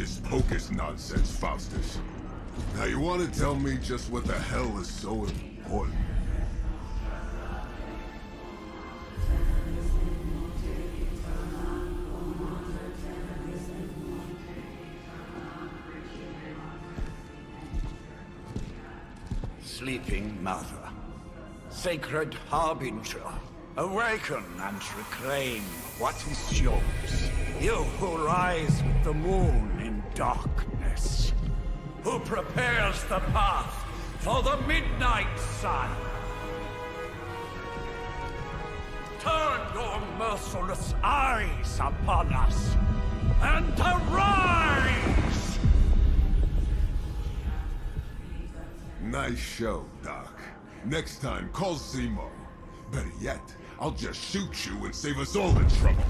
hocus-pocus nonsense, Faustus. Now you want to tell me just what the hell is so important? Sleeping Mother, Sacred Harbinger, awaken and reclaim what is yours. You who rise with the moon in darkness, who prepares the path for the midnight sun. Turn your merciless eyes upon us, and arise! Nice show, Doc. Next time, call Zemo. Better yet, I'll just shoot you and save us all the trouble.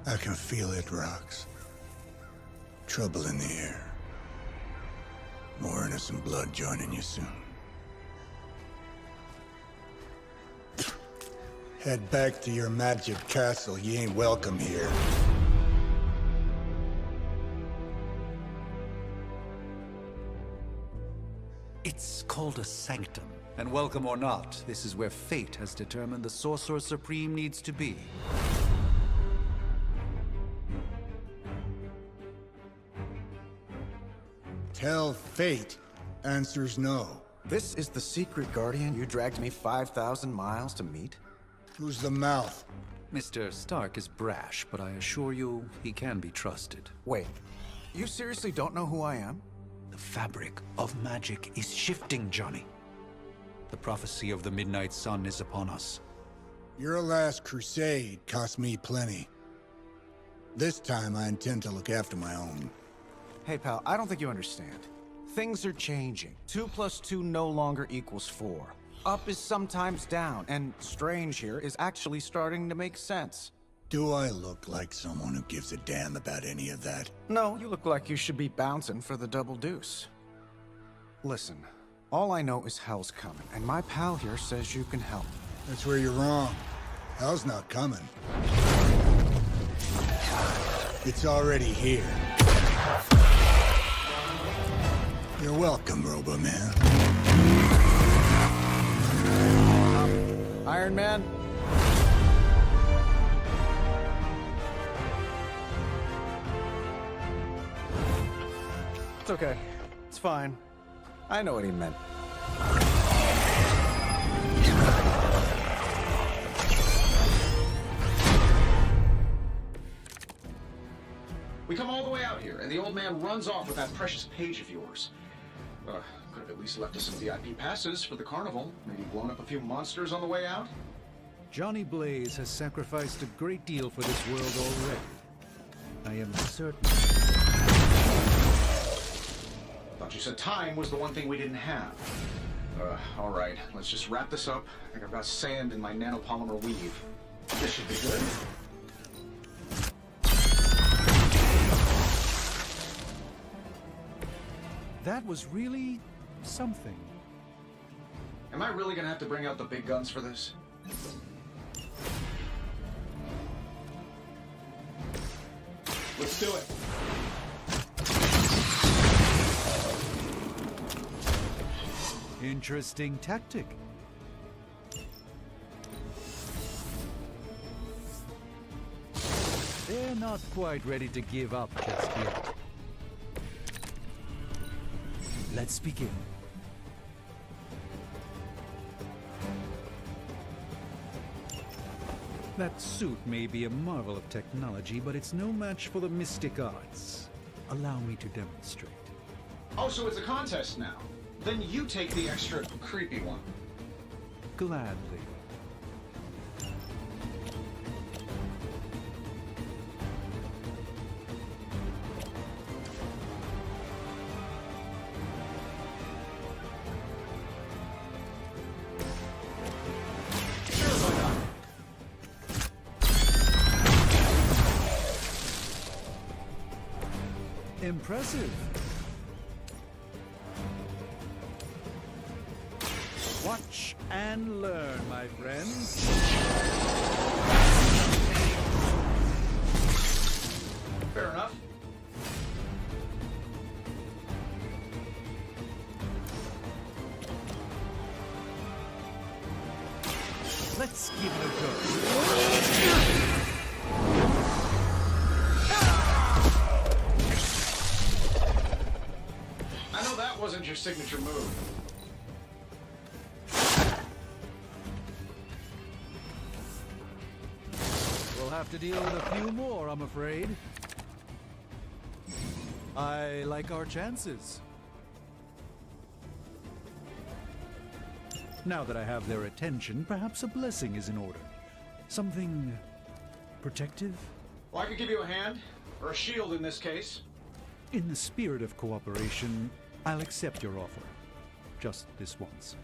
I can feel it, Rox. Trouble in the air. More innocent blood joining you soon. Head back to your magic castle. You ain't welcome here. It's called a sanctum. And welcome or not, this is where fate has determined the Sorcerer Supreme needs to be. Tell fate. Answers no. This is the secret guardian you dragged me 5,000 miles to meet? Who's the mouth? Mr. Stark is brash, but I assure you, he can be trusted. Wait, you seriously don't know who I am? The fabric of magic is shifting, Johnny. The prophecy of the Midnight Sun is upon us. Your last crusade cost me plenty. This time I intend to look after my own. Hey pal, I don't think you understand. Things are changing. 2 + 2 no longer equals 4. Up is sometimes down, and Strange here is actually starting to make sense. Do I look like someone who gives a damn about any of that? No, you look like you should be bouncing for the double deuce. Listen, all I know is hell's coming, and my pal here says you can help. That's where you're wrong. Hell's not coming. It's already here. You're welcome, Robo-Man. Iron Man? It's okay. It's fine. I know what he meant. We come all the way out here, and the old man runs off with that precious page of yours. Could have at least left us some VIP passes for the carnival. Maybe blown up a few monsters on the way out. Johnny Blaze has sacrificed a great deal for this world already. I am certain. Thought you said time was the one thing we didn't have. All right, let's just wrap this up. I think I've got sand in my nanopolymer weave. This should be good. That was really something. Am I really gonna have to bring out the big guns for this? Let's do it. Interesting tactic. They're not quite ready to give up just yet. Let's begin. That suit may be a marvel of technology, but it's no match for the mystic arts. Allow me to demonstrate. Oh, so it's a contest now. Then you take the extra creepy one. Gladly. Impressive. Watch and learn, my friends. Fair enough. Let's give it a go. I know that wasn't your signature move. We'll have to deal with a few more, I'm afraid. I like our chances. Now that I have their attention, perhaps a blessing is in order. Something protective? Well, I could give you a hand, or a shield in this case. In the spirit of cooperation, I'll accept your offer. Just this once.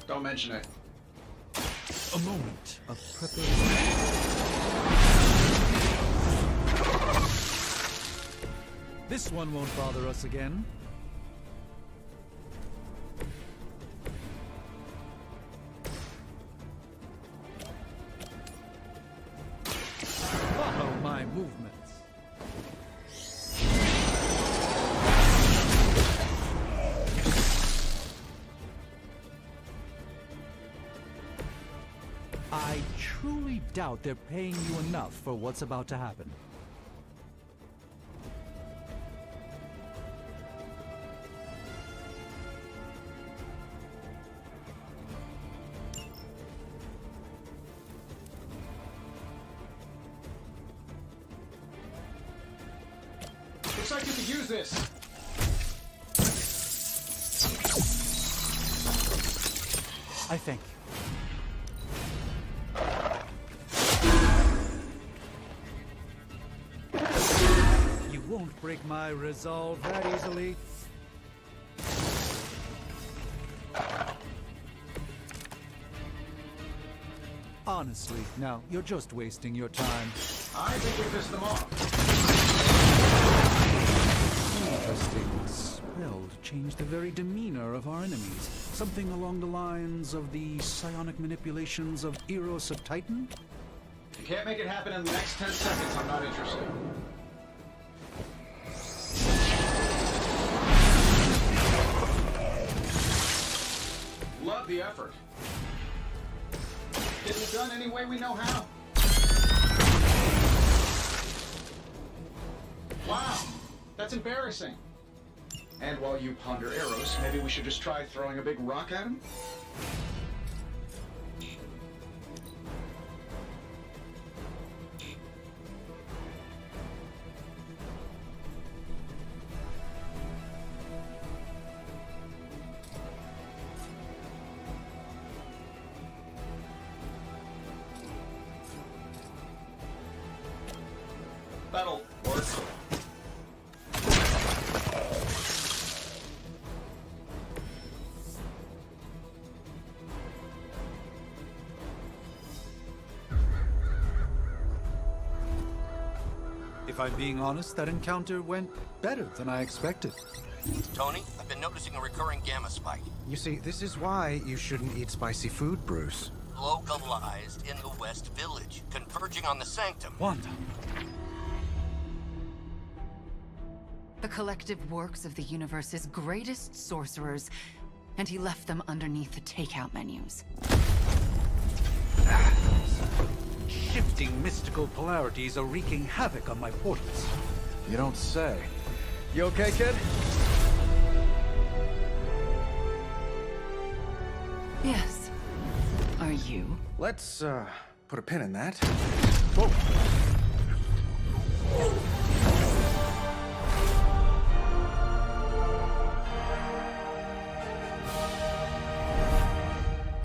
Don't mention it. A moment of preparation. This one won't bother us again. Follow my movements. I truly doubt they're paying you enough for what's about to happen. Looks like you could use this. I thank you. You won't break my resolve that easily. Honestly, now, you're just wasting your time. I think we pissed them off. Interesting. Spell to change the very demeanor of our enemies. Something along the lines of the psionic manipulations of Eros of Titan? If you can't make it happen in the next 10 seconds, I'm not interested. Love the effort. Getting it done any way we know how. Wow, that's embarrassing. And while you ponder arrows, maybe we should just try throwing a big rock at him? That'll work. If I'm being honest, that encounter went better than I expected. Tony, I've been noticing a recurring gamma spike. You see, this is why you shouldn't eat spicy food, Bruce. Localized in the West Village, converging on the Sanctum. Wanda. The collective works of the universe's greatest sorcerers and he left them underneath the takeout menus. Shifting mystical polarities are wreaking havoc on my portals. You don't say. You okay, kid? Yes. Are you? Let's, put a pin in that. Whoa.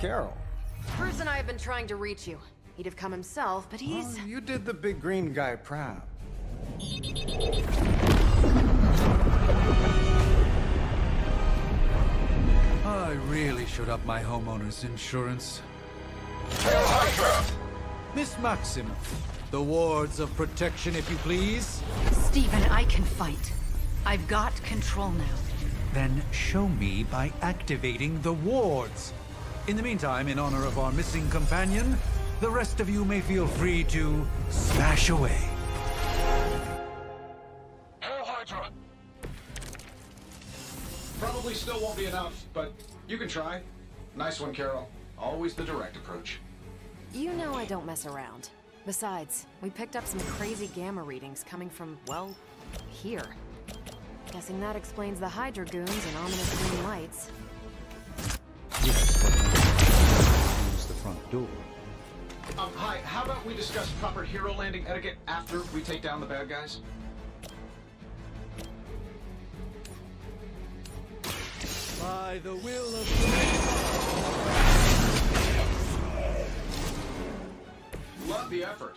Carol. Bruce and I have been trying to reach you. He'd have come himself, but he's... Oh, you did the big green guy proud. I really should up my homeowner's insurance. Miss Maximoff, the wards of protection, if you please. Stephen, I can fight. I've got control now. Then show me by activating the wards. In the meantime, in honor of our missing companion, the rest of you may feel free to smash away. Hail Hydra! Probably still won't be enough, but you can try. Nice one, Carol. Always the direct approach. You know I don't mess around. Besides, we picked up some crazy gamma readings coming from, well, here. Guessing that explains the Hydra goons and ominous green lights. Yes, but now use the front door. Hi, how about we discuss proper hero landing etiquette after we take down the bad guys? By the will of Love the effort.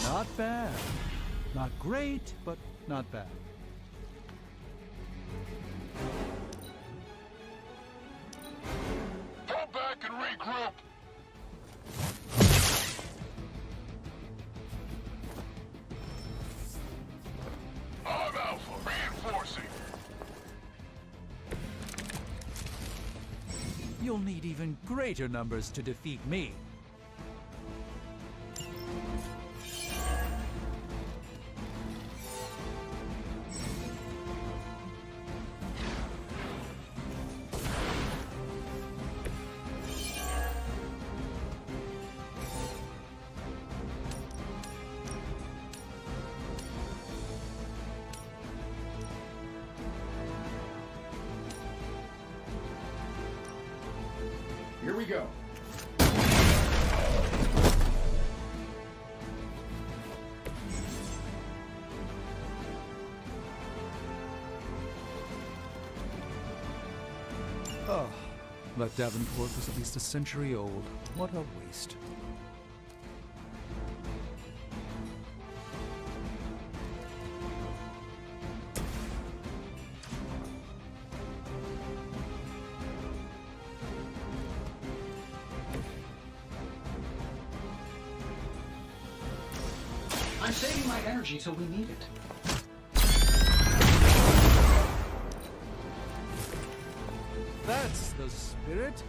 Not bad. Not great, but not bad. Fall back and regroup! I'm Alpha, reinforcing. You'll need even greater numbers to defeat me. Here we go. Oh, that Davenport was at least a century old. What a waste. I'm saving my energy till we need it. That's the spirit.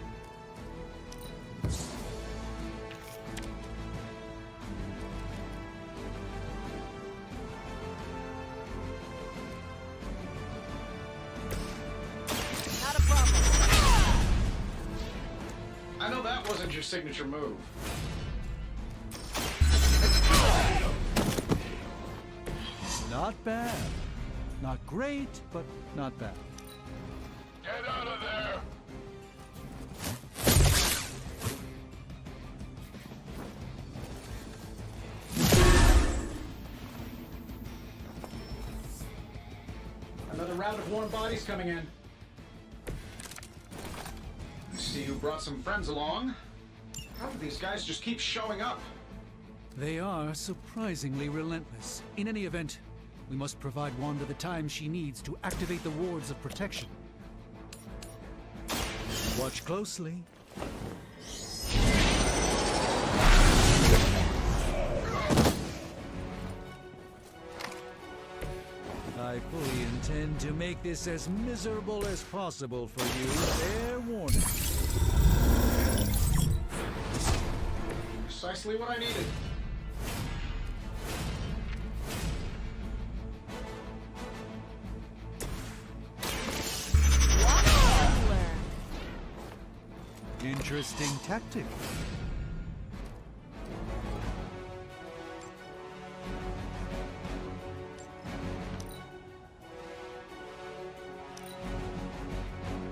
Not a problem. I know that wasn't your signature move. Not bad. Not great, but not bad. Get out of there! Another round of warm bodies coming in. See who brought some friends along. These guys just keep showing up. They are surprisingly relentless. In any event, we must provide Wanda the time she needs to activate the wards of protection. Watch closely. I fully intend to make this as miserable as possible for you. Fair warning. Precisely what I needed. Interesting tactic.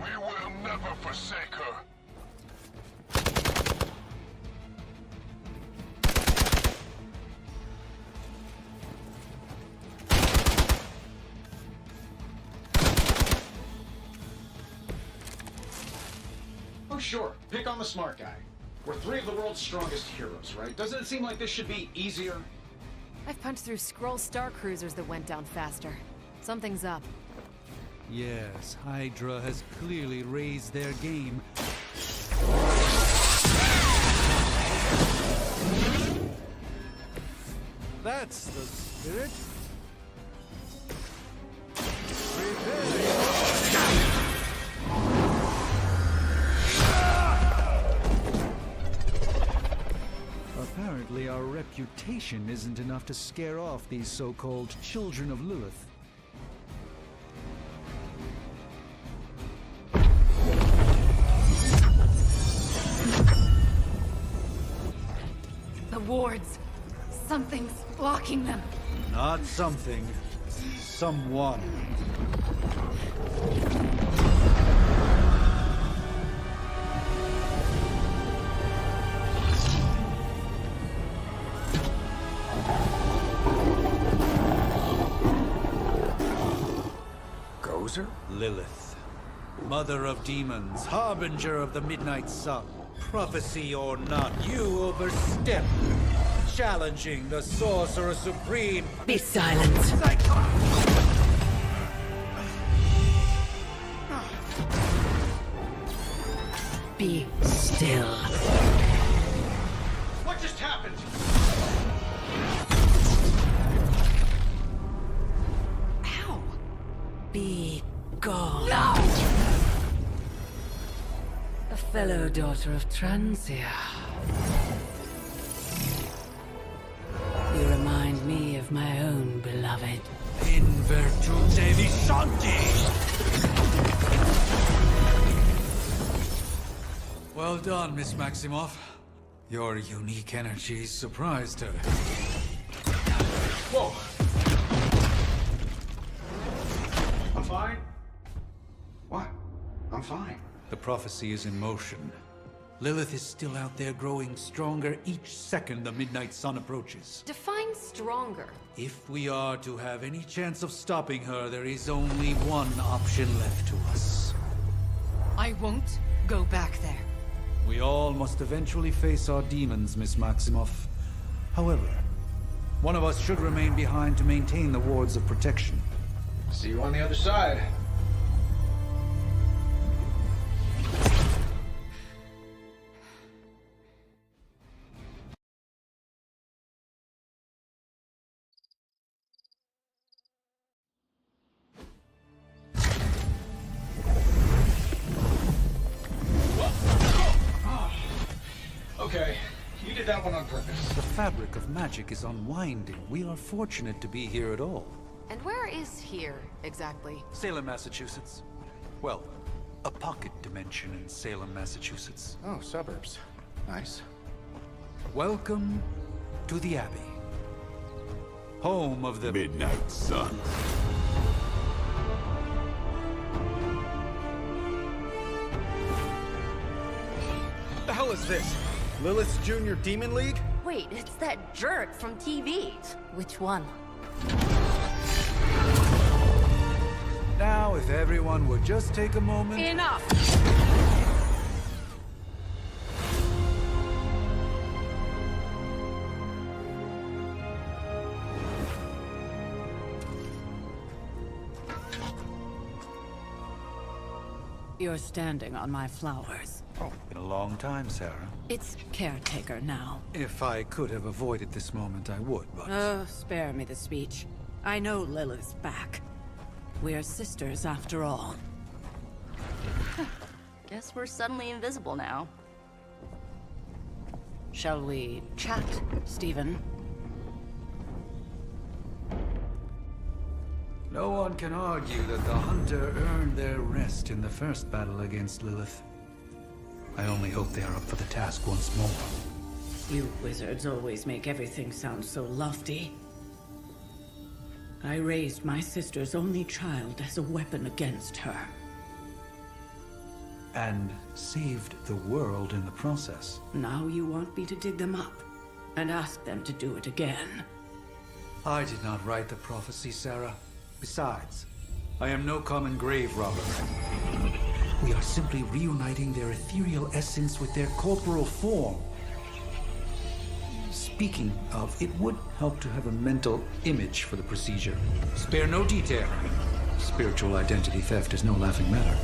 We will never forsake her. Oh, sure. Pick on the smart guy. We're three of the world's strongest heroes, right? Doesn't it seem like this should be easier? I've punched through Skrull star cruisers that went down faster. Something's up. Yes, Hydra has clearly raised their game. That's the spirit. Apparently our reputation isn't enough to scare off these so-called children of Lilith. The wards. Something's blocking them. Not something. Someone. Gozer? Lilith. Mother of demons, harbinger of the midnight sun. Prophecy or not, you overstep. Challenging the Sorcerer Supreme. Be silent. Be still. What just happened? Ow! Be gone. No! A fellow daughter of Transia. You remind me of my own beloved. In virtute visanti! Well done, Miss Maximoff. Your unique energy surprised her. Whoa! I'm fine. What? I'm fine. The prophecy is in motion. Lilith is still out there growing stronger each second the midnight sun approaches. Define stronger. If we are to have any chance of stopping her, there is only one option left to us. I won't go back there. We all must eventually face our demons, Miss Maximoff. However, one of us should remain behind to maintain the wards of protection. See you on the other side. Okay, you did that one on purpose. The fabric of magic is unwinding. We are fortunate to be here at all. And where is here, exactly? Salem, Massachusetts. Well, a pocket dimension in Salem, Massachusetts. Oh, suburbs. Nice. Welcome to the Abbey. Home of the Midnight Sun. What the hell is this? Lilith's Junior Demon League? Wait, it's that jerk from TV. Which one? Now, if everyone would just take a moment... Enough! You're standing on my flowers. Oh, been a long time, Sarah. It's caretaker now. If I could have avoided this moment, I would, but... Oh, spare me the speech. I know Lilith's back. We're sisters after all. Guess we're suddenly invisible now. Shall we chat, Stephen? No one can argue that the Hunter earned their rest in the first battle against Lilith. I only hope they are up for the task once more. You wizards always make everything sound so lofty. I raised my sister's only child as a weapon against her. And saved the world in the process. Now you want me to dig them up and ask them to do it again. I did not write the prophecy, Sarah. Besides, I am no common grave robber. We are simply reuniting their ethereal essence with their corporal form. Speaking of, it would help to have a mental image for the procedure. Spare no detail. Spiritual identity theft is no laughing matter.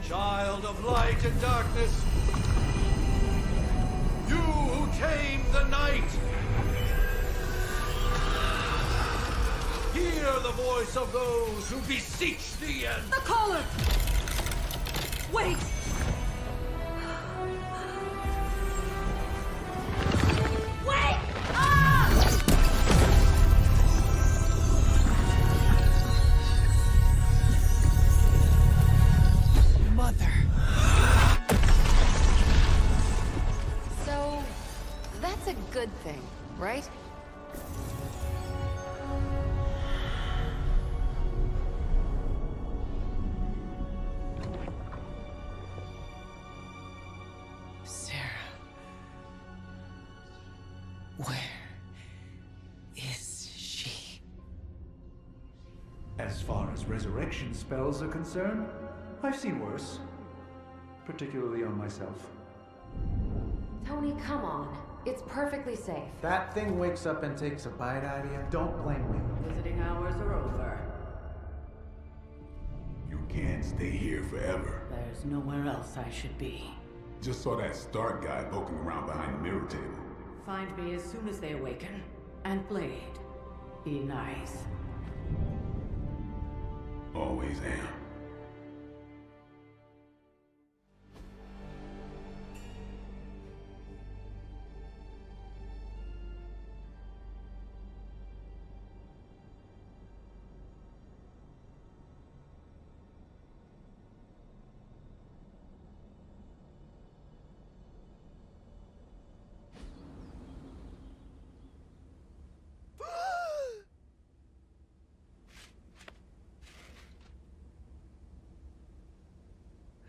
Child of light and darkness, you who tame the night, hear the voice of those who beseech thee and... The caller! Wait! Wait! Ah! Mother. So, that's a good thing, right? Sarah. Where is she? As far as resurrection spells are concerned, I've seen worse. Particularly on myself. Tony, come on. It's perfectly safe. That thing wakes up and takes a bite out of you. Don't blame me. Visiting hours are over. You can't stay here forever. There's nowhere else I should be. Just saw that Stark guy poking around behind the mirror table. Find me as soon as they awaken. And Blade, be nice. Always am.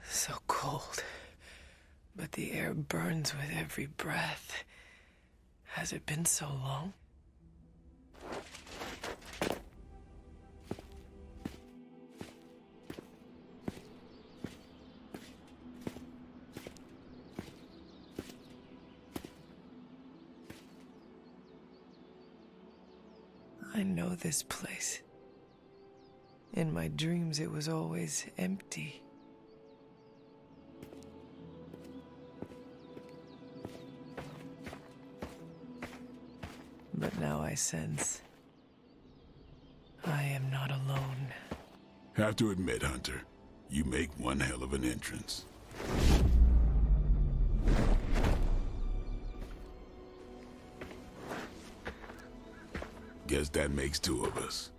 So cold, but the air burns with every breath. Has it been so long? I know this place. In my dreams, it was always empty. But now I sense I am not alone. Have to admit, Hunter, you make one hell of an entrance. Guess that makes two of us.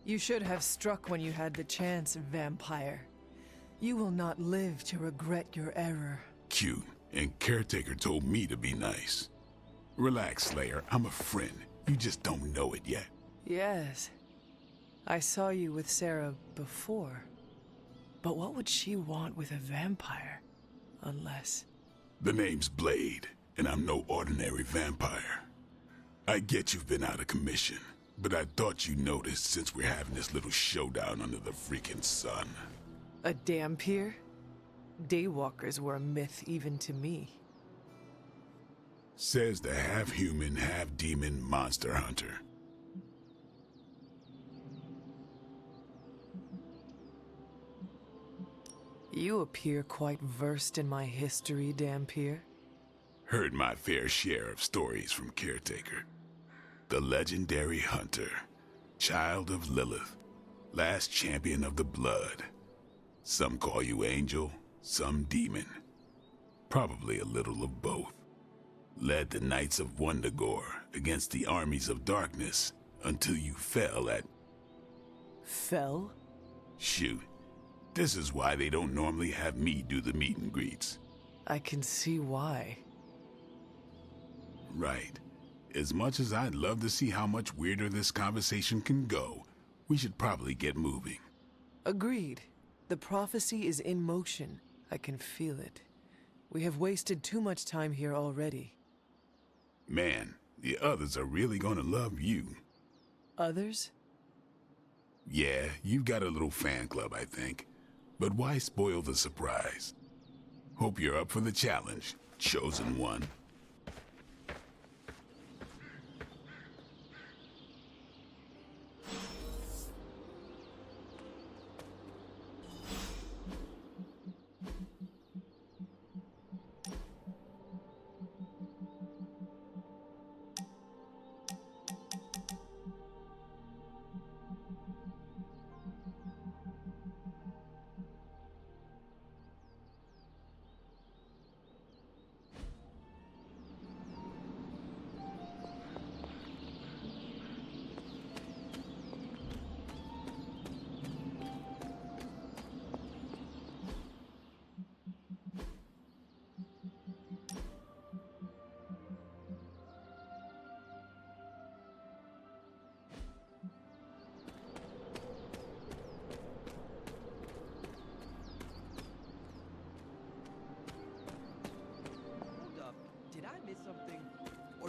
You should have struck when you had the chance, vampire. You will not live to regret your error. Cute, and Caretaker told me to be nice. Relax, Slayer. I'm a friend. You just don't know it yet. Yes. I saw you with Sarah before. But what would she want with a vampire? Unless... The name's Blade, and I'm no ordinary vampire. I get you've been out of commission, but I thought you noticed since we're having this little showdown under the freaking sun. A Dhampir? Daywalkers were a myth even to me. Says the half-human, half-demon monster hunter. You appear quite versed in my history, Dhampir. Heard my fair share of stories from Caretaker. The legendary hunter, child of Lilith, last champion of the blood. Some call you angel, some demon. Probably a little of both. Led the Knights of Wundagore against the armies of darkness until you fell at... Fell? Shoot. This is why they don't normally have me do the meet and greets. I can see why. Right. As much as I'd love to see how much weirder this conversation can go, we should probably get moving. Agreed. The prophecy is in motion. I can feel it. We have wasted too much time here already. Man, the others are really gonna love you. Others? Yeah, you've got a little fan club, I think. But why spoil the surprise? Hope you're up for the challenge, chosen one.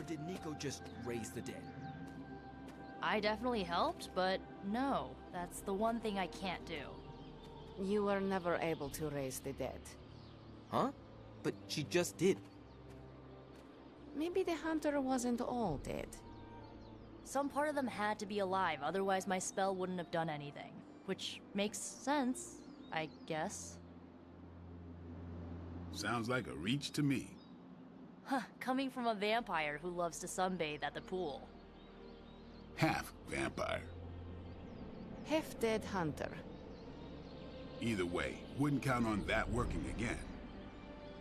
Did Nico just raise the dead? I definitely helped, but no, that's the one thing I can't do. You were never able to raise the dead. Huh? But she just did. Maybe the hunter wasn't all dead. Some part of them had to be alive, otherwise my spell wouldn't have done anything. Which makes sense, I guess. Sounds like a reach to me. Huh, coming from a vampire who loves to sunbathe at the pool. Half vampire. Half-dead hunter. Either way, wouldn't count on that working again.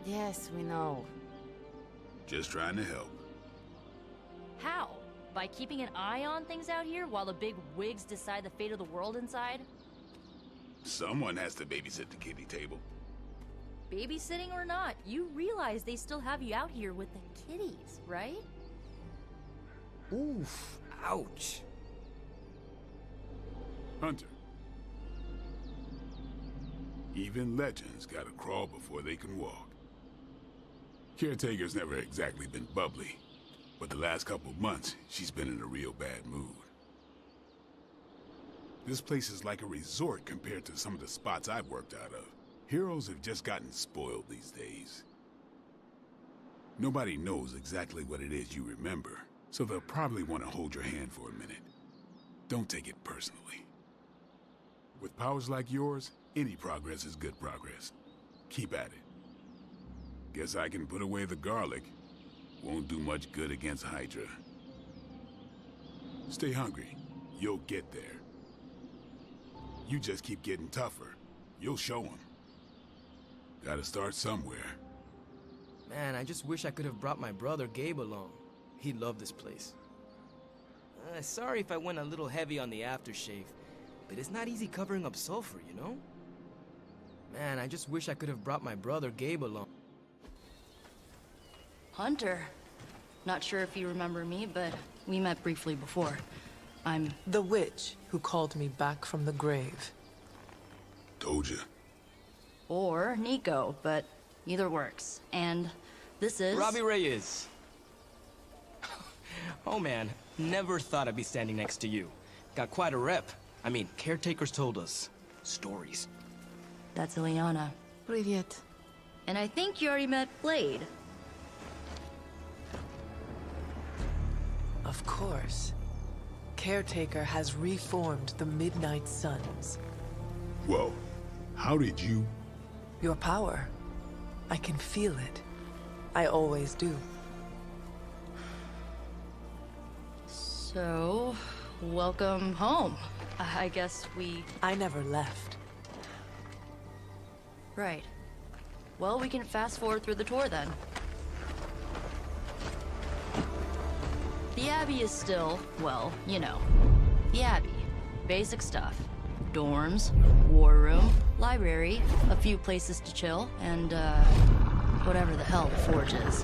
Yes, we know. Just trying to help. How? By keeping an eye on things out here while the big wigs decide the fate of the world inside? Someone has to babysit the kiddie table. Babysitting or not, you realize they still have you out here with the kitties, right? Oof. Ouch. Hunter. Even legends gotta crawl before they can walk. Caretaker's never exactly been bubbly, but the last couple months, she's been in a real bad mood. This place is like a resort compared to some of the spots I've worked out of. Heroes have just gotten spoiled these days. Nobody knows exactly what it is you remember, so they'll probably want to hold your hand for a minute. Don't take it personally. With powers like yours, any progress is good progress. Keep at it. Guess I can put away the garlic. Won't do much good against Hydra. Stay hungry. You'll get there. You just keep getting tougher. You'll show them. Gotta start somewhere. Man, I just wish I could have brought my brother Gabe along. He'd love this place. Sorry if I went a little heavy on the aftershave, but it's not easy covering up sulfur, you know? Man, I just wish I could have brought my brother Gabe along. Hunter. Not sure if you remember me, but we met briefly before. I'm... The witch who called me back from the grave. Told you. Or Nico, but either works. And this is... Robbie Reyes. Oh man, never thought I'd be standing next to you. Got quite a rep. I mean, caretakers told us stories. That's Ileana. Привет. And I think you already met Blade. Of course. Caretaker has reformed the Midnight Suns. Whoa. How did you... Your power. I can feel it. I always do. So, welcome home. I guess we... I never left. Right. Well, we can fast forward through the tour then. The Abbey is still, well, you know, the Abbey. Basic stuff. Dorms, war room, library, a few places to chill, and, whatever the hell the Forge is.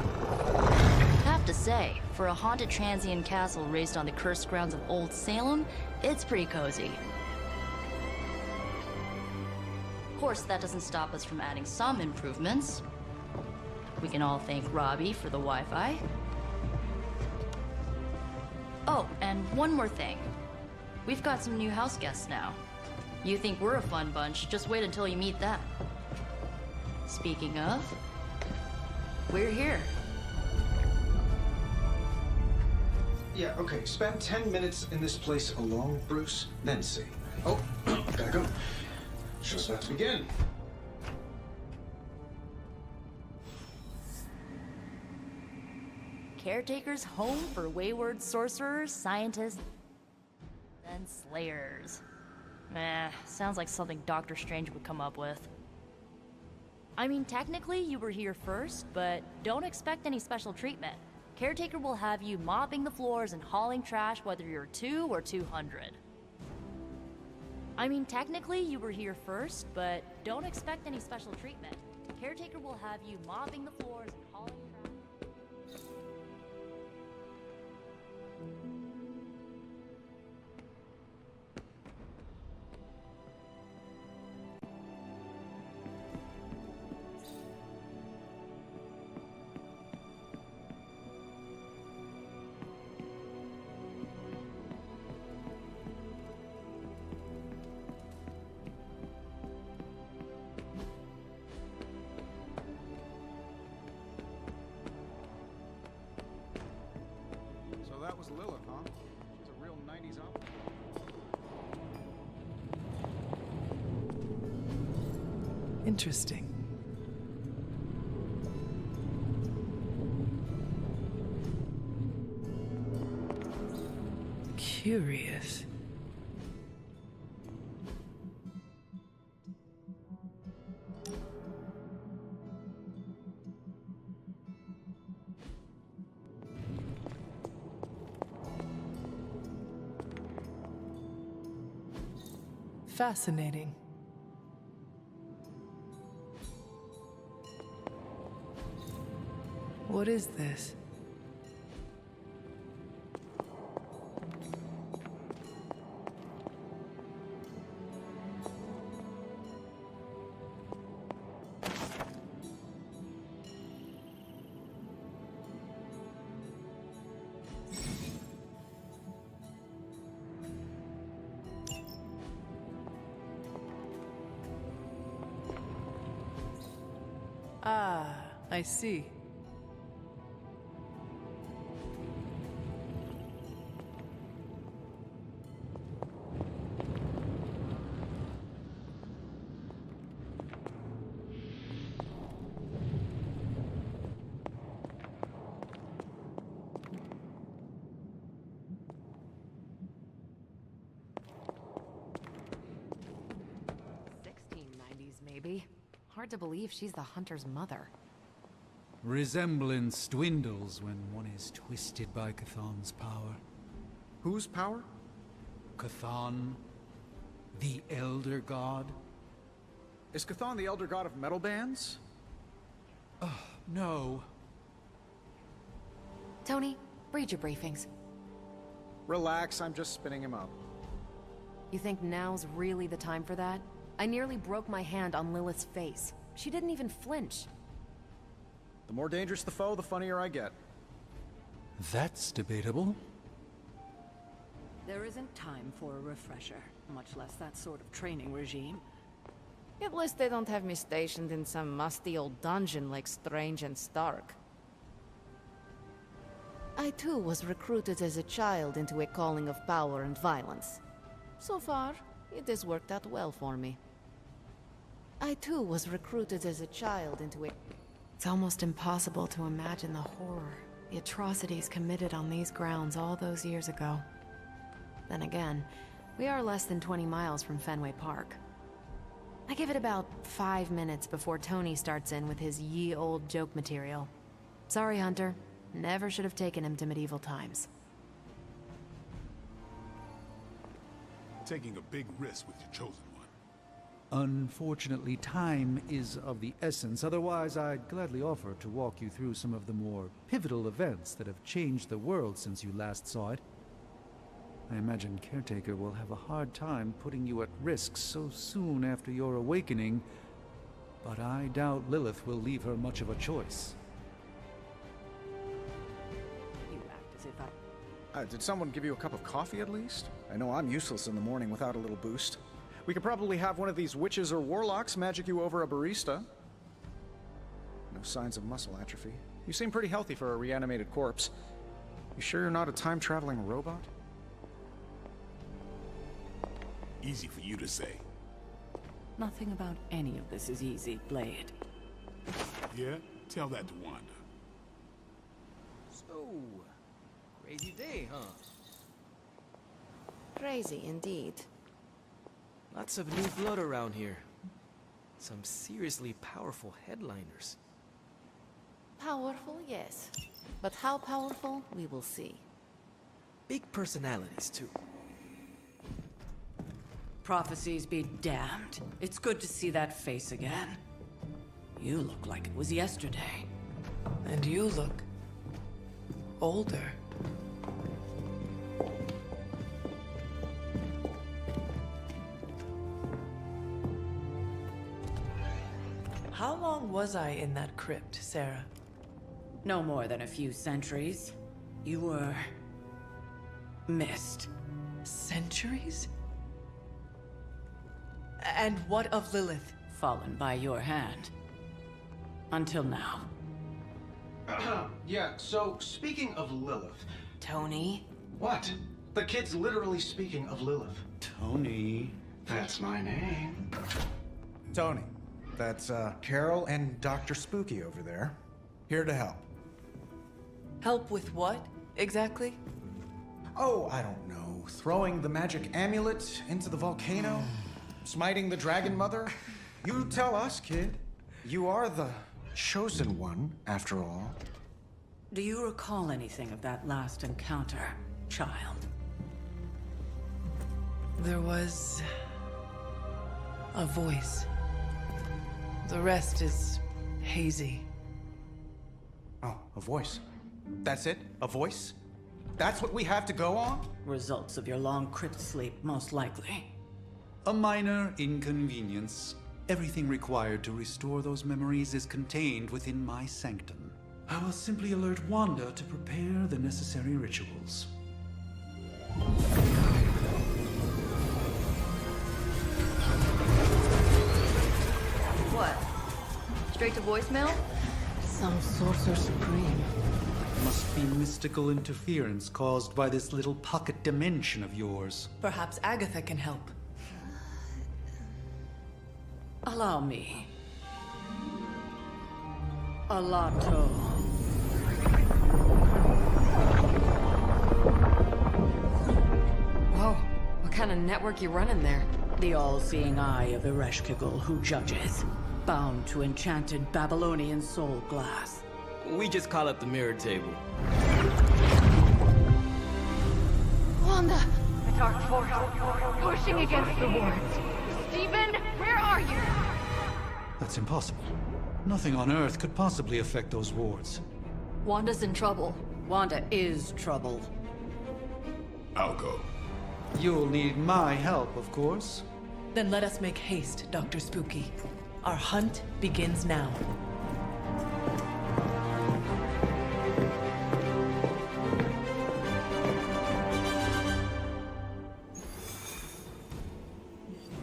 Have to say, for a haunted transient castle raised on the cursed grounds of Old Salem, it's pretty cozy. Of course, that doesn't stop us from adding some improvements. We can all thank Robbie for the Wi-Fi. Oh, and one more thing. We've got some new house guests now. You think we're a fun bunch, just wait until you meet them. Speaking of, we're here. Yeah, okay. Spend 10 minutes in this place alone, Bruce, then see. Oh, gotta go. Show's about to begin. Caretaker's home for wayward sorcerers, scientists, and slayers. Sounds like something Doctor Strange would come up with. I mean, technically you were here first, but don't expect any special treatment. Caretaker will have you mopping the floors and hauling trash whether you're 2 or 200. I mean, technically you were here first, but don't expect any special treatment. Caretaker will have you mopping the floors and hauling trash. That was Lilith, huh? She's a real 90s opera. Interesting. Curious. Fascinating. What is this? Ah, I see. Hard to believe she's the Hunter's mother. Resemblance dwindles when one is twisted by Chthon's power. Whose power? Chthon, the Elder God? Is Chthon the elder god of metal bands? No. Tony, read your briefings. Relax, I'm just spinning him up. You think now's really the time for that? I nearly broke my hand on Lilith's face. She didn't even flinch. The more dangerous the foe, the funnier I get. That's debatable. There isn't time for a refresher, much less that sort of training regime. At least they don't have me stationed in some musty old dungeon like Strange and Stark. I too was recruited as a child into a calling of power and violence. So far, it has worked out well for me. I too was recruited as a child into a... It's almost impossible to imagine the horror, the atrocities committed on these grounds all those years ago. Then again, we are less than 20 miles from Fenway Park. I give it about 5 minutes before Tony starts in with his ye old joke material. Sorry, Hunter. Never should have taken him to medieval times. Taking a big risk with your chosen one. Unfortunately, time is of the essence. Otherwise, I'd gladly offer to walk you through some of the more pivotal events that have changed the world since you last saw it. I imagine Caretaker will have a hard time putting you at risk so soon after your awakening, but I doubt Lilith will leave her much of a choice. You act as if I... Did someone give you a cup of coffee at least? I know I'm useless in the morning without a little boost. We could probably have one of these witches or warlocks magic you over a barista. No signs of muscle atrophy. You seem pretty healthy for a reanimated corpse. You sure you're not a time-traveling robot? Easy for you to say. Nothing about any of this is easy, Blade. Yeah? Tell that to Wanda. So, crazy day, huh? Crazy indeed. Lots of new blood around here. Some seriously powerful headliners. Powerful, yes. But how powerful, we will see. Big personalities, too. Prophecies be damned. It's good to see that face again. You look like it was yesterday. And you look... older. How long was I in that crypt, Sarah? No more than a few centuries. You were... missed. Centuries? And what of Lilith? Fallen by your hand. Until now. Yeah, so speaking of Lilith... Tony? What? The kid's literally speaking of Lilith. Tony... That's my name. Tony. That's, Carol and Dr. Spooky over there. Here to help. Help with what, exactly? Oh, I don't know. Throwing the magic amulet into the volcano? Smiting the Dragon Mother? You tell us, kid. You are the chosen one, after all. Do you recall anything of that last encounter, child? There was... a voice. The rest is hazy. Oh, a voice. That's it? A voice? That's what we have to go on? Results of your long crypt sleep, most likely. A minor inconvenience. Everything required to restore those memories is contained within my sanctum. I will simply alert Wanda to prepare the necessary rituals. What? Straight to voicemail? Some sorcerer supreme. Must be mystical interference caused by this little pocket dimension of yours. Perhaps Agatha can help. Allow me. Alato. Whoa, what kind of network you running there? The all-seeing eye of Ereshkigal who judges. Bound to enchanted Babylonian soul glass. We just call it the mirror table. Whoa! Wanda! The dark force, pushing against the wards. Stephen, where are you? That's impossible. Nothing on Earth could possibly affect those wards. Wanda's in trouble. Wanda is trouble. I'll go. You'll need my help, of course. Then let us make haste, Dr. Spooky. Our hunt begins now.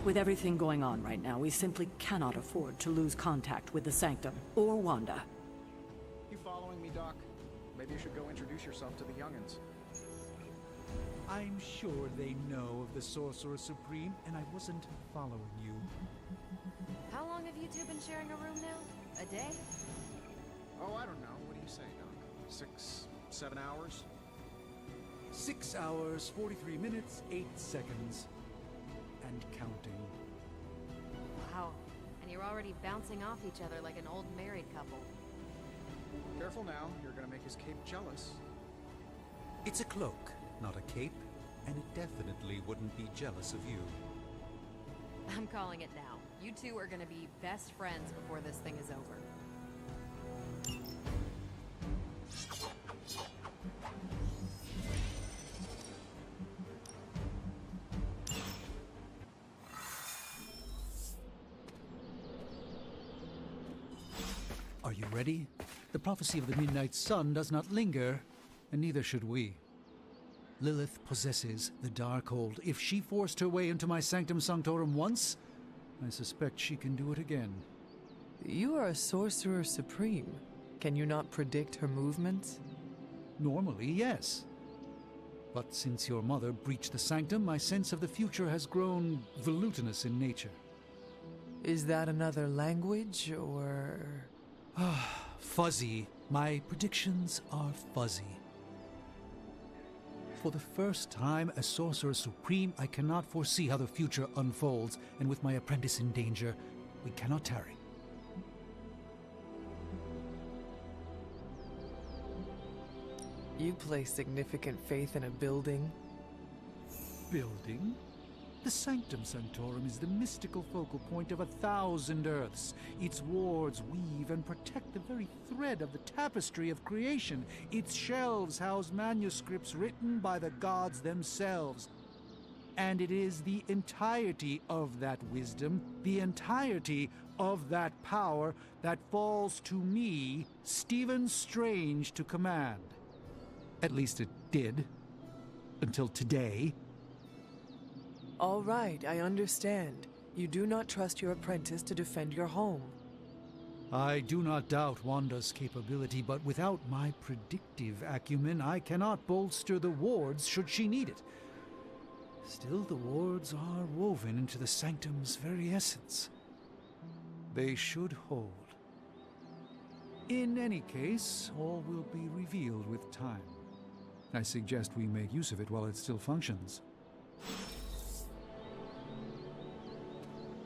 With everything going on right now, we simply cannot afford to lose contact with the Sanctum or Wanda. You following me, Doc? Maybe you should go introduce yourself to the youngins. I'm sure they know of the Sorcerer Supreme, and I wasn't following you. How long have you two been sharing a room now? A day? Oh, I don't know. What do you say, Doc? 6, 7 hours? 6 hours, 43 minutes, 8 seconds. And counting. Wow. And you're already bouncing off each other like an old married couple. Careful now. You're gonna make his cape jealous. It's a cloak, not a cape, and it definitely wouldn't be jealous of you. I'm calling it now. You two are gonna be best friends before this thing is over. Are you ready? The prophecy of the Midnight Sun does not linger, and neither should we. Lilith possesses the Darkhold. If she forced her way into my Sanctum Sanctorum once, I suspect she can do it again. You are a Sorcerer Supreme. Can you not predict her movements? Normally, yes. But since your mother breached the Sanctum, my sense of the future has grown volutinous in nature. Is that another language, or...? Fuzzy. My predictions are fuzzy. For the first time as Sorcerer Supreme, I cannot foresee how the future unfolds, and with my apprentice in danger, we cannot tarry. You place significant faith in a building? Building? The Sanctum Sanctorum is the mystical focal point of 1,000 Earths. Its wards weave and protect the very thread of the tapestry of creation. Its shelves house manuscripts written by the gods themselves. And it is the entirety of that wisdom, the entirety of that power, that falls to me, Stephen Strange, to command. At least it did. Until today. All right, I understand. You do not trust your apprentice to defend your home. I do not doubt Wanda's capability, but without my predictive acumen, I cannot bolster the wards should she need it. Still, the wards are woven into the Sanctum's very essence. They should hold. In any case, all will be revealed with time. I suggest we make use of it while it still functions.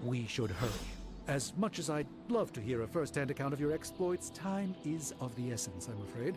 We should hurry. As much as I'd love to hear a first-hand account of your exploits, time is of the essence, I'm afraid.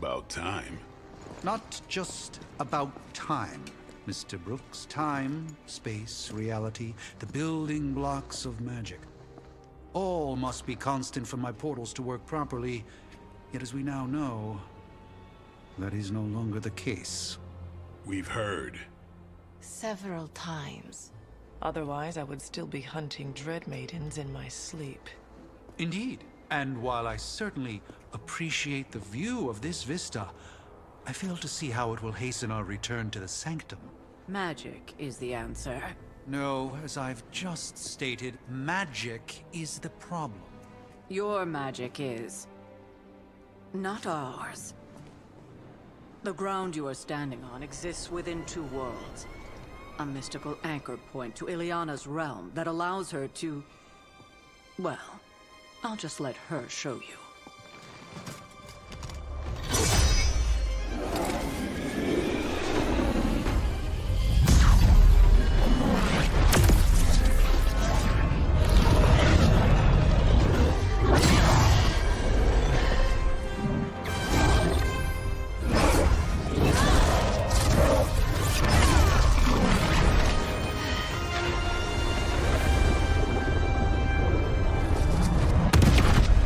About time. Not just about time, Mr. Brooks. Time, space, reality, the building blocks of magic. All must be constant for my portals to work properly, yet as we now know, that is no longer the case. We've heard. Several times. Otherwise, I would still be hunting Dread Maidens in my sleep. Indeed. And while I certainly appreciate the view of this vista, I fail to see how it will hasten our return to the Sanctum. Magic is the answer. No, as I've just stated, magic is the problem. Your magic is... not ours. The ground you are standing on exists within two worlds. A mystical anchor point to Ileana's realm that allows her to... well, I'll just let her show you.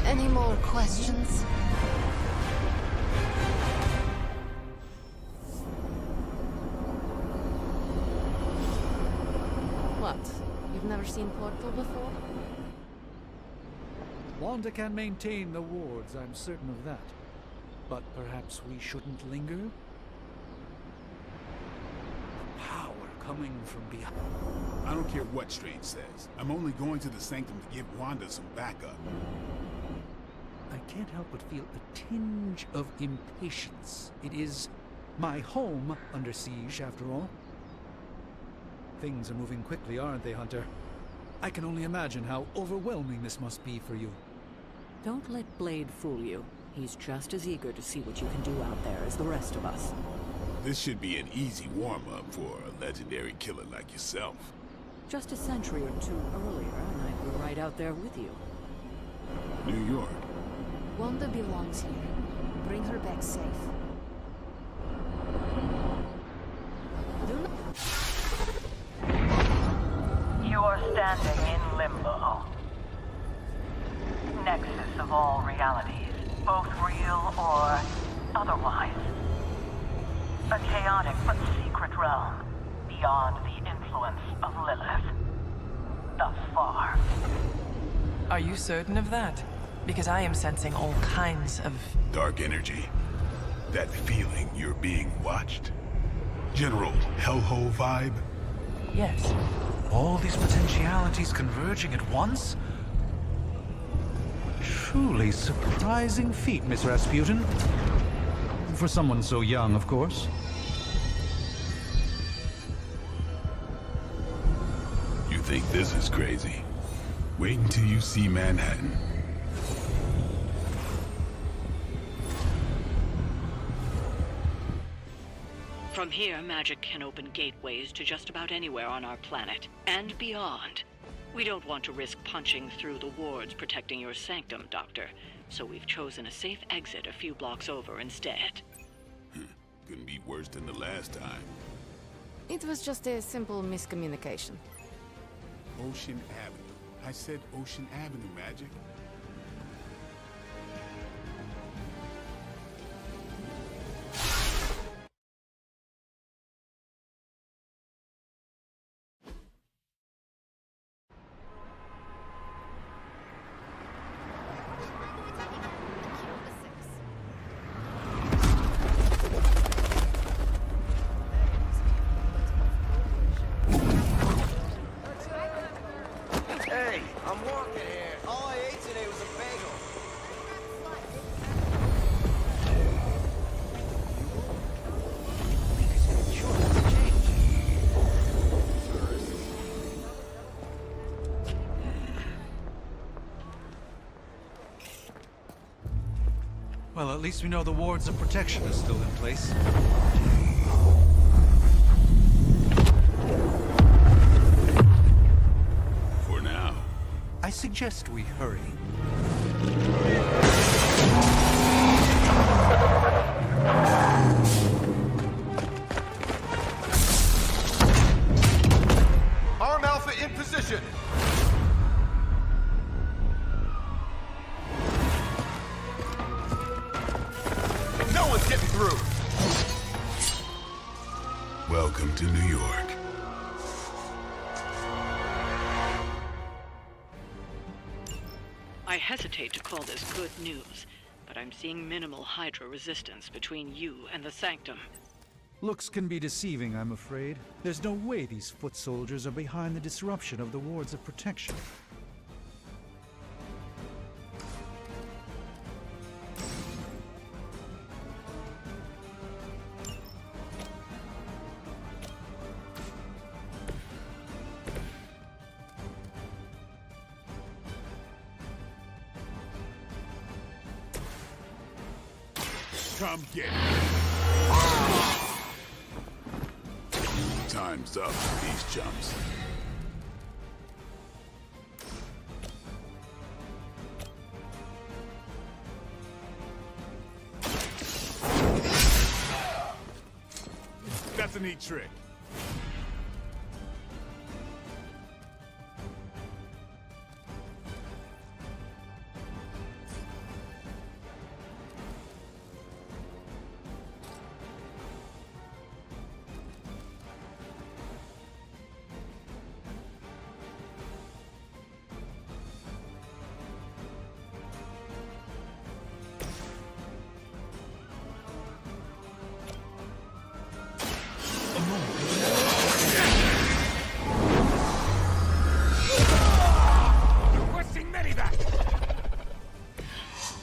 Any more questions? What? You've never seen Portal before? Wanda can maintain the wards, I'm certain of that. But perhaps we shouldn't linger? Power coming from behind. I don't care what Strange says. I'm only going to the Sanctum to give Wanda some backup. I can't help but feel a tinge of impatience. It is my home under siege, after all. Things are moving quickly, aren't they, Hunter? I can only imagine how overwhelming this must be for you. Don't let Blade fool you. He's just as eager to see what you can do out there as the rest of us. This should be an easy warm-up for a legendary killer like yourself. Just a century or two earlier, and I'd be right out there with you. New York. Wanda belongs here. Bring her back safe. Do not... You are standing in limbo. Nexus of all realities, both real or otherwise. A chaotic but secret realm, beyond the influence of Lilith. Thus far. Are you certain of that? Because I am sensing all kinds of... dark energy. That feeling you're being watched. General hellhole vibe. Yes. All these potentialities converging at once? Truly surprising feat, Miss Rasputin. For someone so young, of course. You think this is crazy? Wait until you see Manhattan. From here, magic can open gateways to just about anywhere on our planet, and beyond. We don't want to risk punching through the wards protecting your sanctum, Doctor, so we've chosen a safe exit a few blocks over instead. Couldn't be worse than the last time. It was just a simple miscommunication. Ocean Avenue. I said Ocean Avenue, Magic. Hey, I'm walking here. All I ate today was a bagel. Well, at least we know the wards of protection are still in place. For now. I suggest we hurry. Arm Alpha in position. No one's getting through. Welcome to New York. I hesitate to call this good news, but I'm seeing minimal Hydra resistance between you and the Sanctum. Looks can be deceiving, I'm afraid. There's no way these foot soldiers are behind the disruption of the wards of protection. Come get it. Time's up for these jumps. That's a neat trick.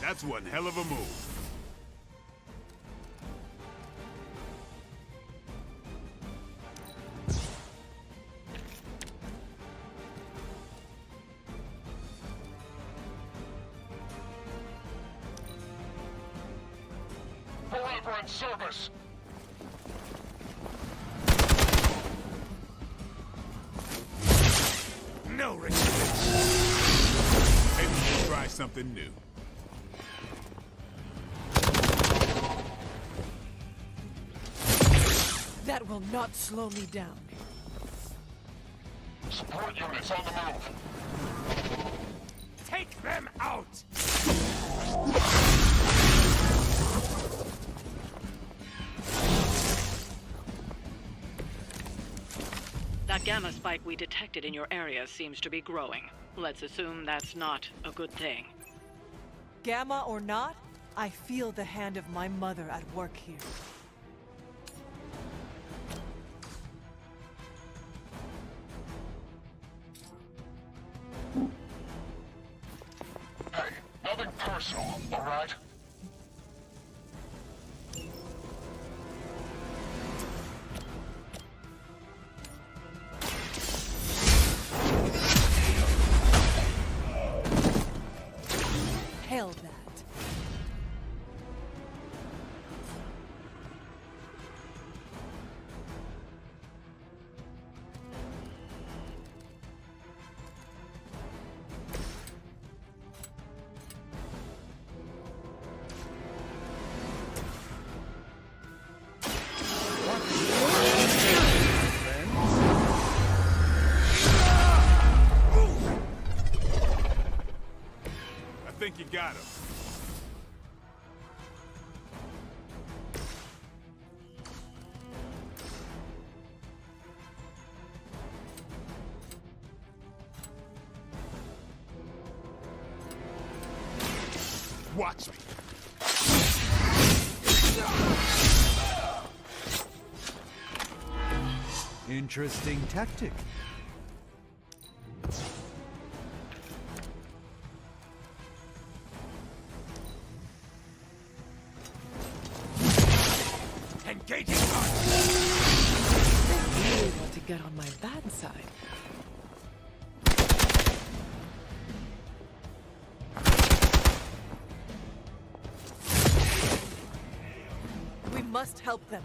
That's one hell of a move. Forever in service. No retreat. Maybe we'll try something new. That will not slow me down. Support units on the move. Take them out! That gamma spike we detected in your area seems to be growing. Let's assume that's not a good thing. Gamma or not, I feel the hand of my mother at work here. Hey, nothing personal, all right? Hell that. I think you got him. Watch me. Interesting tactic. Engaging They really want to get on my bad side. We must help them.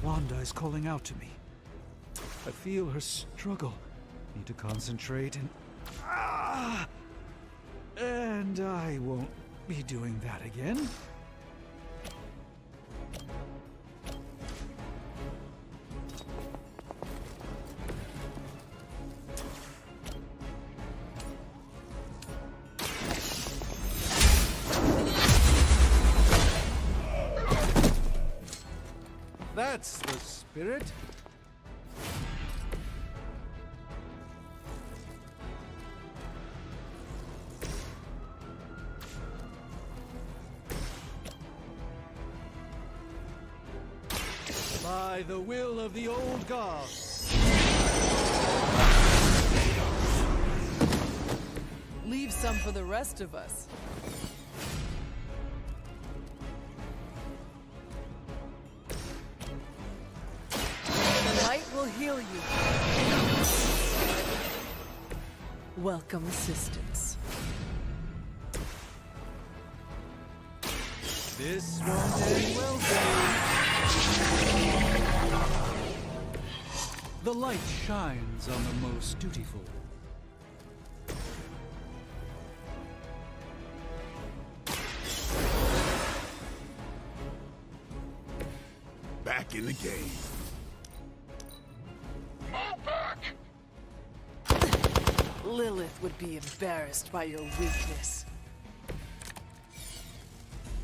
Wanda is calling out to me. I feel her struggle. Need to concentrate and... And I won't be doing that again. That's the spirit. By the will of the old gods. Leave some for the rest of us. The light will heal you. Welcome assistance. This won't end well for you. The light shines on the most dutiful. Back in the game. Move back! Lilith would be embarrassed by your weakness.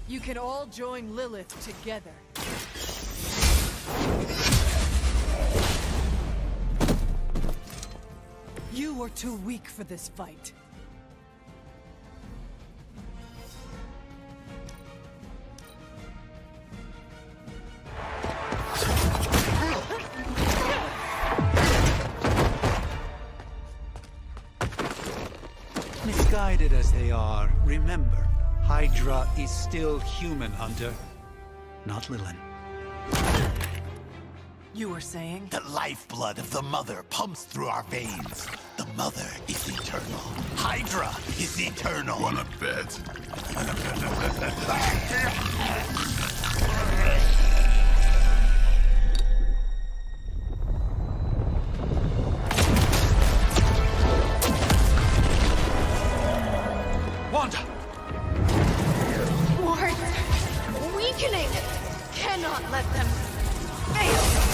You can all join Lilith together. You are too weak for this fight. Misguided as they are, remember, Hydra is still human, Hunter. Not Lilin. You were saying? The lifeblood of the Mother pumps through our veins. The Mother is eternal. Hydra is eternal. Wanna bet? Wanda! Wards! Weakening! Cannot let them fail!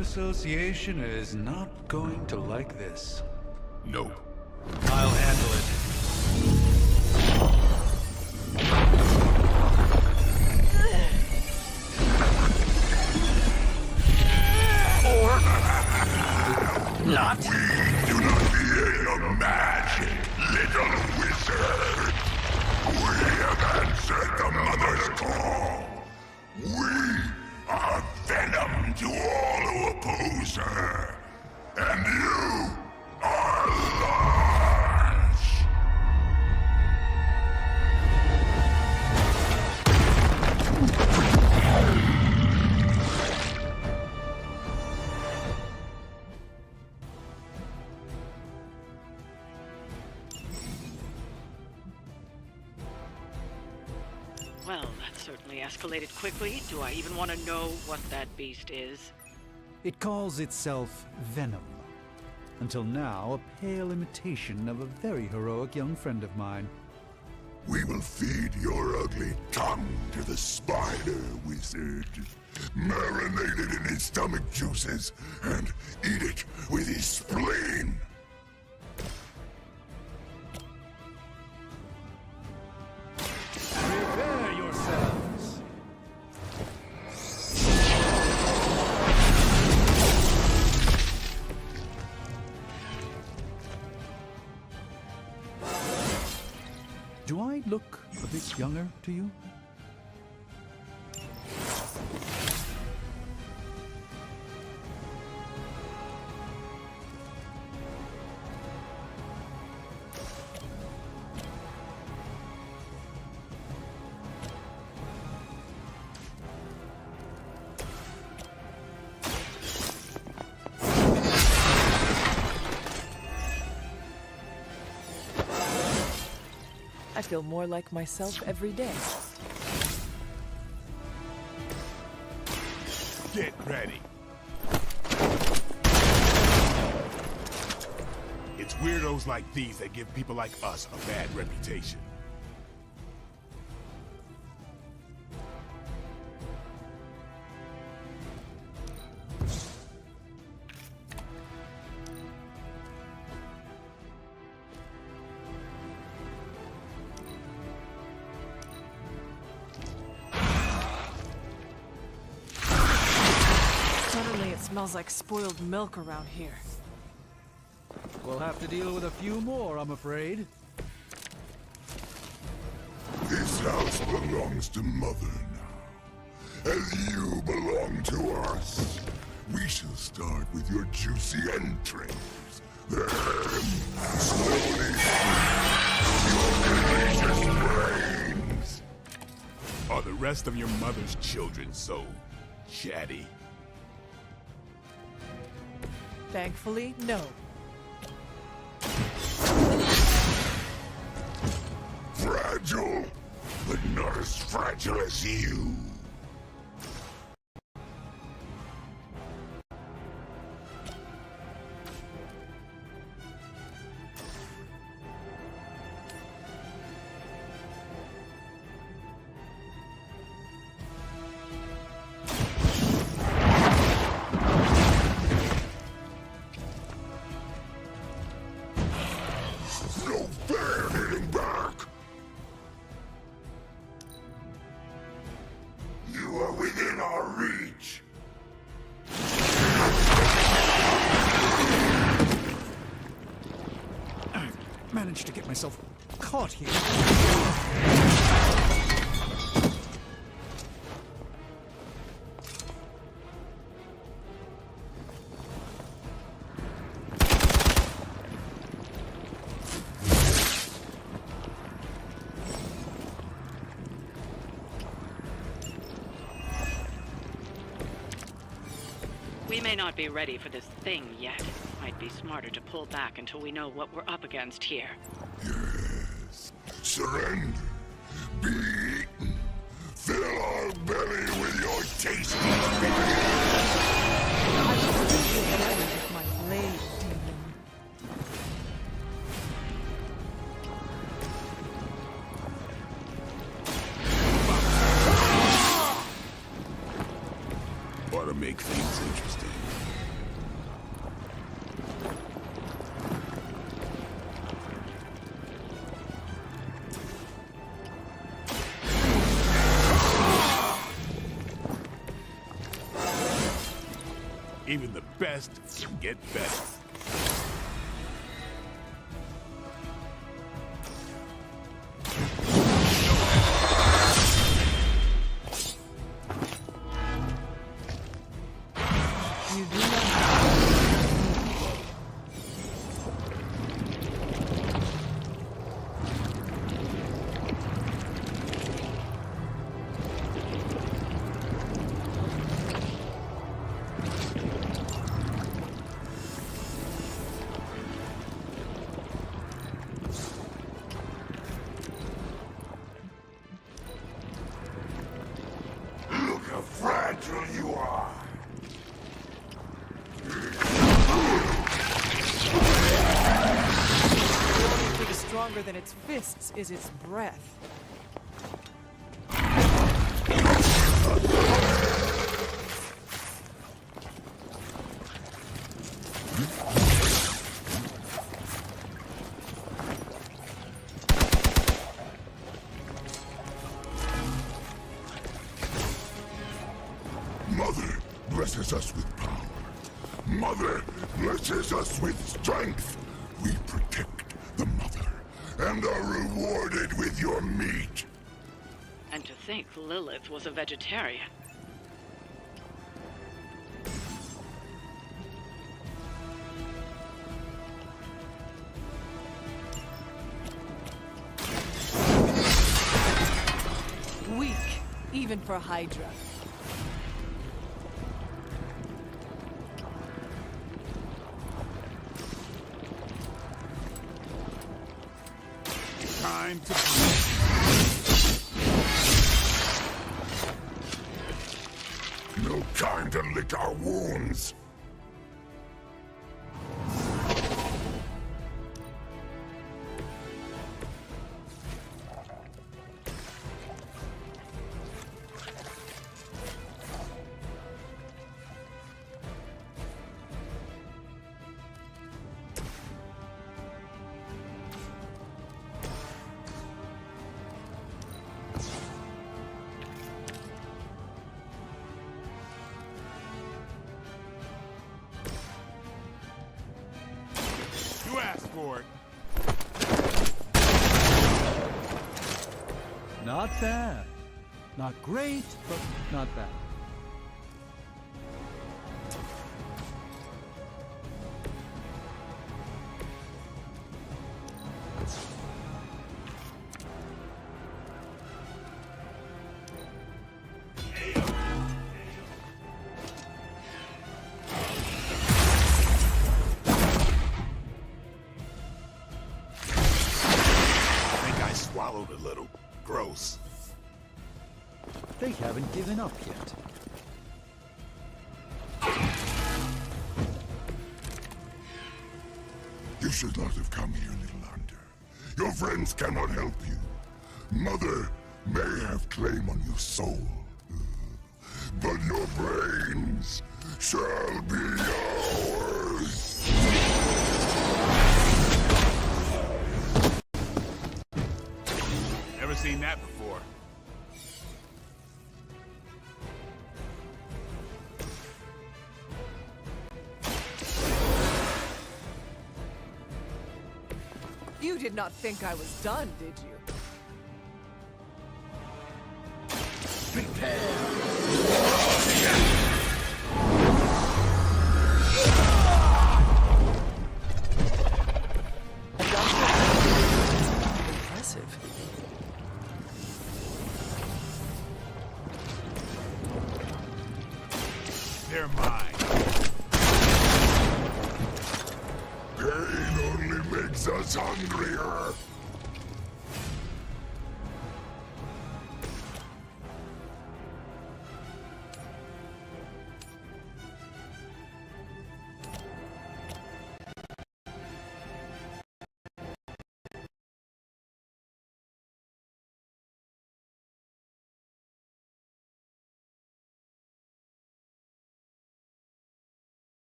Association is not going to like this. Nope. I'll handle it. Not. We do not fear your magic, little wizard. We have answered the Mother's call. We are venom to all who oppose her. And you are large. Well, that certainly escalated quickly. Do I even want to know what that beast is? It calls itself Venom. Until now, a pale imitation of a very heroic young friend of mine. We will feed your ugly tongue to the spider wizard. Marinate it in his stomach juices and eat it with his spleen. Prepare yourselves. Do I look a bit younger to you? I feel more like myself every day. Get ready. It's weirdos like these that give people like us a bad reputation. Suddenly it smells like spoiled milk around here. We'll have to deal with a few more, I'm afraid. This house belongs to Mother now. As you belong to us. We shall start with your juicy entrails. Then, slowly feed your delicious brains. Are the rest of your mother's children so chatty? Thankfully, no. Fragile, but not as fragile as you. No fair hitting back. You are within our reach. I managed to get myself caught here. We may not be ready for this thing yet. Might be smarter to pull back until we know what we're up against here. Yes. Surrender. Be eaten. Fill our belly with your tasty meat. I should still get better with my blade, demon. Ought to make things interesting. Even the best get better. You do not. Look how fragile you are. The only thing stronger than its fists is its breath. Mother blesses us with power. Mother blesses us with strength. We protect the Mother and are rewarded with your meat. And to think Lilith was a vegetarian. Weak, even for Hydra. Time to No kind to lick our wounds. You asked for it. Not bad. Not great, but not bad. Swallowed a little. Gross. They haven't given up yet. You should not have come here, little hunter. Your friends cannot help you. Mother may have claim on your soul, but your brains shall be ours. Never seen that before. You did not think I was done, did you? Impressive. They're mine. Pain only makes us hungrier.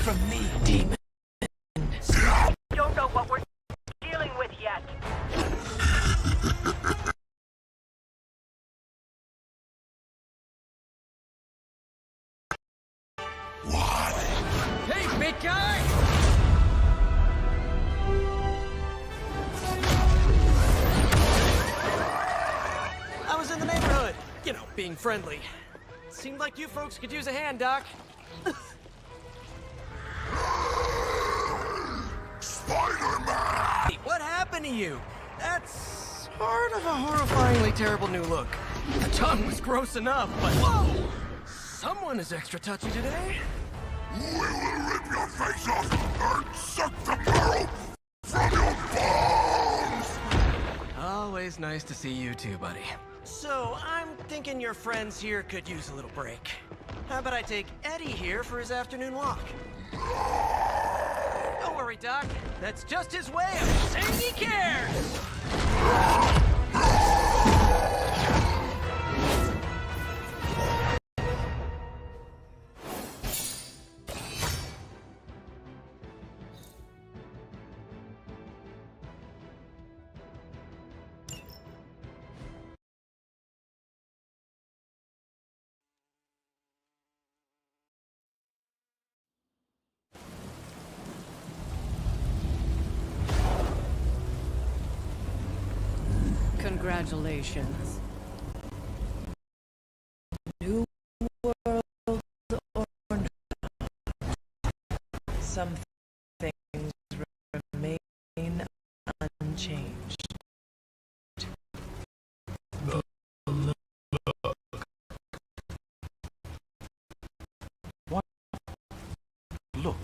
From me, demon. Don't know what we're dealing with yet. Hey, big guy! I was in the neighborhood. You know, being friendly. Seemed like you folks could use a hand, Doc. Spider-Man! What happened to you? That's sort of a horrifyingly terrible new look. The tongue was gross enough, but whoa! Someone is extra touchy today. We will rip your face off and suck the marrow from your bones! Always nice to see you too, buddy. So, I'm thinking your friends here could use a little break. How about I take Eddie here for his afternoon walk? Oh, worry, Doc. That's just his way of saying he cares! Congratulations. New world or not, some things remain unchanged. What? Look.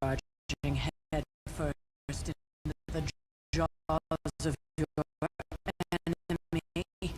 Charging head first into the jaws of your enemy.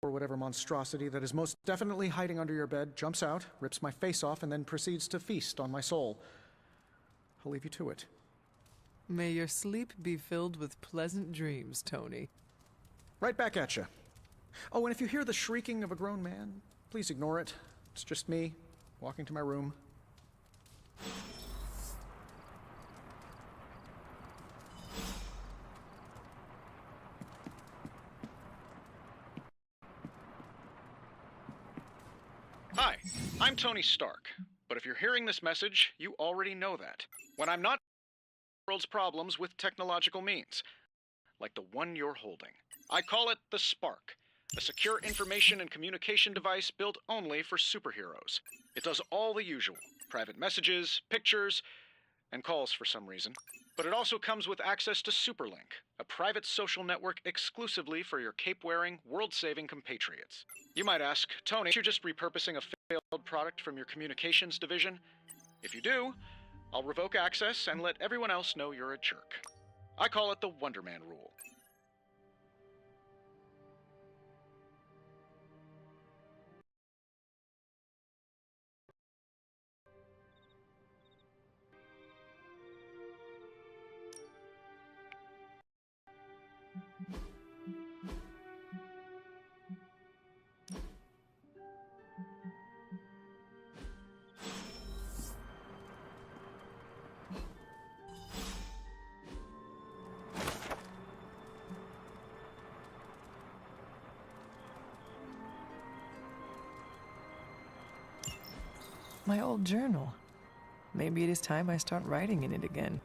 or whatever monstrosity that is most definitely hiding under your bed jumps out, rips my face off, and then proceeds to feast on my soul. I'll leave you to it. May your sleep be filled with pleasant dreams, Tony. Right back at you. Oh, and if you hear the shrieking of a grown man, please ignore it. It's just me, walking to my room. Hi, I'm Tony Stark, but if you're hearing this message, you already know that. When I'm not the world's problems with technological means, like the one you're holding. I call it the Spark, a secure information and communication device built only for superheroes. It does all the usual, private messages, pictures, and calls for some reason. But it also comes with access to Superlink, a private social network exclusively for your cape-wearing, world-saving compatriots. You might ask, Tony, aren't you just repurposing a failed product from your communications division? If you do, I'll revoke access and let everyone else know you're a jerk. I call it the Wonder Man rule. My old journal. Maybe it is time I start writing in it again.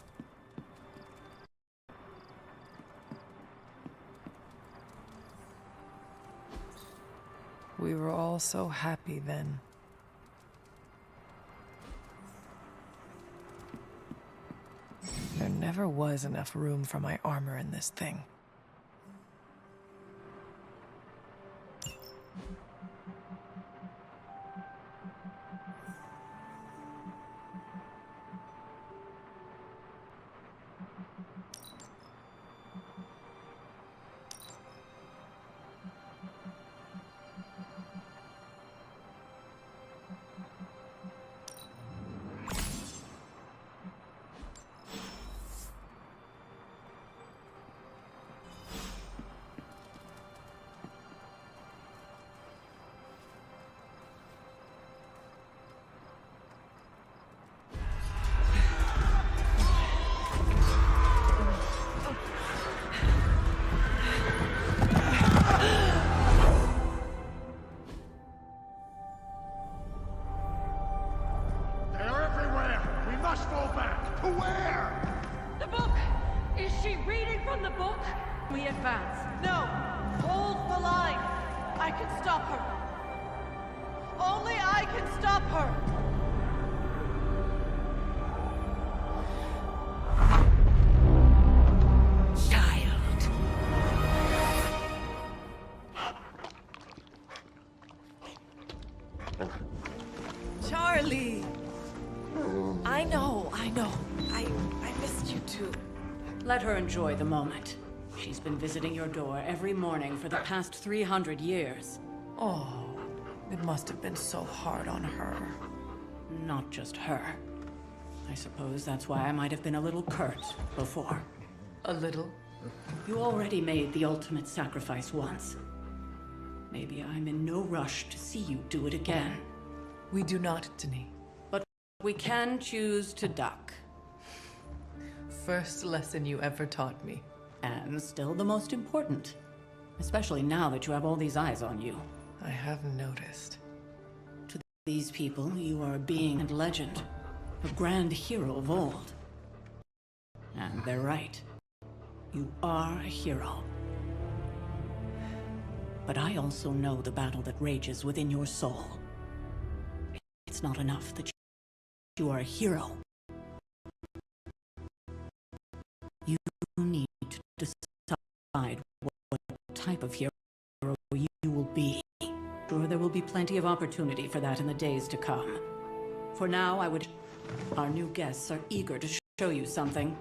We were all so happy then. There never was enough room for my armor in this thing. We advance. No! Hold the line! I can stop her. Only I can stop her! Child. Charlie! I know. I missed you too. Let her enjoy the moment. She's been visiting your door every morning for the past 300 years. Oh, it must have been so hard on her. Not just her. I suppose that's why I might have been a little curt before. A little? You already made the ultimate sacrifice once. Maybe I'm in no rush to see you do it again. We do not, Denis. But we can choose to duck. First lesson you ever taught me. And still the most important. Especially now that you have all these eyes on you. I have noticed. To these people, you are a being and legend. A grand hero of old. And they're right. You are a hero. But I also know the battle that rages within your soul. It's not enough that you are a hero. You need to decide what type of hero you will be. Sure, there will be plenty of opportunity for that in the days to come. For now, our new guests are eager to show you something.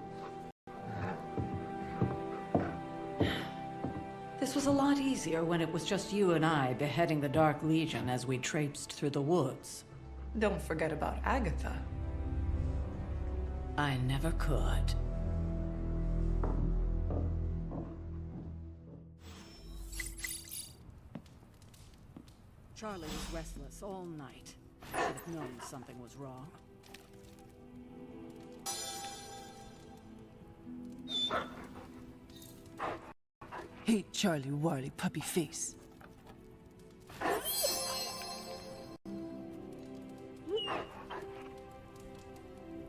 This was a lot easier when it was just you and I beheading the Dark Legion as we traipsed through the woods. Don't forget about Agatha. I never could. Charlie was restless all night. Should have known something was wrong. Hey, Charlie Warley puppy face.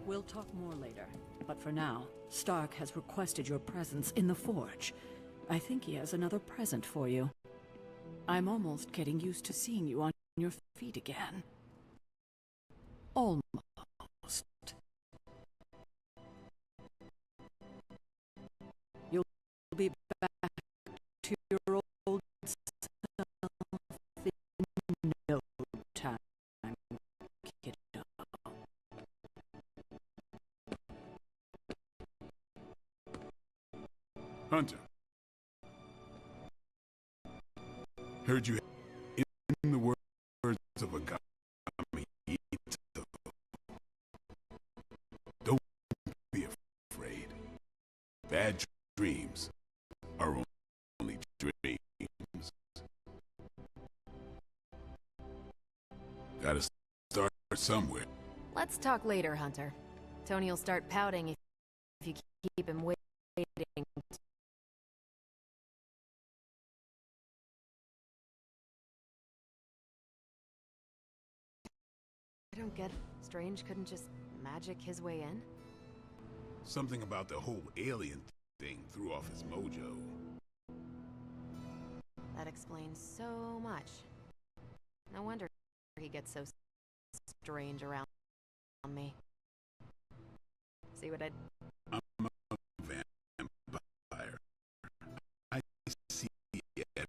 We'll talk more later, but for now, Stark has requested your presence in the Forge. I think he has another present for you. I'm almost getting used to seeing you on your feet again. Almost. You'll be back to your old self in no time, kiddo. Hunter. Heard you in the words of a Agami Ito. Don't be afraid. Bad dreams are only dreams. Gotta start somewhere. Let's talk later, Hunter. Tony will start pouting if you keep him waiting. I don't get it. Strange couldn't just magic his way in? Something about the whole alien thing threw off his mojo. That explains so much. No wonder he gets so strange around me. See what I... I'm a vampire. I see everything.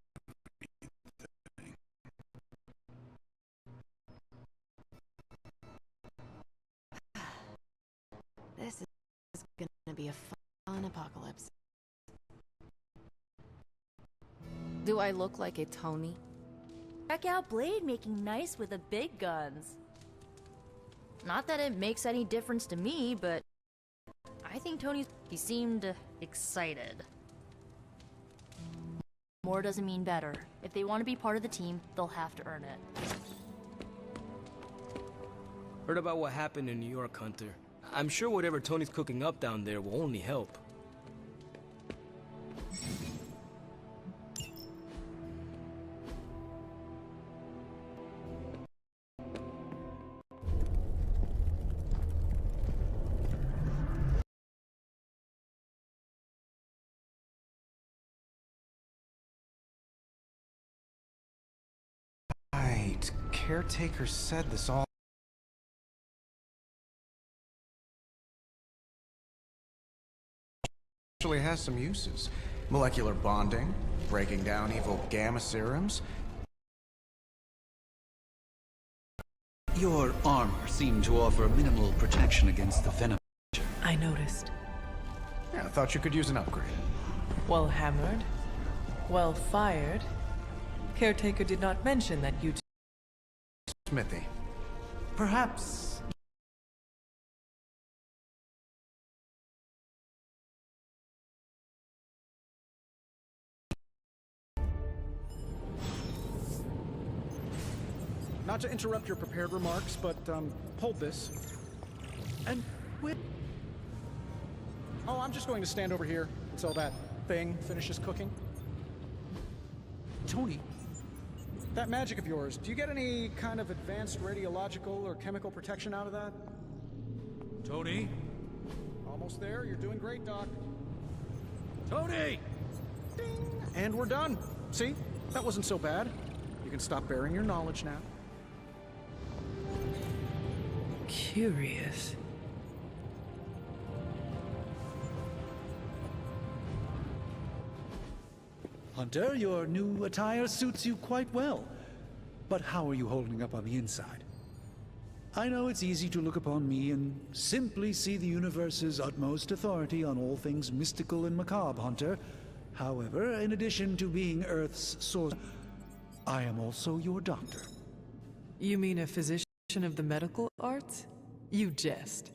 This is gonna be a fun apocalypse. Do I look like a Tony? Check out Blade making nice with the big guns. Not that it makes any difference to me, but I think he seemed excited. More doesn't mean better. If they want to be part of the team, they'll have to earn it. Heard about what happened in New York, Hunter. I'm sure whatever Tony's cooking up down there will only help. Right. Caretaker said this all actually has some uses. Molecular bonding, breaking down evil gamma serums. Your armor seemed to offer minimal protection against the venom. I noticed. Yeah, I thought you could use an upgrade. Well hammered. Well fired. Caretaker did not mention that you... Smithy. Perhaps... Not to interrupt your prepared remarks, but, hold this. And with... Oh, I'm just going to stand over here until that thing finishes cooking. Tony. That magic of yours, do you get any kind of advanced radiological or chemical protection out of that? Tony? Almost there. You're doing great, Doc. Tony! Ding! And we're done. See? That wasn't so bad. You can stop bearing your knowledge now. Curious. Hunter, your new attire suits you quite well. But how are you holding up on the inside? I know it's easy to look upon me and simply see the universe's utmost authority on all things mystical and macabre, Hunter. However, in addition to being Earth's source, I am also your doctor. You mean a physician of the medical arts? You jest.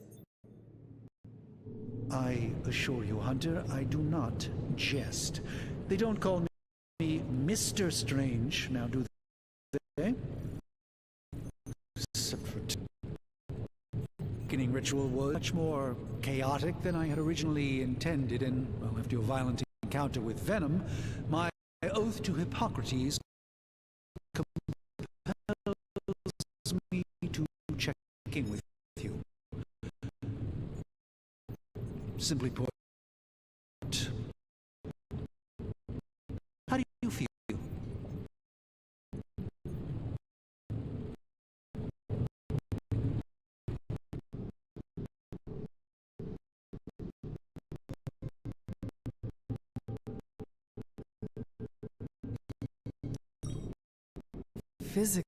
I assure you, Hunter, I do not jest. They don't call me Mr. Strange, now do they? Separate awakening ritual was much more chaotic than I had originally intended, and, well, after your violent encounter with Venom, my oath to Hippocrates compels me to check in with you. Simply put, how do you feel? Physically,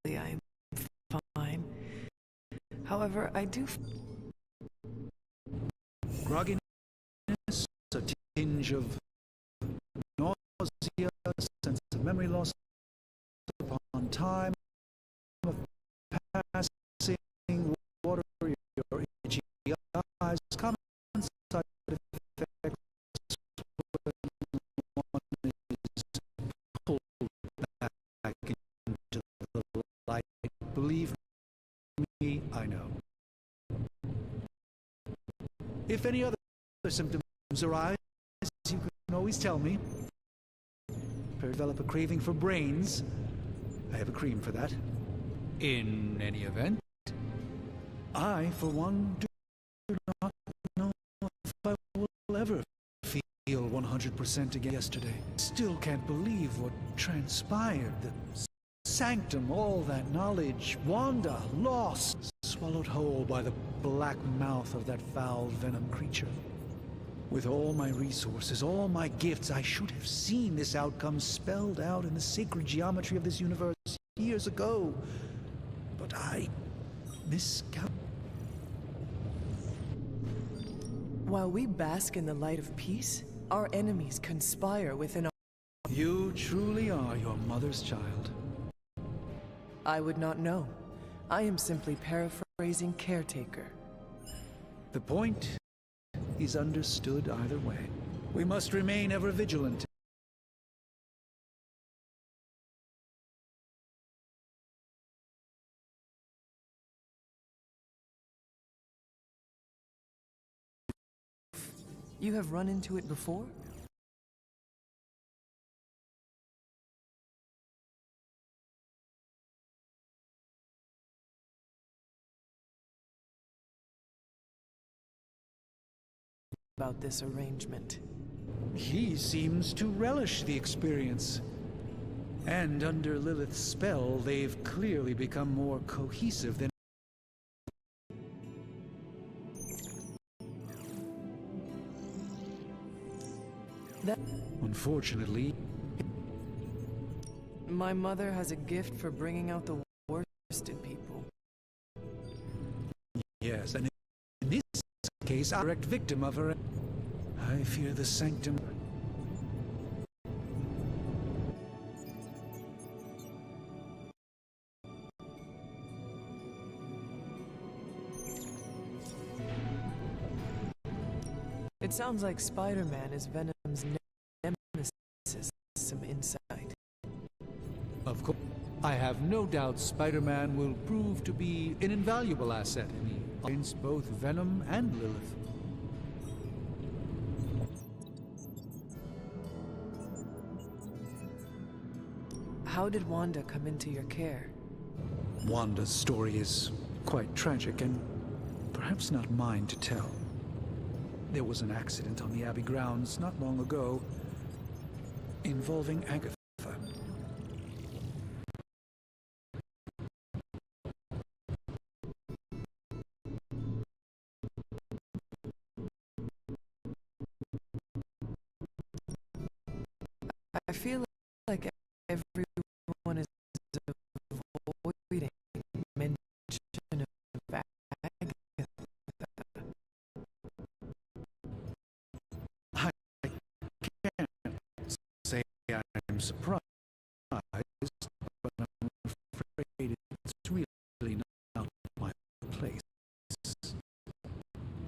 I'm fine. However, I do... Grogginess, a tinge of nausea, sense of memory loss upon time, of passing, water, your itchy eyes, common side effects when one is pulled back into the light. Believe me, I know. If any other symptoms arise, you can always tell me. If I develop a craving for brains, I have a cream for that. In any event, I, for one, do not know if I will ever feel 100% again yesterday. Still can't believe what transpired. The sanctum, all that knowledge, Wanda, lost, swallowed whole by the black mouth of that foul venom creature. With all my resources, all my gifts, I should have seen this outcome spelled out in the sacred geometry of this universe years ago. But I miscalculated. While we bask in the light of peace, our enemies conspire within our... You truly are your mother's child. I would not know. I am simply paraphrasing Caretaker. The point is understood either way. We must remain ever vigilant. You have run into it before? About this arrangement. He seems to relish the experience. And under Lilith's spell, they've clearly become more cohesive than... Unfortunately... My mother has a gift for bringing out the worst in people. Yes, and in this case, I'm a direct victim of her. I fear the sanctum. It sounds like Spider-Man is Venom's nemesis. Some insight. Of course, I have no doubt Spider-Man will prove to be an invaluable asset against both Venom and Lilith. How did Wanda come into your care? Wanda's story is quite tragic and perhaps not mine to tell. There was an accident on the Abbey grounds not long ago involving Agatha. I feel like everyone is avoiding mention of Agatha. I I'm surprised, but I'm afraid it's really not my place.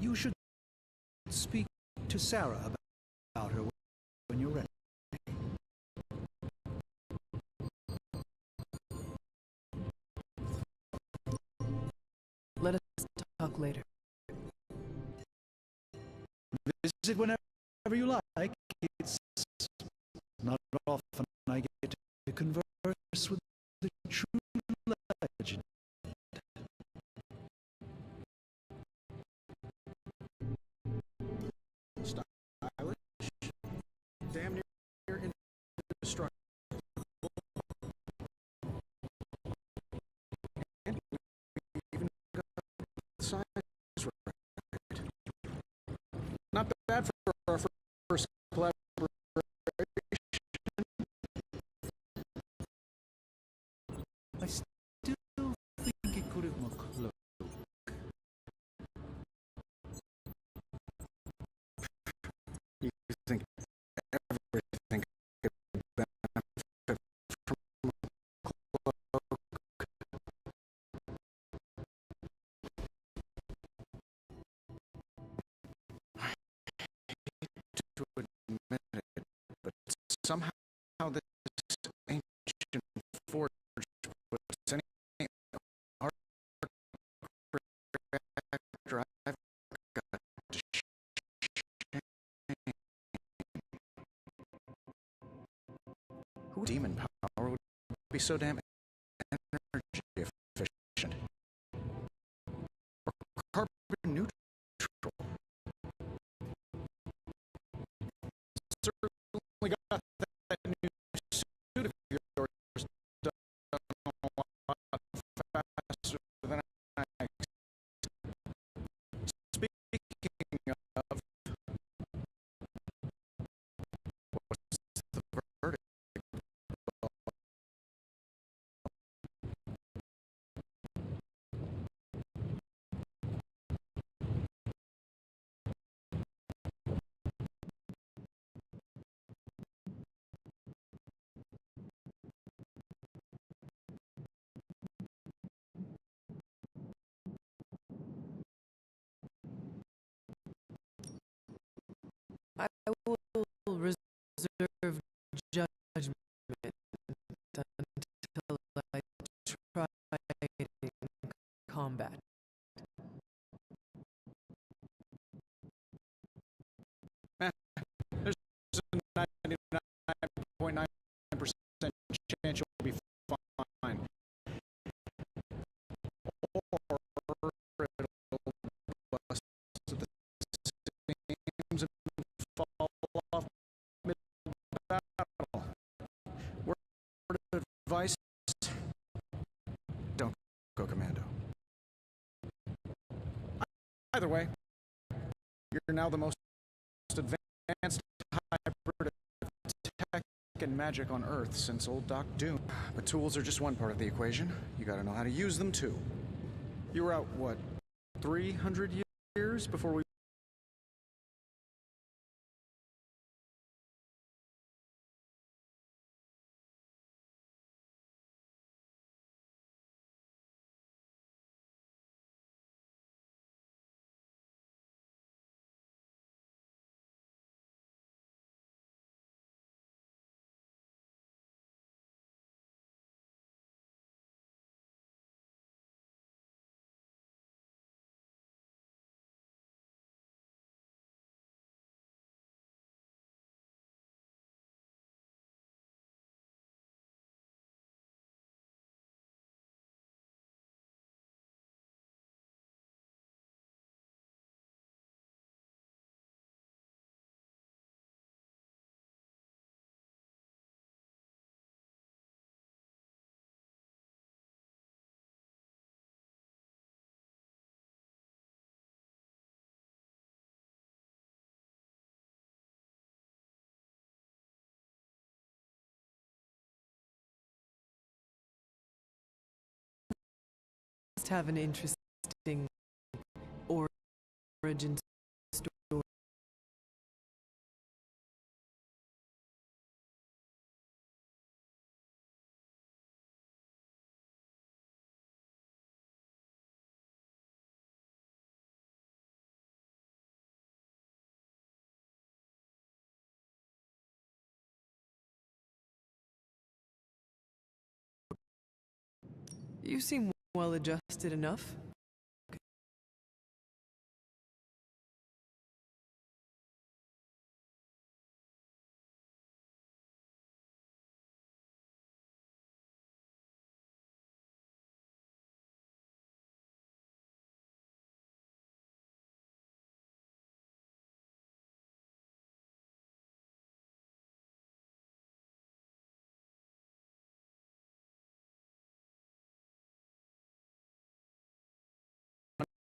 You should speak to Sarah about her when you're ready. Let us talk later. Visit whenever you like. It's not often I get to converse with the true legend. Stylish, damn near indestructible. And we even got the size right. Not bad for our first collaboration. I still think it could have more close. You think everything could benefit from a cloak? I hate to admit it, but somehow this ancient forge puts any art reactor I've got to shame. Who demon power would be so damn energy efficient? Or carbon neutral? Certainly got that new suit of yours done a lot faster than I expected. Speaking of, what's the verdict? I will reserve judgment until I try it in combat. There's a 99.9% chance you'll be fine. Or it'll bust at the seams and fall off mid-battle. Word of advice, don't go commando. Either way, you're now the most advanced hybrid of tech and magic on Earth since old Doc Doom. But tools are just one part of the equation. You gotta know how to use them too. You were out, what, 300 years before we must have an interesting origin story. You seem well adjusted enough.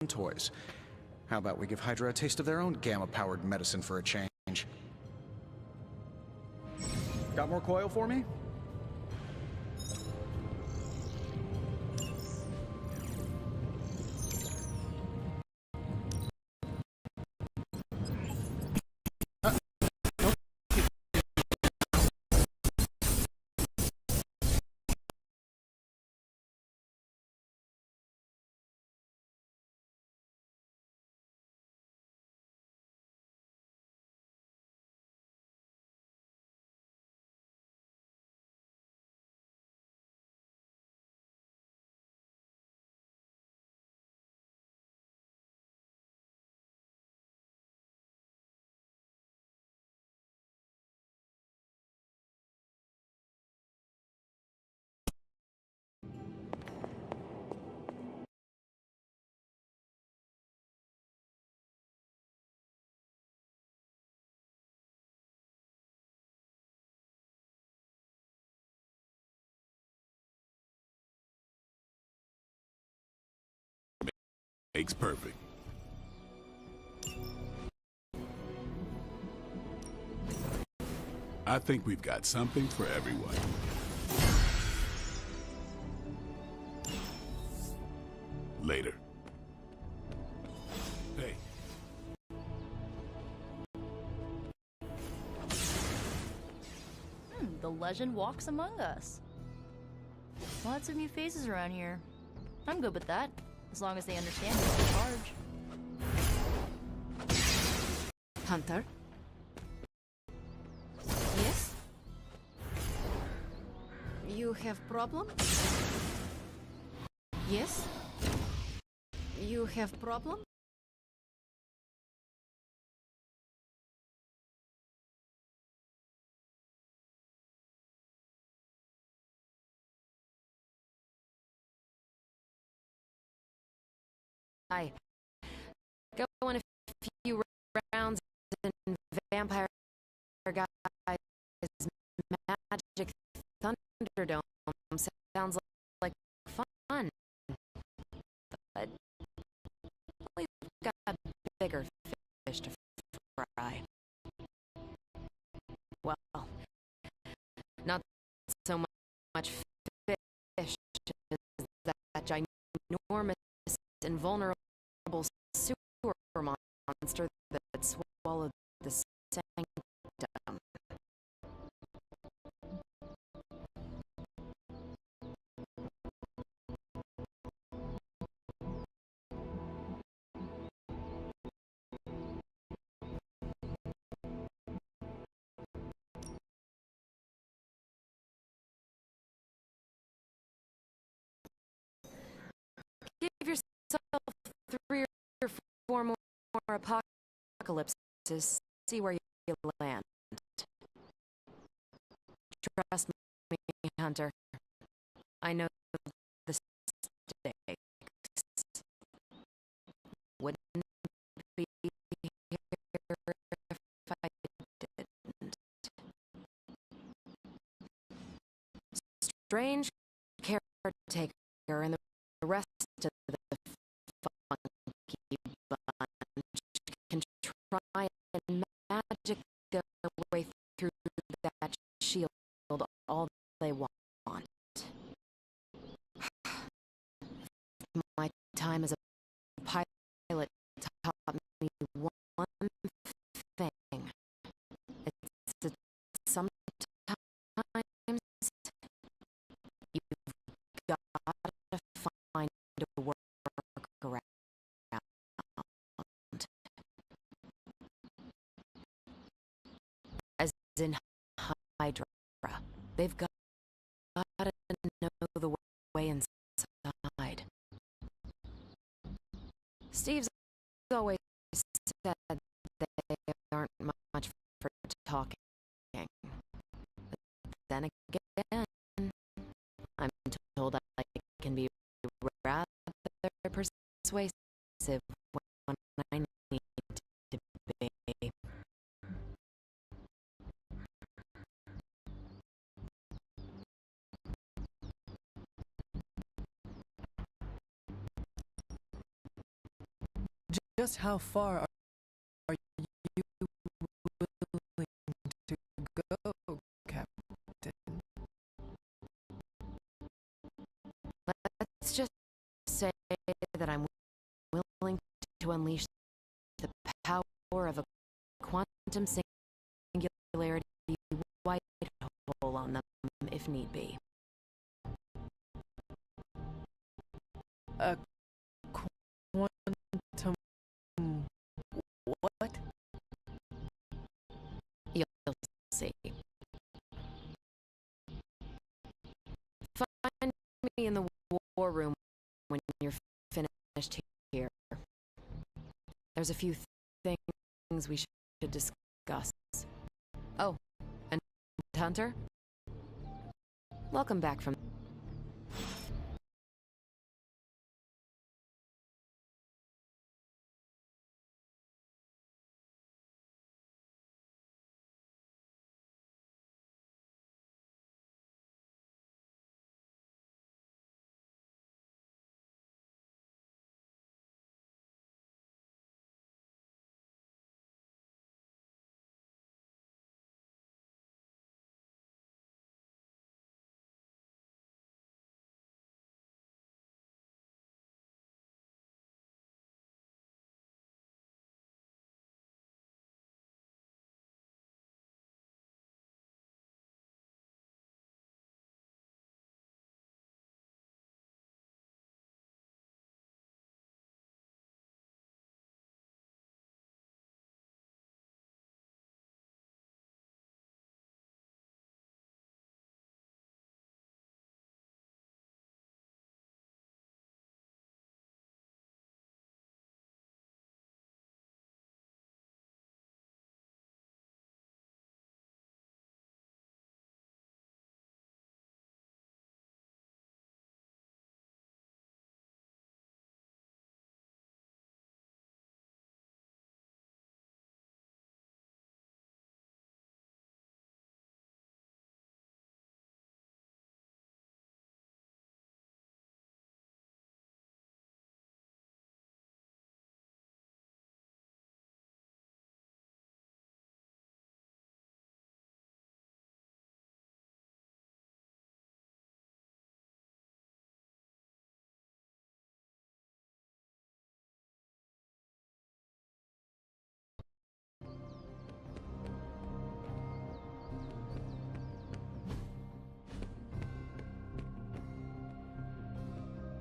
Toys. How about we give Hydra a taste of their own gamma-powered medicine for a change? Got more coil for me? Makes perfect. I think we've got something for everyone. Later. Hey. The legend walks among us. Lots of new faces around here. I'm good with that, as long as they understand who's in charge. Hunter? Yes? You have problem? Yes? You have problem? I go in a few rounds in Vampire Guy's Magic Thunderdome sounds like fun, but we've got bigger fish to fry. Well, not so much fish as that ginormous invulnerable sewer monster that swallowed the sanctum. Give yourself 3 or 4 more apocalypses, see where you land. Trust me, Hunter. I know the stakes. Wouldn't be here if I didn't. Strange caretaker and the rest of the funky bunch can try and magic their way through that shield all they want. My time as a pilot taught me one thing. It's that sometimes you've got to find a workaround. As in Hydra, they've got to know the way inside. Steve's always said they aren't much for talking. But then again, I'm told I can be rather persuasive when I need to be. Just how far are you willing to go, Captain? Let's just say that I'm willing to unleash the power of a quantum singularity white hole on them if need be. A quantum what? You'll see. Find me in the war room when you're finished here. There's a few things we should discuss. Oh, and Hunter? Welcome back from...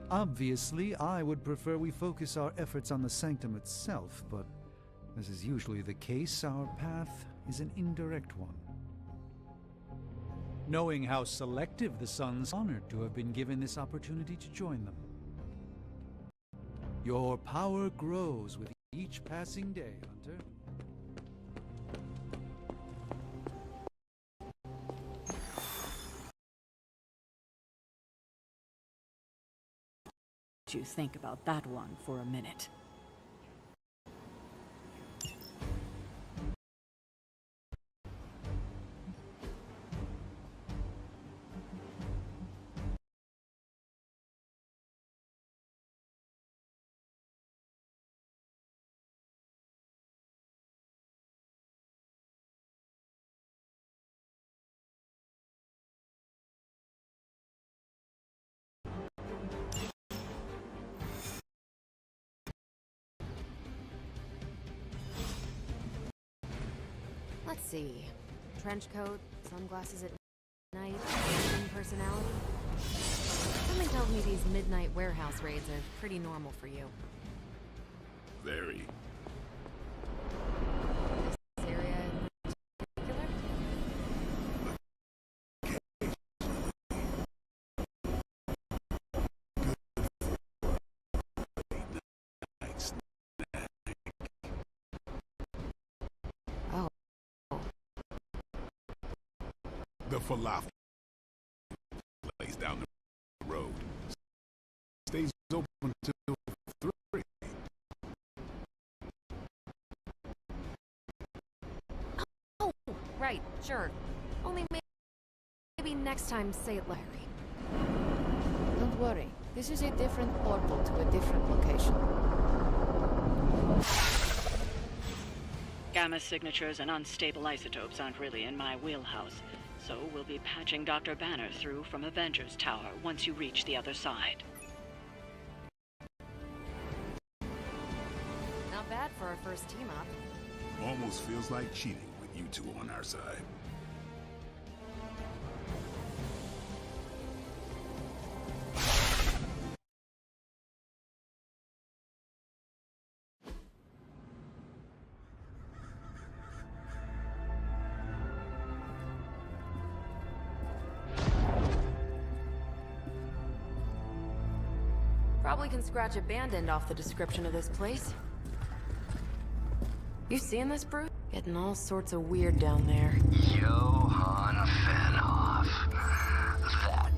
Obviously, I would prefer we focus our efforts on the sanctum itself, but as is usually the case, our path is an indirect one. Knowing how selective the Sun's honored to have been given this opportunity to join them. Your power grows with each passing day, Hunter. You think about that one for a minute. Let's see. Trench coat, sunglasses at night, personality. Something tells me these midnight warehouse raids are pretty normal for you. Very. This area in particular? the falafel place down the road. Stays open till 3. Oh, right, sure. Only maybe next time say it, Larry. Don't worry. This is a different portal to a different location. Gamma signatures and unstable isotopes aren't really in my wheelhouse, so we'll be patching Dr. Banner through from Avengers Tower once you reach the other side. Not bad for our first team-up. Almost feels like cheating with you two on our side. Probably can scratch a band end off the description of this place. You seeing this, Bruce? Getting all sorts of weird down there. Johann Fenhoff. That...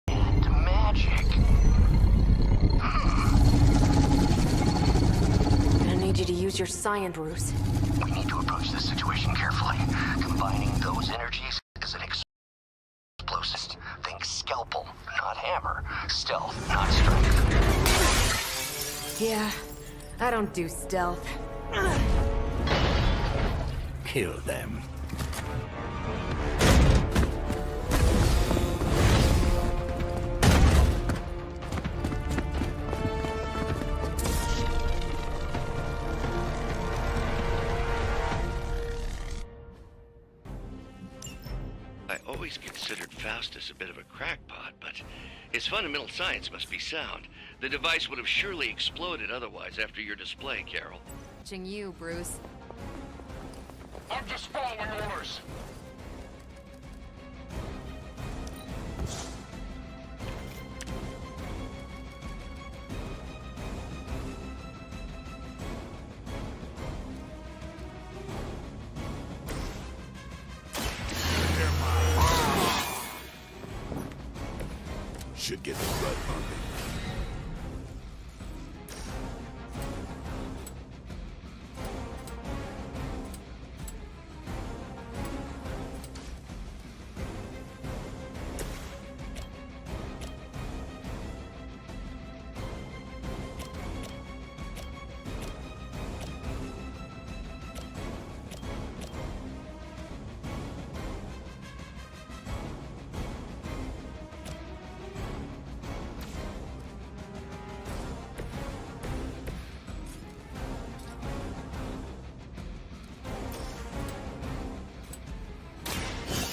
and magic. Gonna need you to use your science, Bruce. We need to approach this situation carefully. Combining those energies is an explosive. Think scalpel, not hammer. Stealth, not strength. Yeah, I don't do stealth. Kill them. I always considered Faustus a bit of a crackpot, but his fundamental science must be sound. The device would have surely exploded otherwise after your display, Carol. Watching you, Bruce. I'm just following orders. Should get the blood pumping.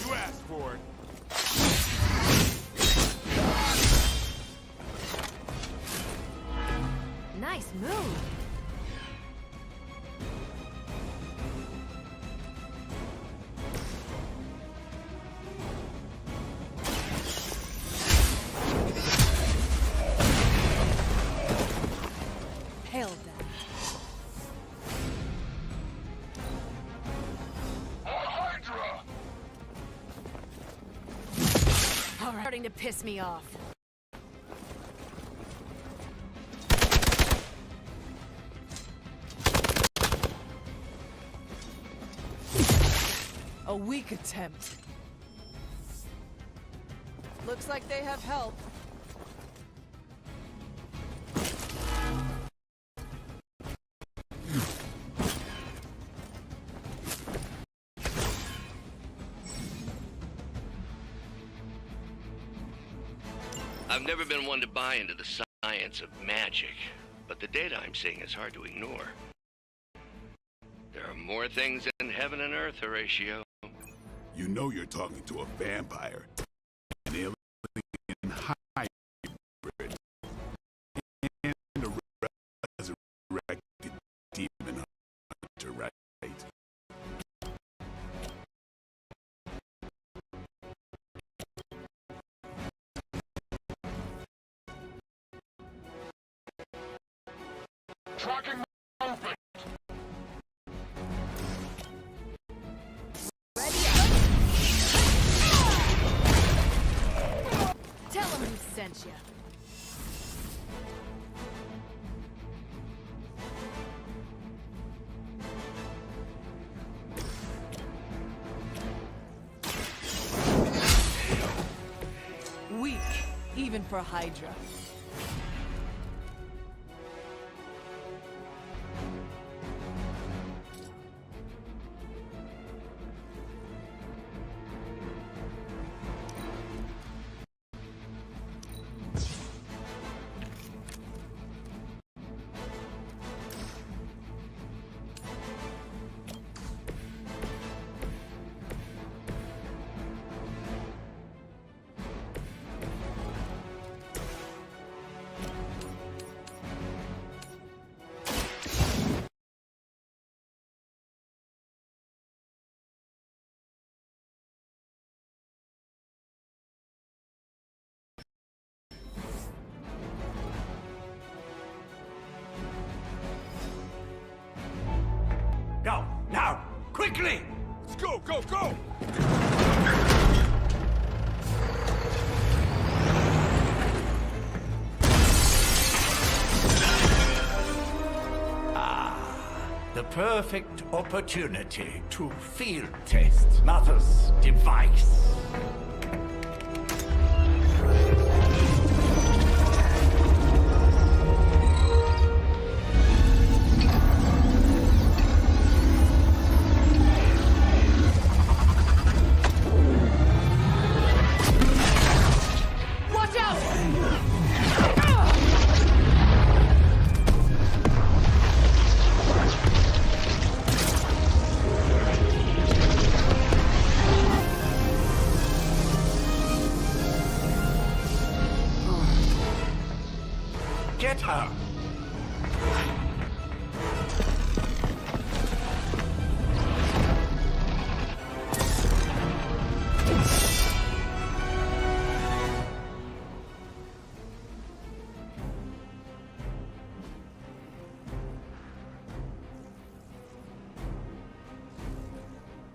You asked for it. Nice move. Hail them. Hydra! All right, starting to piss me off. A weak attempt. Looks like they have help. I've never been one to buy into the science of magic, but the data I'm seeing is hard to ignore. There are more things in heaven and earth, Horatio. You know you're talking to a vampire, an alien hybrid, and a resurrected demon hunter, right? Tracking movement. Tell him who sent you. Weak, even for Hydra. Go, now, quickly! Let's go, go, go! The perfect opportunity to field test Mother's device. Watch out! Get her!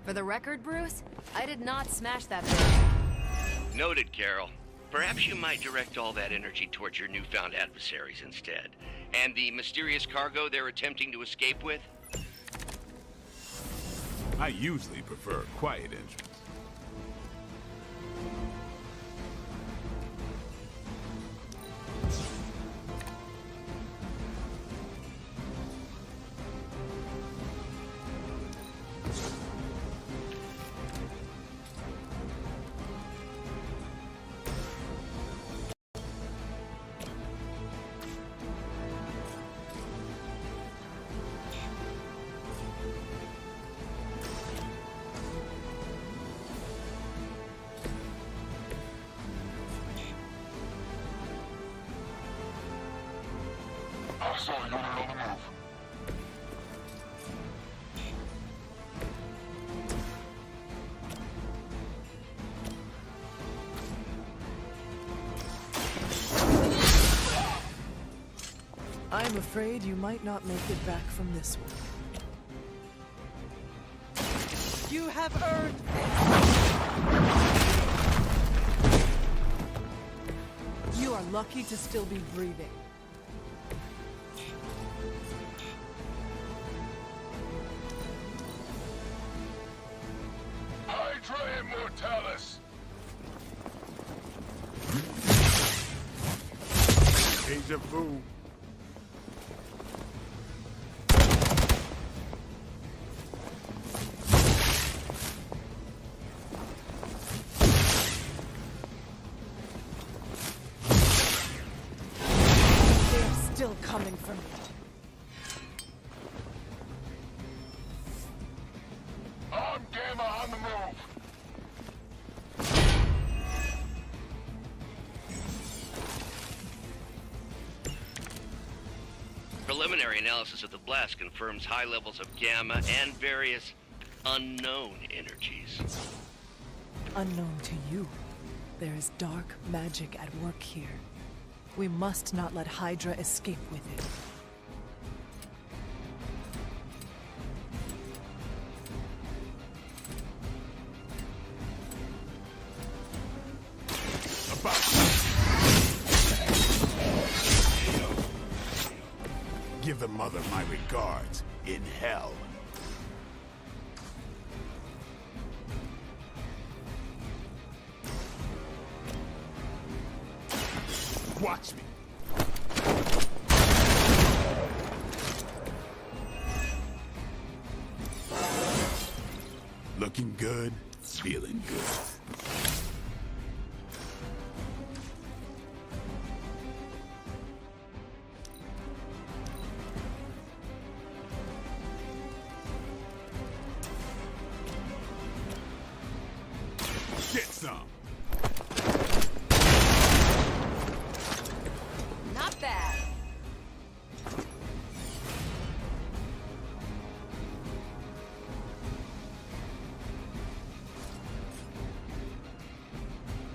For the record, Bruce, I did not smash that thing. Noted, Carol. Perhaps you might direct all that energy towards your newfound adversaries instead. And the mysterious cargo they're attempting to escape with? I usually prefer a quiet entrance. Sorry, you're on the move. I'm afraid you might not make it back from this one. You have earned this. You are lucky to still be breathing. Hydra Immortalis! Deja vu. They're still coming for me. I'm Gamma on the move! Preliminary analysis of the blast confirms high levels of gamma and various unknown energies. Unknown to you, there is dark magic at work here. We must not let Hydra escape with it. Give the mother my regards in hell. Watch me. Looking good, feeling good. Get some. Not bad.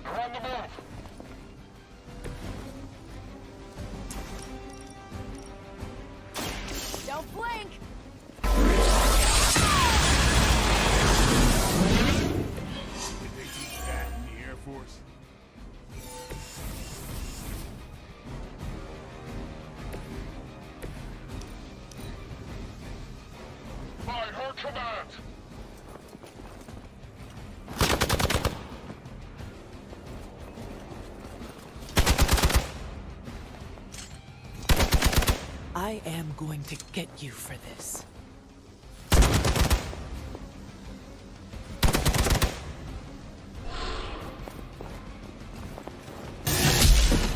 They're on the move. Don't blink! Did they teach that in the Air Force? By her command. I am going to get you for this.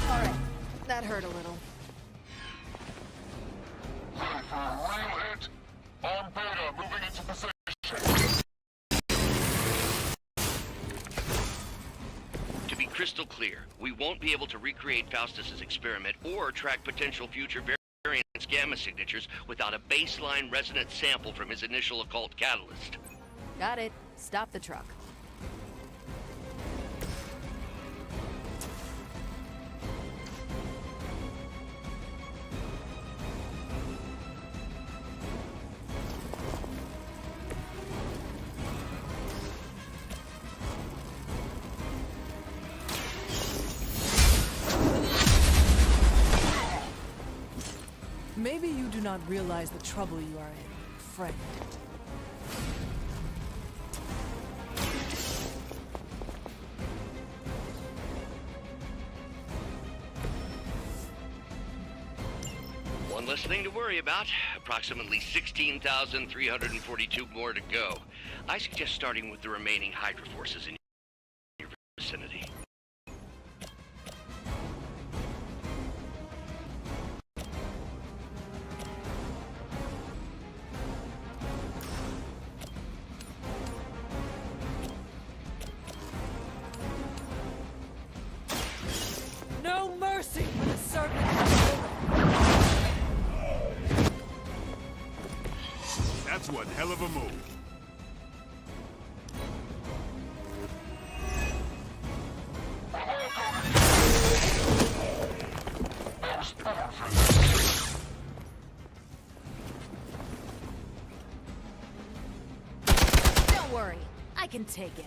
Alright, that hurt a little. Ready for a real hit? On Beta, moving into position. To be crystal clear, we won't be able to recreate Faustus's experiment or track potential future variants gamma signatures without a baseline resonant sample from his initial occult catalyst. Got it. Stop the truck. Maybe you do not realize the trouble you are in, friend. One less thing to worry about. Approximately 16,342 more to go. I suggest starting with the remaining Hydra forces in your vicinity. No mercy for the servant. That's one hell of a move. Don't worry, I can take it.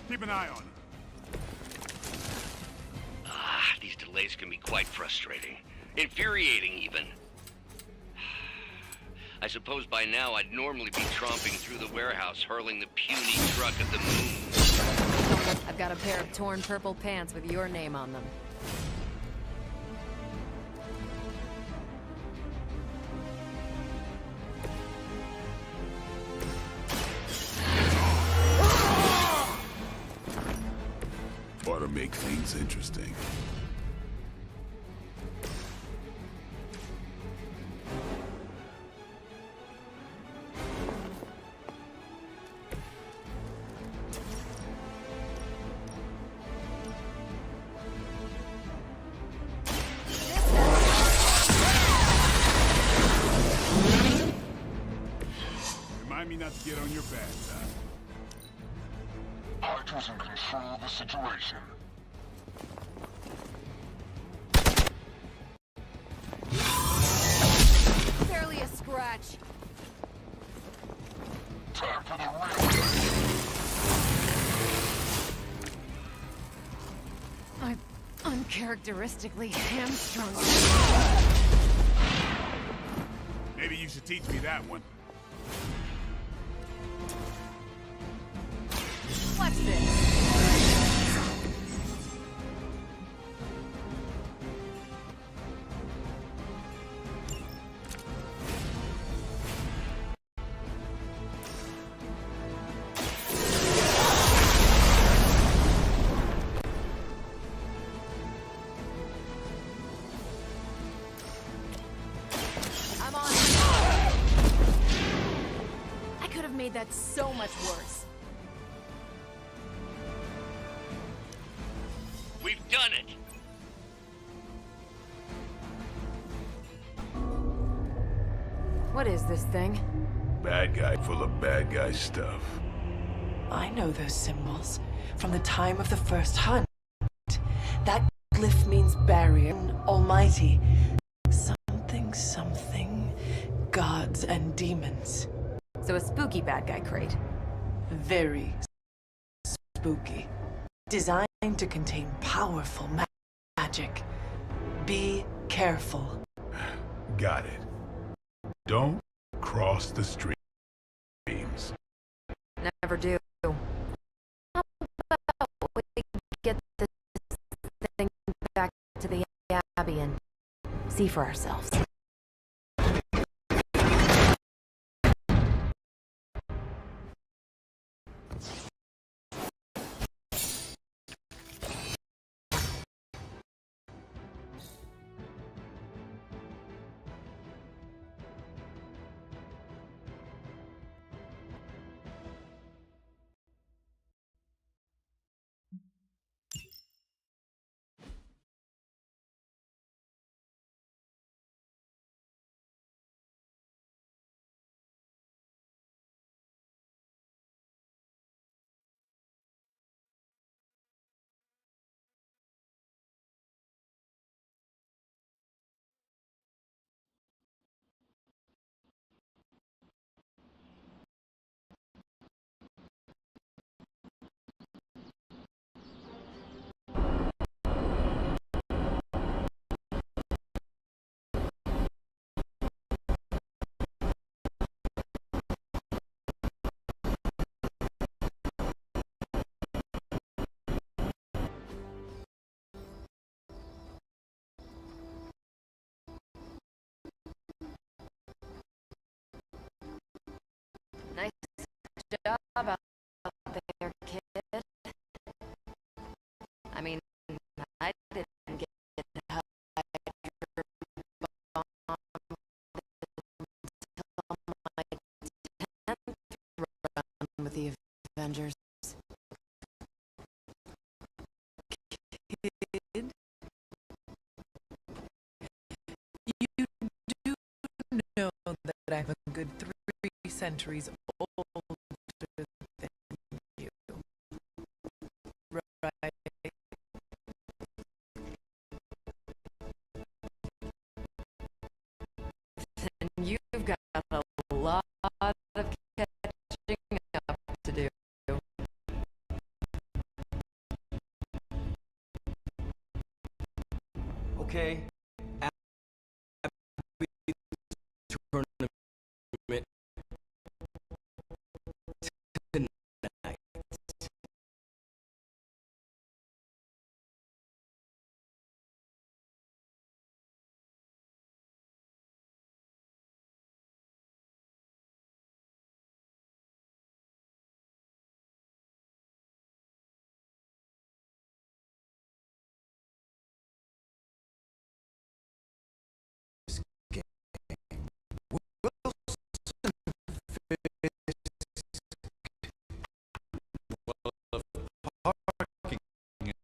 Keep an eye on him. These delays can be quite frustrating. Infuriating, even. I suppose by now I'd normally be tromping through the warehouse, hurling the puny truck at the moon. I've got a pair of torn purple pants with your name on them. Ought to make things interesting. Remind me not to get on your bad side. Hydra's in control of the situation. Barely a scratch. Time for the real thing. Uncharacteristically hamstrung. Maybe you should teach me that one. What's this? I'm on. I could have made that so much worse. We've done it! What is this thing? Bad guy full of bad guy stuff. I know those symbols from the time of the first hunt. That glyph means barrier, almighty. Something, gods and demons. So a spooky bad guy crate. Very spooky. Designed to contain powerful magic. Be careful. Got it. Don't cross the streams. Never do. How about we get this thing back to the Abbey and see for ourselves? Nice job out there, kid. I mean, I didn't get to hide your bomb until my 10th run with the Avengers. Kid, you do know that I'm a good 3 centuries older than you, right? And you've got a lot of catching up to do. Okay. Tournament tonight. Well, if parking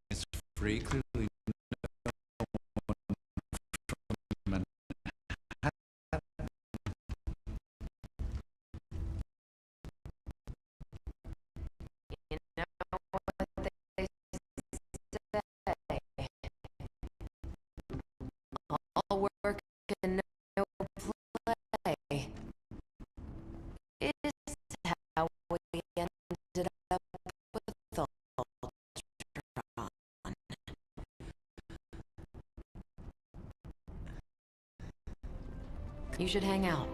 is free, clearly no one from Manhattan. You know what they say? All work and no play. Is how we ended up with Ultron. You should hang out.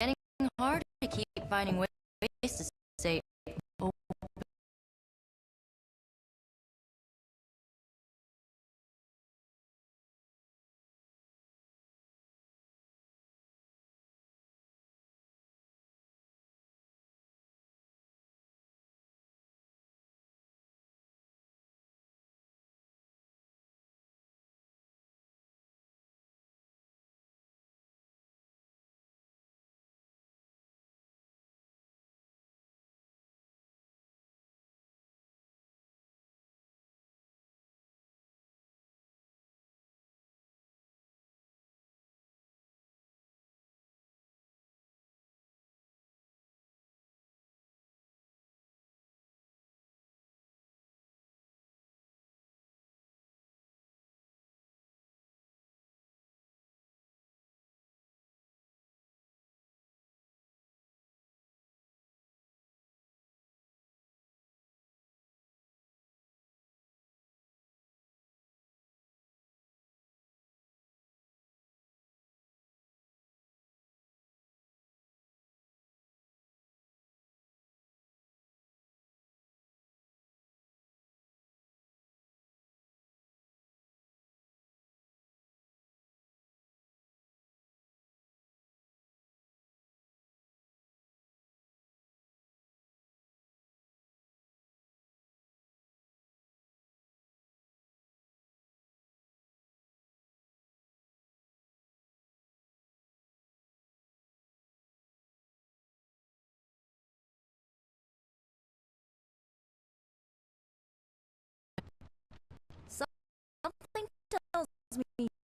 Getting hard to keep finding ways to say, oh,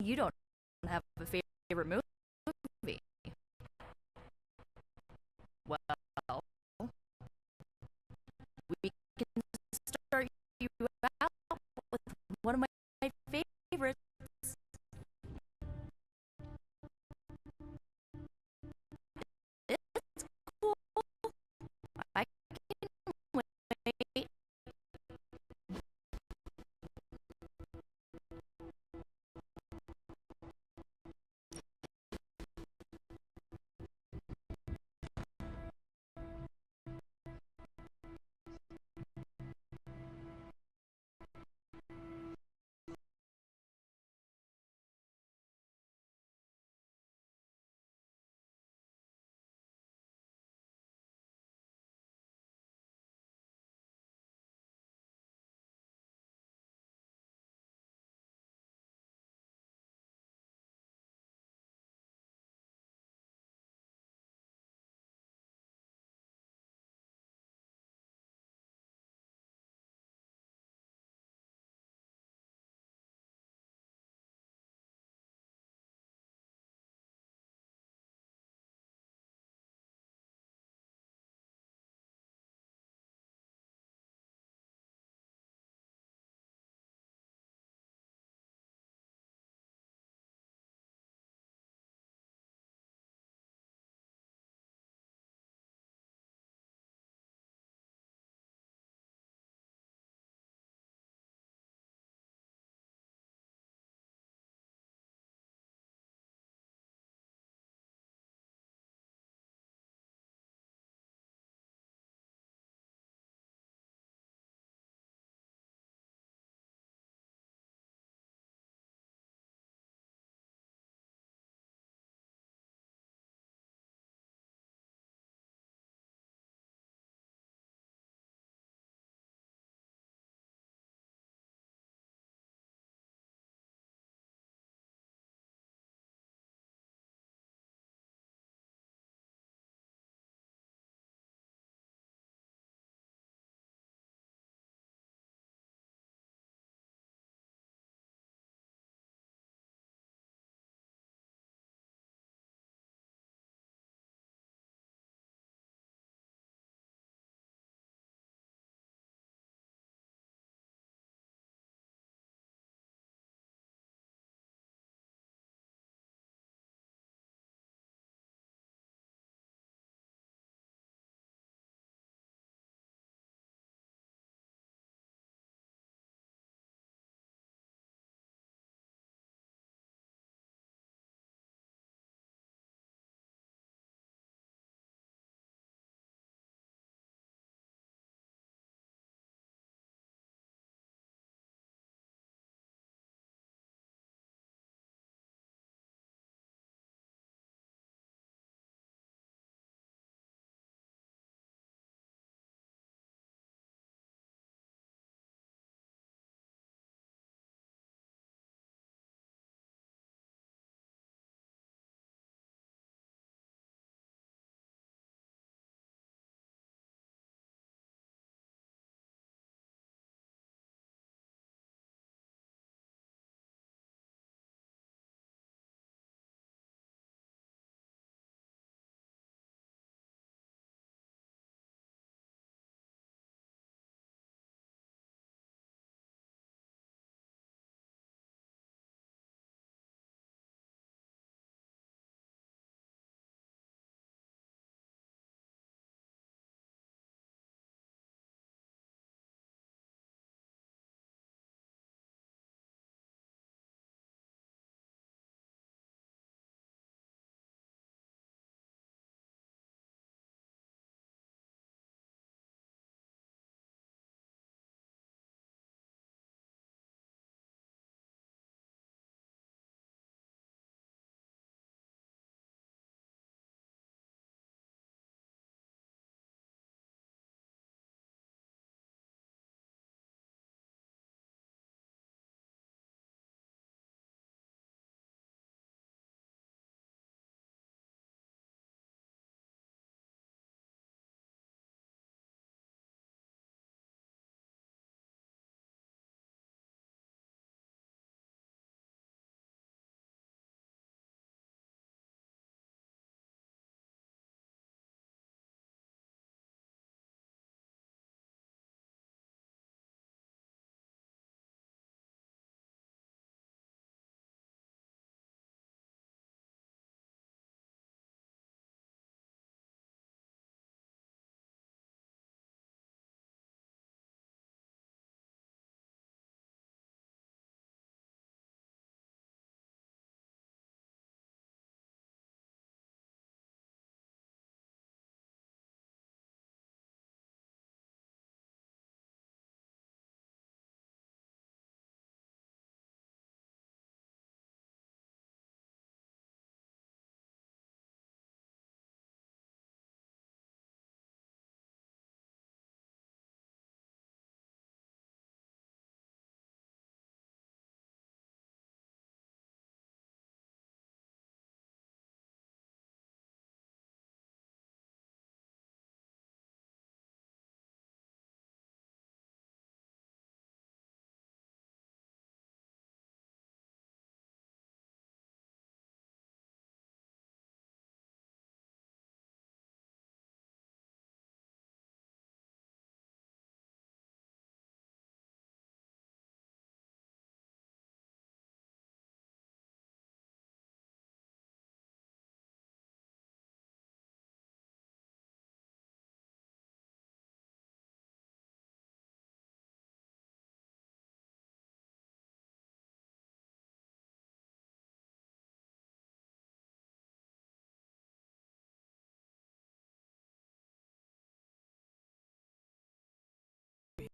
you don't have a favorite movie. Well, we can start you out with one of my favorites. It's cool. I can wait.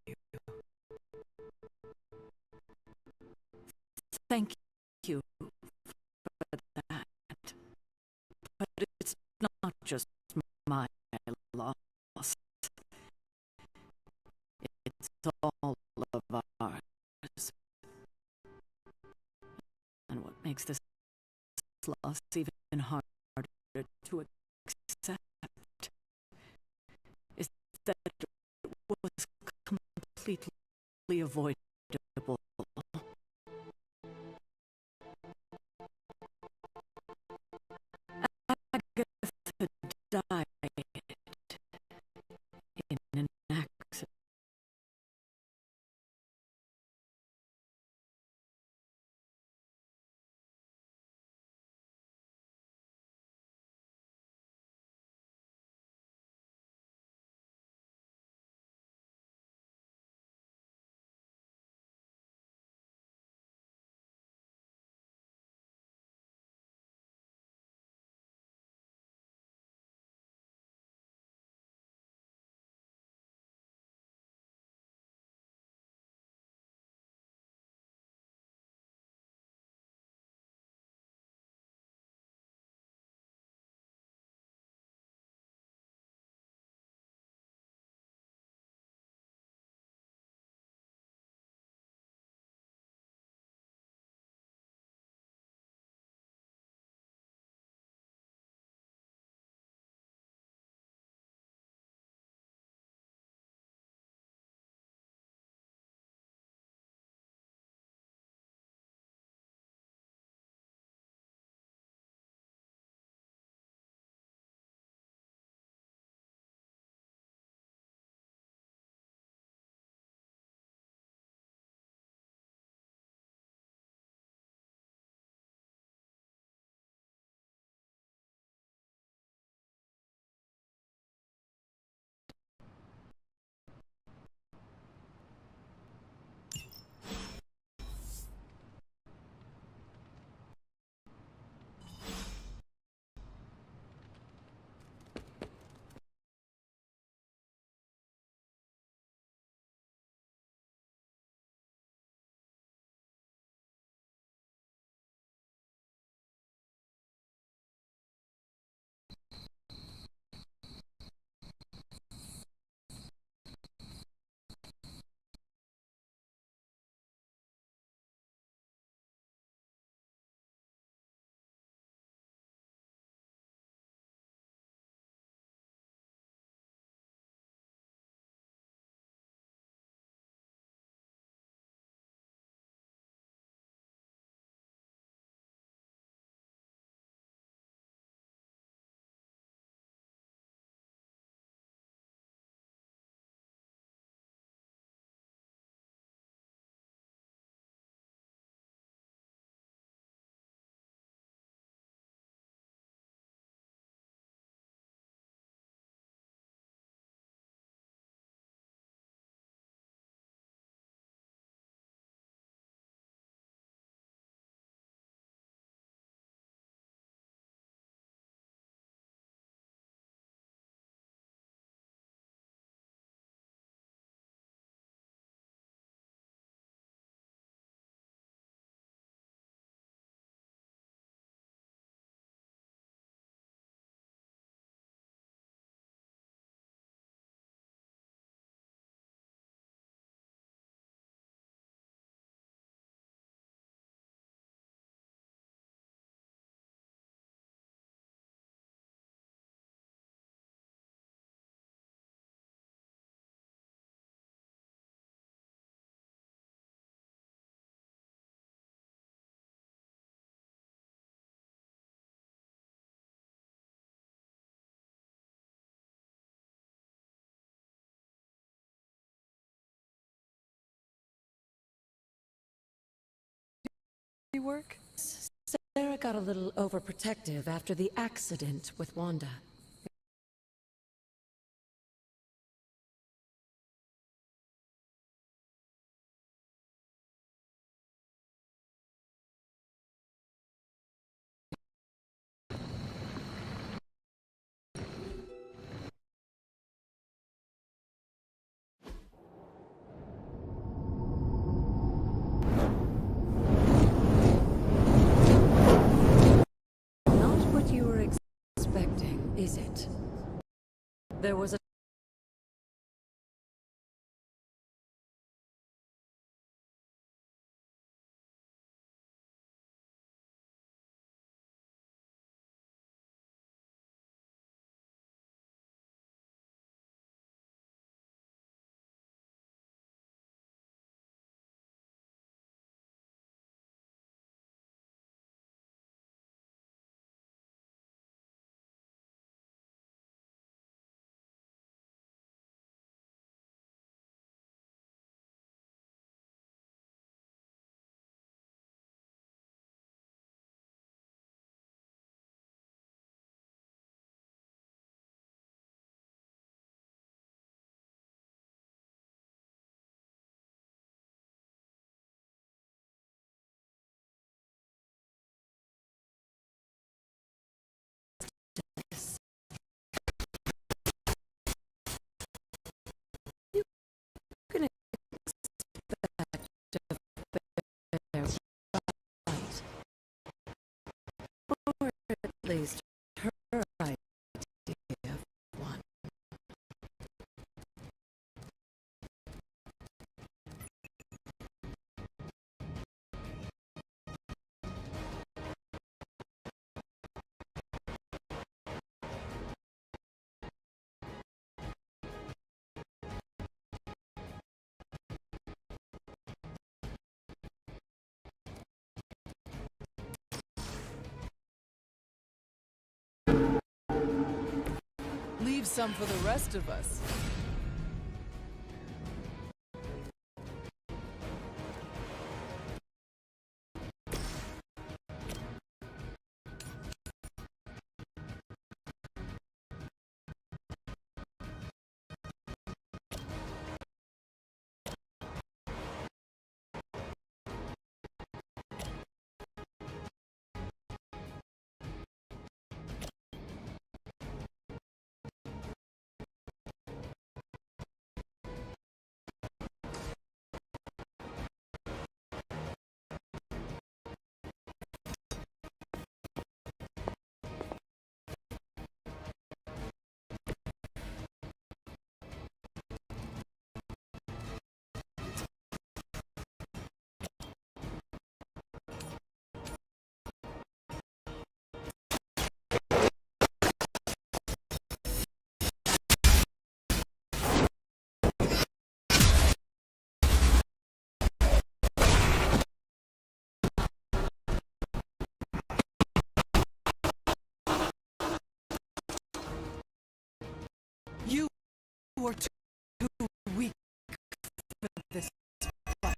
you. Thank you for that. But it's not just my loss. It's all of ours. And what makes this loss even harder to accept is that it was completely avoidable. Agatha died in an accident. Work? Sarah got a little overprotective after the accident with Wanda. There was a or at least her idea of one. Leave some for the rest of us. You were too weak for this fight.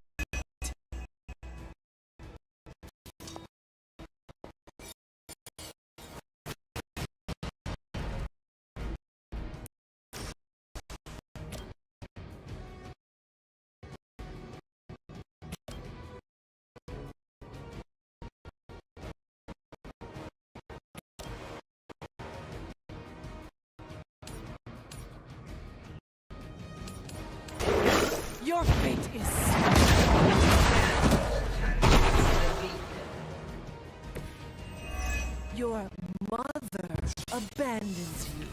Your fate is sealed. Your mother abandons you.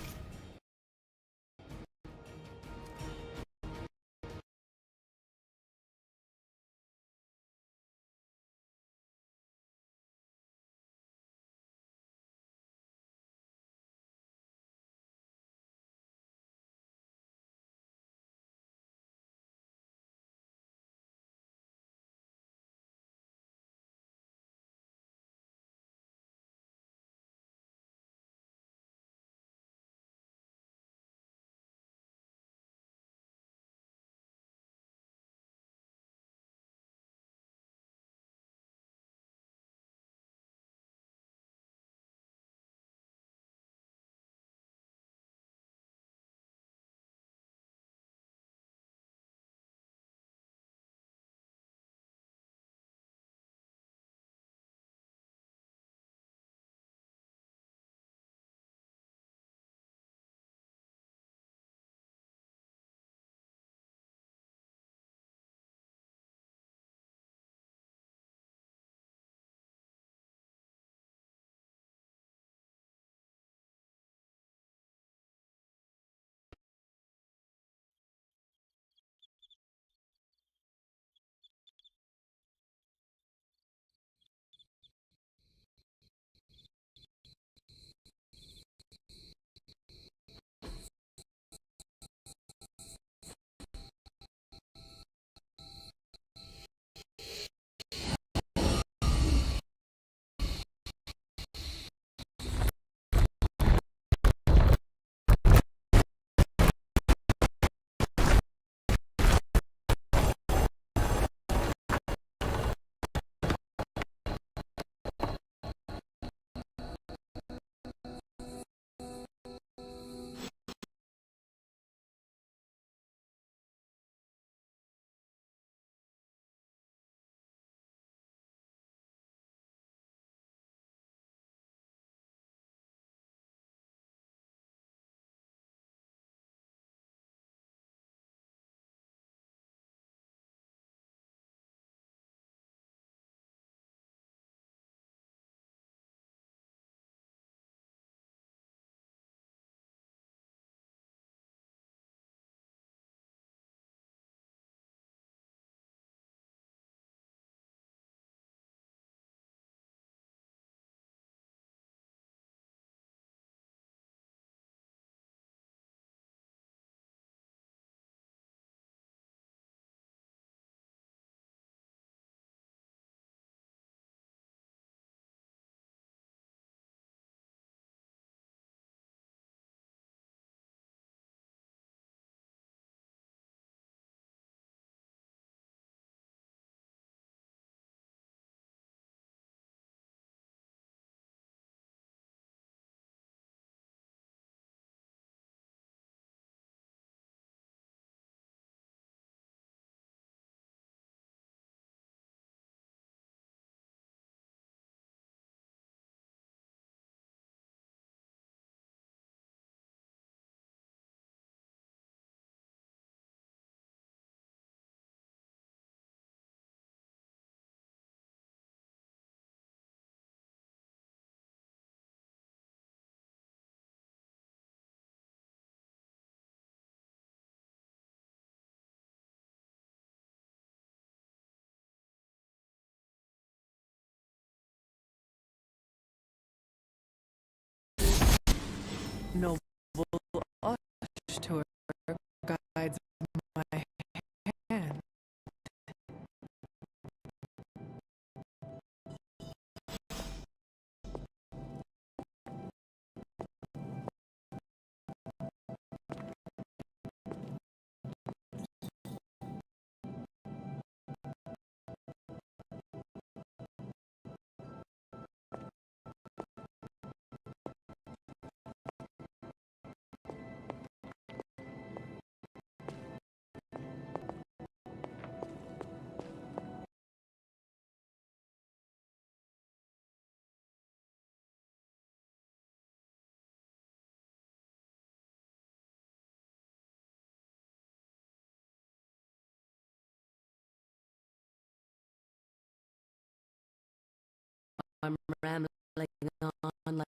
noble Ashtur guides my hand. I'm rambling on like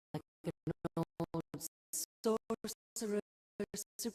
an old sorcerer supreme.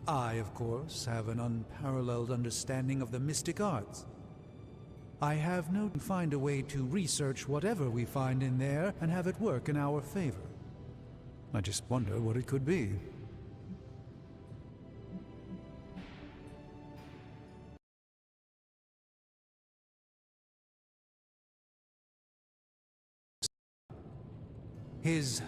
I, of course, have an unparalleled understanding of the mystic arts. I have no find a way to research whatever we find in there and have it work in our favor. I just wonder what it could be. His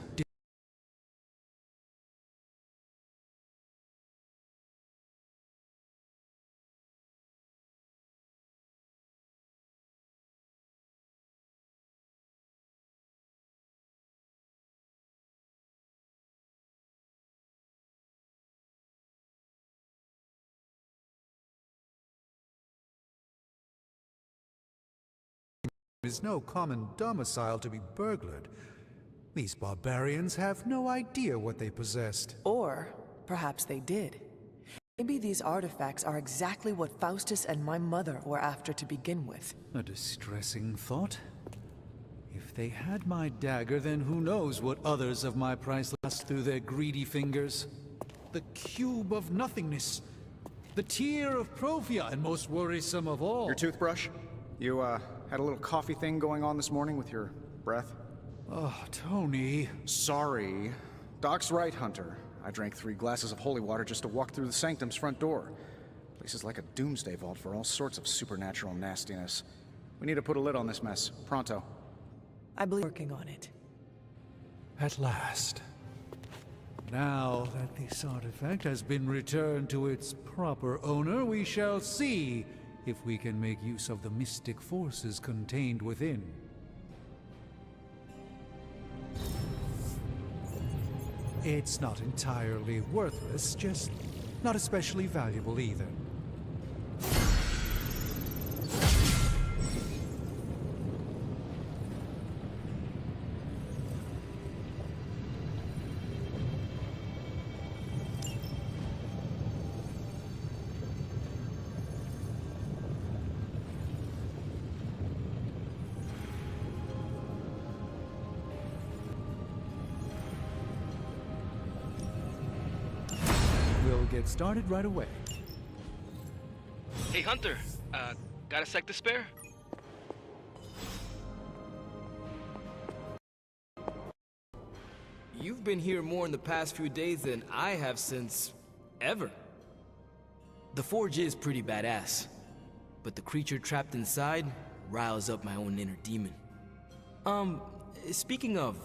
is no common domicile to be burglared. These barbarians have no idea what they possessed. Or perhaps they did. Maybe these artifacts are exactly what Faustus and my mother were after to begin with. A distressing thought. If they had my dagger, then who knows what others of my price passed through their greedy fingers. The cube of nothingness. The tear of Profia, and most worrisome of all. Your toothbrush? You, had a little coffee thing going on this morning with your breath? Oh, Tony. Sorry. Doc's right, Hunter. I drank 3 glasses of holy water just to walk through the sanctum's front door. Place is like a doomsday vault for all sorts of supernatural nastiness. We need to put a lid on this mess. Pronto. I believe working on it. At last. Now that this artifact has been returned to its proper owner, we shall see if we can make use of the mystic forces contained within. It's not entirely worthless, just not especially valuable either. We'll get started right away. Hey, Hunter. Got a sec to spare? You've been here more in the past few days than I have since... ever. The Forge is pretty badass, but the creature trapped inside riles up my own inner demon. Speaking of,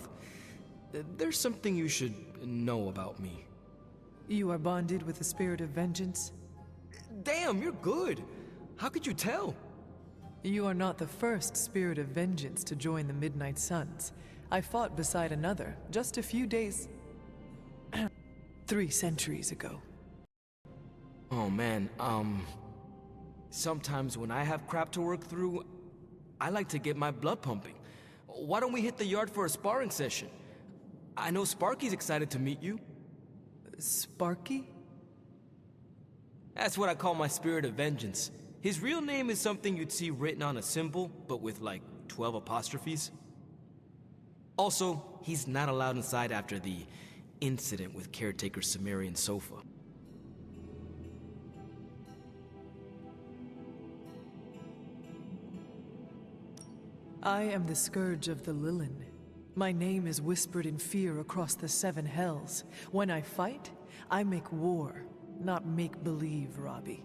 there's something you should know about me. You are bonded with the spirit of vengeance? Damn, you're good! How could you tell? You are not the first spirit of vengeance to join the Midnight Suns. I fought beside another just a few days... 3 centuries ago. Oh man, sometimes when I have crap to work through, I like to get my blood pumping. Why don't we hit the yard for a sparring session? I know Sparky's excited to meet you. Sparky? That's what I call my spirit of vengeance. His real name is something you'd see written on a symbol, but with like 12 apostrophes. Also, he's not allowed inside after the incident with caretaker Sumerian Sofa. I am the Scourge of the Lilin. My name is whispered in fear across the 7 hells. When I fight, I make war, not make-believe, Robbie.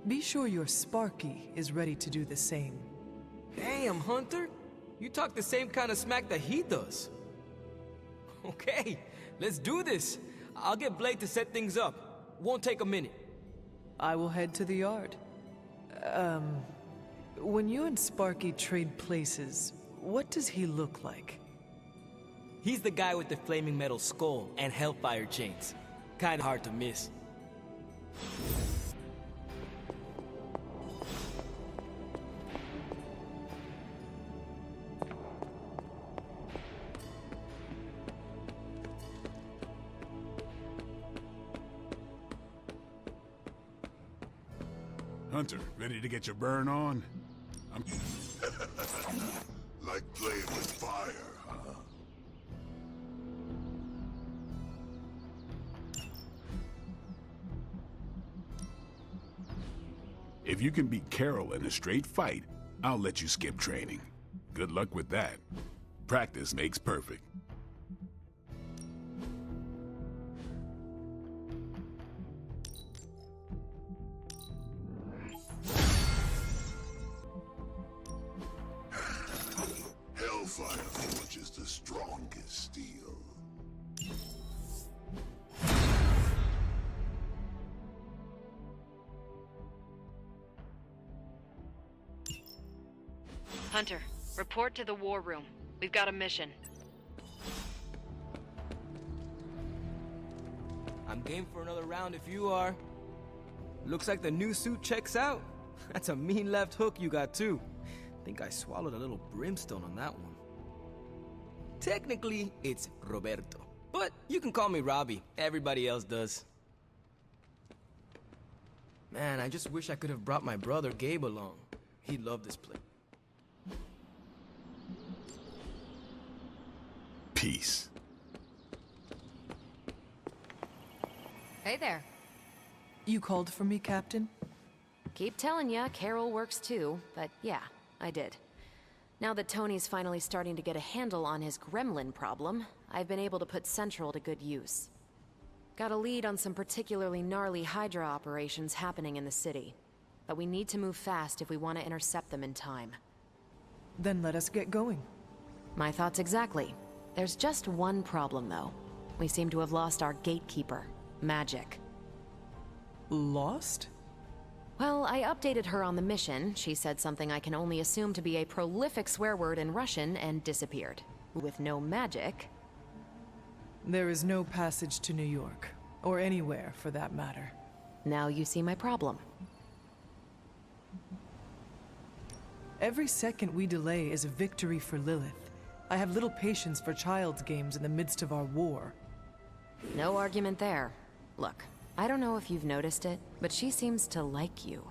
Be sure your Sparky is ready to do the same. Damn, Hunter! You talk the same kind of smack that he does. Okay, let's do this. I'll get Blade to set things up. Won't take a minute. I will head to the yard. When you and Sparky trade places, what does he look like? He's the guy with the flaming metal skull and hellfire chains. Kinda hard to miss. Hunter, ready to get your burn on? I'm... Like playing with fire, huh? If you can beat Carol in a straight fight, I'll let you skip training. Good luck with that. Practice makes perfect. Hellfire Forge is the strongest steel. Hunter, report to the war room. We've got a mission. I'm game for another round if you are. Looks like the new suit checks out. That's a mean left hook you got too. Think I swallowed a little brimstone on that one. Technically, it's Roberto. But you can call me Robbie. Everybody else does. Man, I just wish I could have brought my brother Gabe along. He'd love this place. Peace. Hey there. You called for me, Captain? Keep telling ya, Carol works too, but yeah, I did. Now that Tony's finally starting to get a handle on his gremlin problem, I've been able to put Central to good use. Got a lead on some particularly gnarly Hydra operations happening in the city. But we need to move fast if we want to intercept them in time. Then let us get going. My thoughts exactly. There's just one problem, though. We seem to have lost our gatekeeper, Magic. Lost? Well, I updated her on the mission. She said something I can only assume to be a prolific swear word in Russian and disappeared. With no magic... There is no passage to New York, or anywhere for that matter. Now you see my problem. Every second we delay is a victory for Lilith. I have little patience for child's games in the midst of our war. No argument there. Look, I don't know if you've noticed it, but she seems to like you.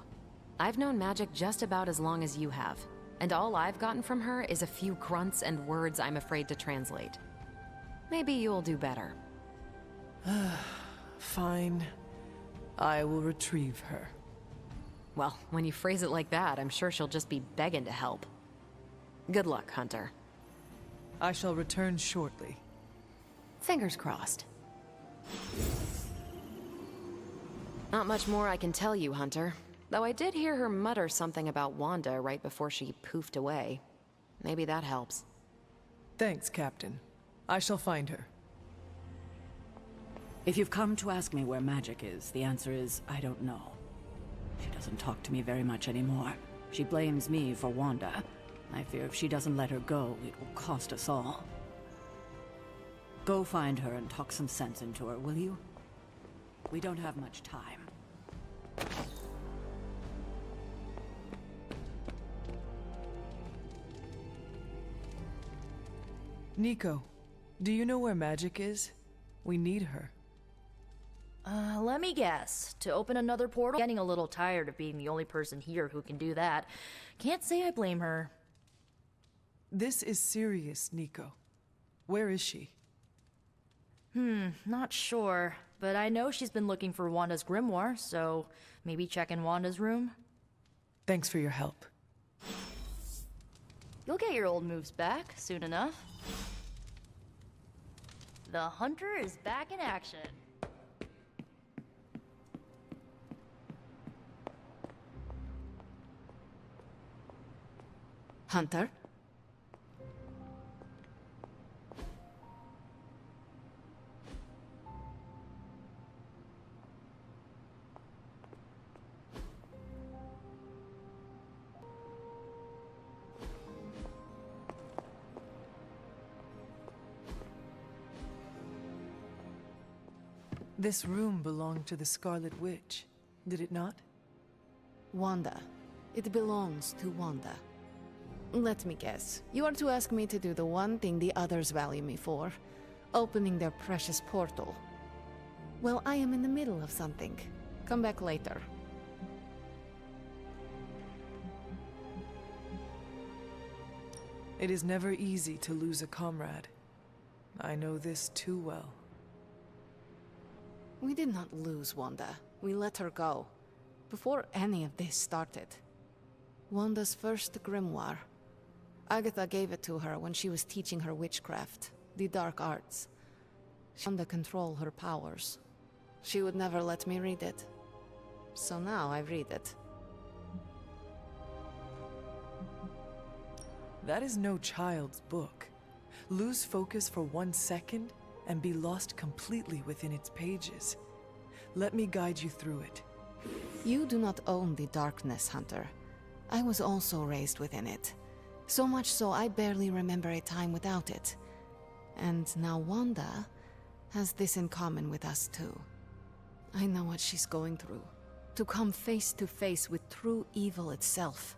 I've known magic just about as long as you have, and all I've gotten from her is a few grunts and words I'm afraid to translate. Maybe you'll do better. Fine. I will retrieve her. Well, when you phrase it like that, I'm sure she'll just be begging to help. Good luck, Hunter. I shall return shortly. Fingers crossed. Not much more I can tell you, Hunter. Though I did hear her mutter something about Wanda right before she poofed away. Maybe that helps. Thanks, Captain. I shall find her. If you've come to ask me where Magic is, the answer is I don't know. She doesn't talk to me very much anymore. She blames me for Wanda. I fear if she doesn't let her go, it will cost us all. Go find her and talk some sense into her, will you? We don't have much time. Nico, do you know where Magic is? We need her. Let me guess. To open another portal? Getting a little tired of being the only person here who can do that. Can't say I blame her. This is serious, Nico. Where is she? Not sure. But I know she's been looking for Wanda's grimoire, so maybe check in Wanda's room? Thanks for your help. You'll get your old moves back soon enough. The Hunter is back in action. Hunter? This room belonged to the Scarlet Witch, did it not? Wanda. It belongs to Wanda. Let me guess. You are to ask me to do the one thing the others value me for. Opening their precious portal. Well, I am in the middle of something. Come back later. It is never easy to lose a comrade. I know this too well. We did not lose Wanda. We let her go. Before any of this started. Wanda's first grimoire. Agatha gave it to her when she was teaching her witchcraft, the dark arts. She wanted to control her powers. She would never let me read it. So now I read it. That is no child's book. Lose focus for 1 second and be lost completely within its pages. Let me guide you through it. You do not own the darkness, Hunter. I was also raised within it. So much so I barely remember a time without it. And now Wanda has this in common with us too. I know what she's going through. To come face to face with true evil itself.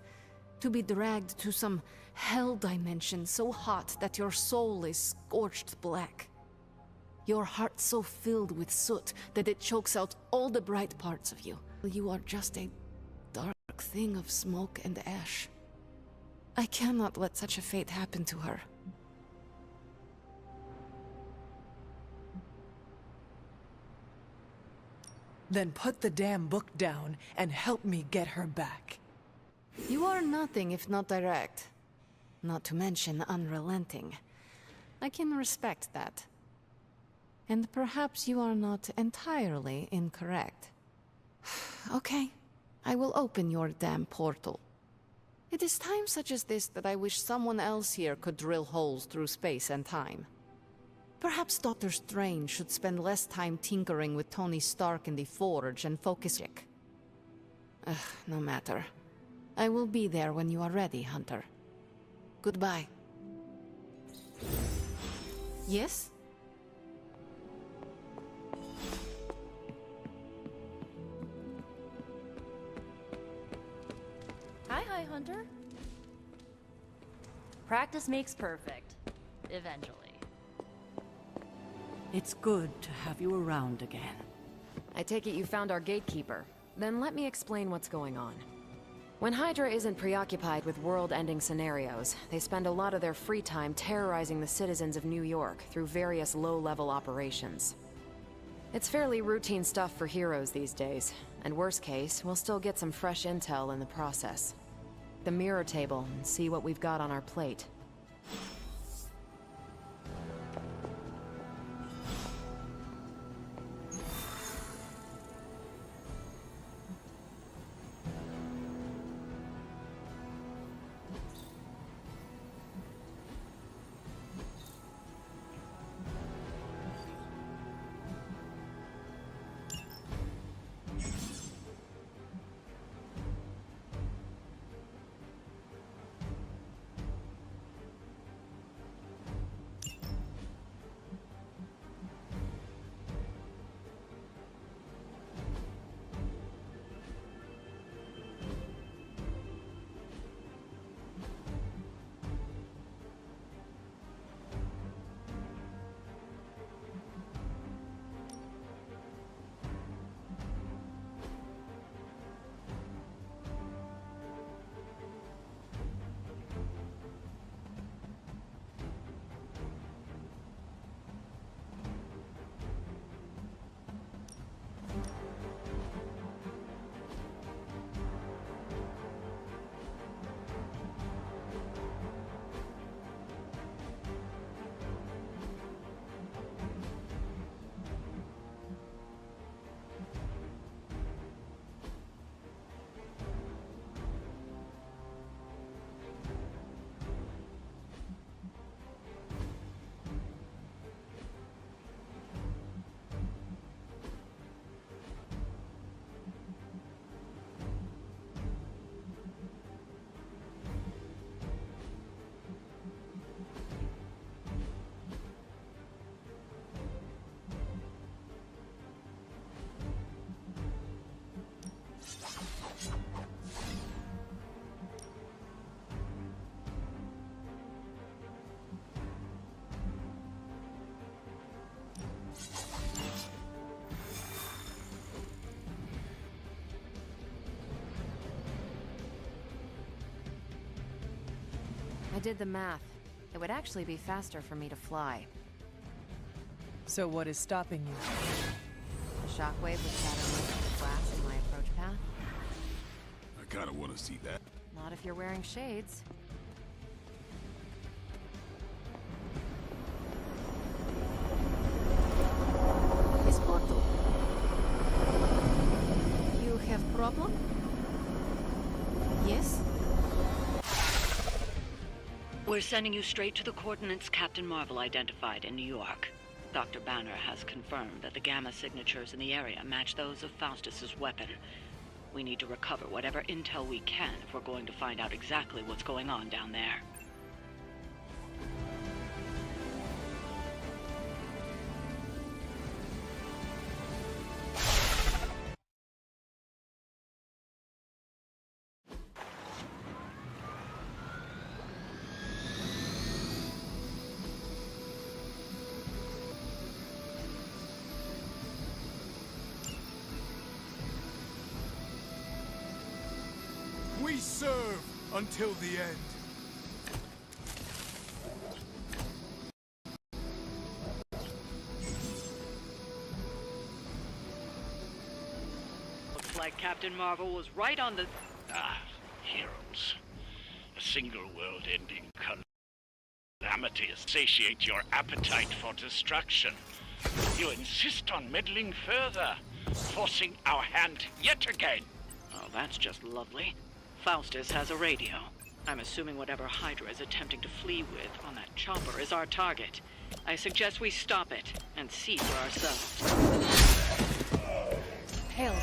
To be dragged to some hell dimension so hot that your soul is scorched black. Your heart so filled with soot that it chokes out all the bright parts of you. You are just a dark thing of smoke and ash. I cannot let such a fate happen to her. Then put the damn book down and help me get her back. You are nothing if not direct. Not to mention unrelenting. I can respect that. And perhaps you are not entirely incorrect. Okay, I will open your damn portal. It is times such as this that I wish someone else here could drill holes through space and time. Perhaps Doctor Strange should spend less time tinkering with Tony Stark in the Forge and focus. No matter. I will be there when you are ready, Hunter. Goodbye. Yes? Hunter? Practice makes perfect. Eventually. It's good to have you around again. I take it you found our gatekeeper. Then let me explain what's going on. When Hydra isn't preoccupied with world-ending scenarios, they spend a lot of their free time terrorizing the citizens of New York through various low-level operations. It's fairly routine stuff for heroes these days, and worst case, we'll still get some fresh intel in the process. The mirror table, and see what we've got on our plate. I did the math. It would actually be faster for me to fly. So what is stopping you? A shockwave would shatter most of the glass in my approach path. I kinda wanna see that. Not if you're wearing shades. Miss Porto. You have problem? Yes? We're sending you straight to the coordinates Captain Marvel identified in New York. Dr. Banner has confirmed that the gamma signatures in the area match those of Faustus's weapon. We need to recover whatever intel we can if we're going to find out exactly what's going on down there. We serve until the end. Looks like Captain Marvel was right on the... Heroes. A single world-ending calamity satiates your appetite for destruction. You insist on meddling further, forcing our hand yet again. Oh, that's just lovely. Faustus has a radio. I'm assuming whatever Hydra is attempting to flee with on that chopper is our target. I suggest we stop it and see for ourselves. Hail.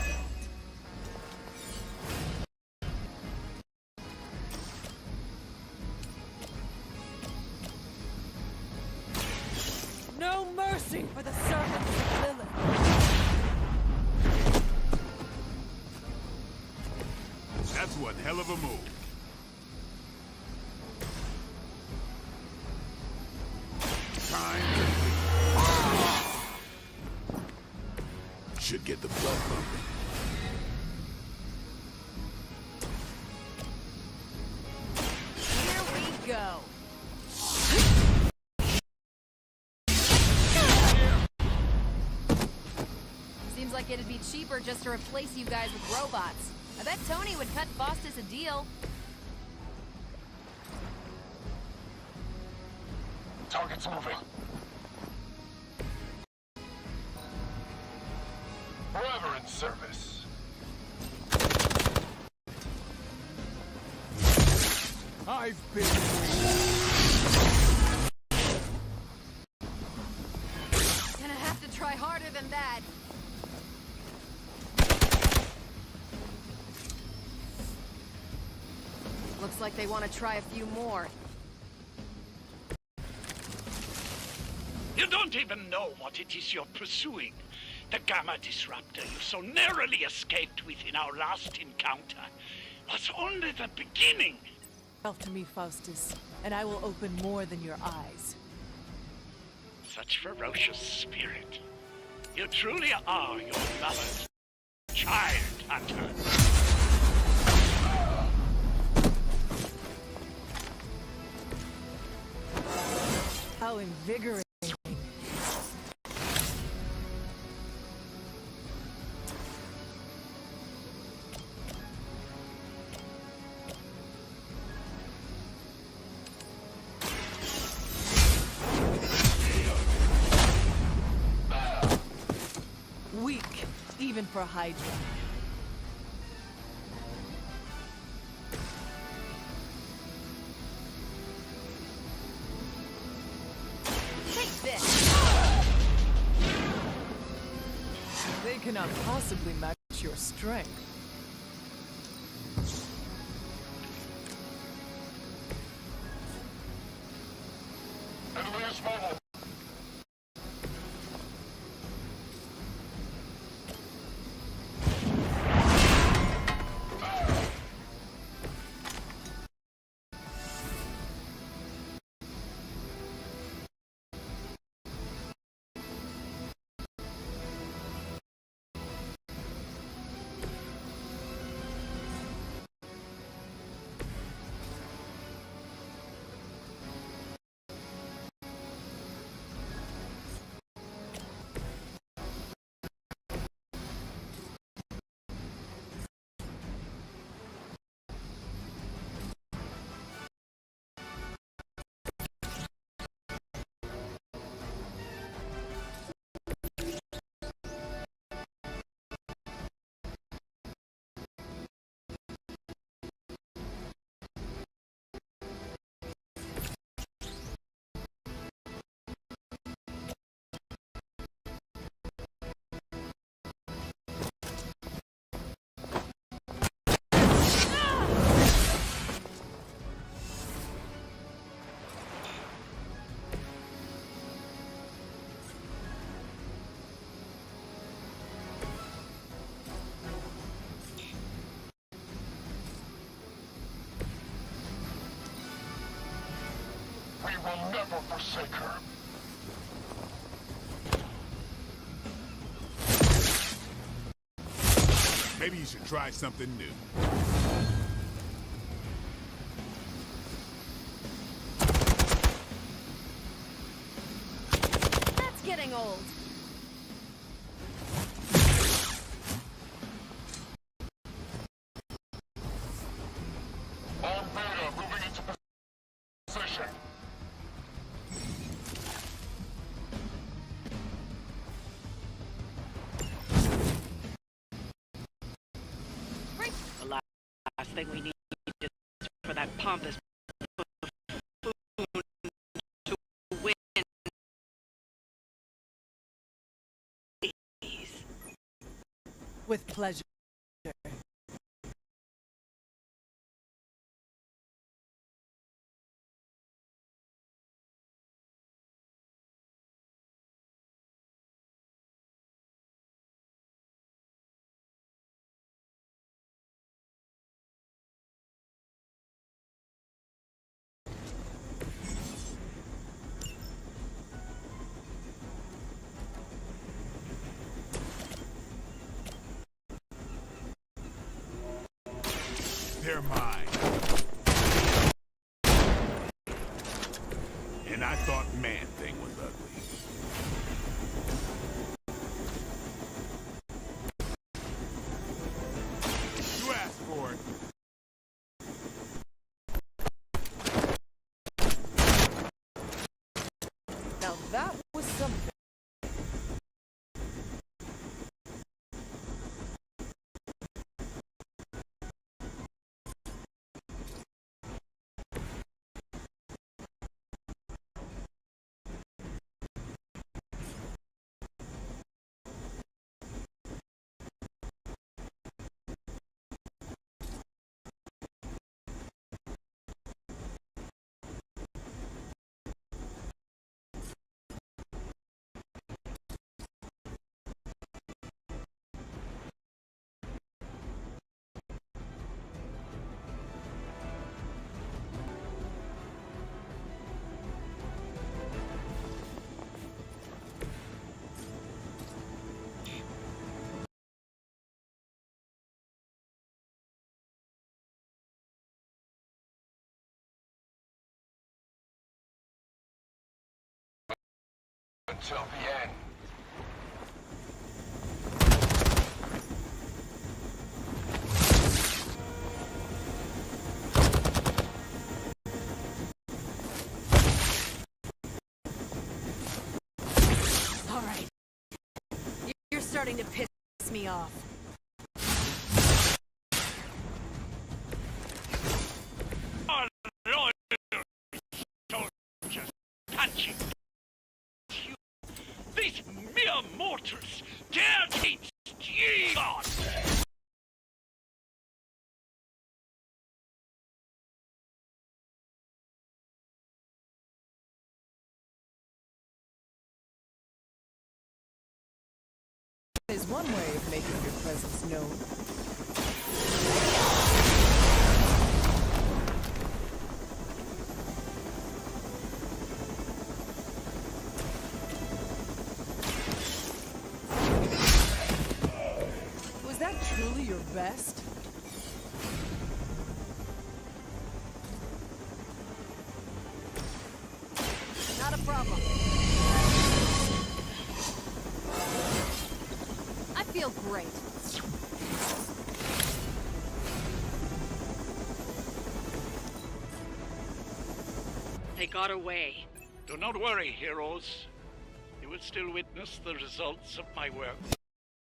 No mercy for the servants of Lilith! That's one hell of a move. should get the blood pumping. Here we go. Seems like it'd be cheaper just to replace you guys with robots. I bet Tony would cut Faustus a deal. Target's moving. Forever in service. I've been Gonna have to try harder than that. Looks like they want to try a few more. You don't even know what it is you're pursuing. The Gamma Disruptor you so narrowly escaped with in our last encounter was only the beginning. Help to me, Faustus, and I will open more than your eyes. Such ferocious spirit. You truly are your mother's child, Hunter. How invigorating. Weak, even for Hydra. Take this. They cannot possibly match your strength. Enemy is mobile. We will never forsake her. Maybe you should try something new. That's getting old. On Beta, moving into position. The last thing we need is for that pompous buffoon to win. Please. With pleasure. They're mine. And I thought Man-Thing was ugly. You asked for it. Now that was something. Until the end. All right. You're starting to piss me off. Punching. These mere mortals dare teach ye gods! Is one way of making your presence known. Was that truly your best? Not a problem. I feel great. They got away. Do not worry, heroes. You will still witness the results of my work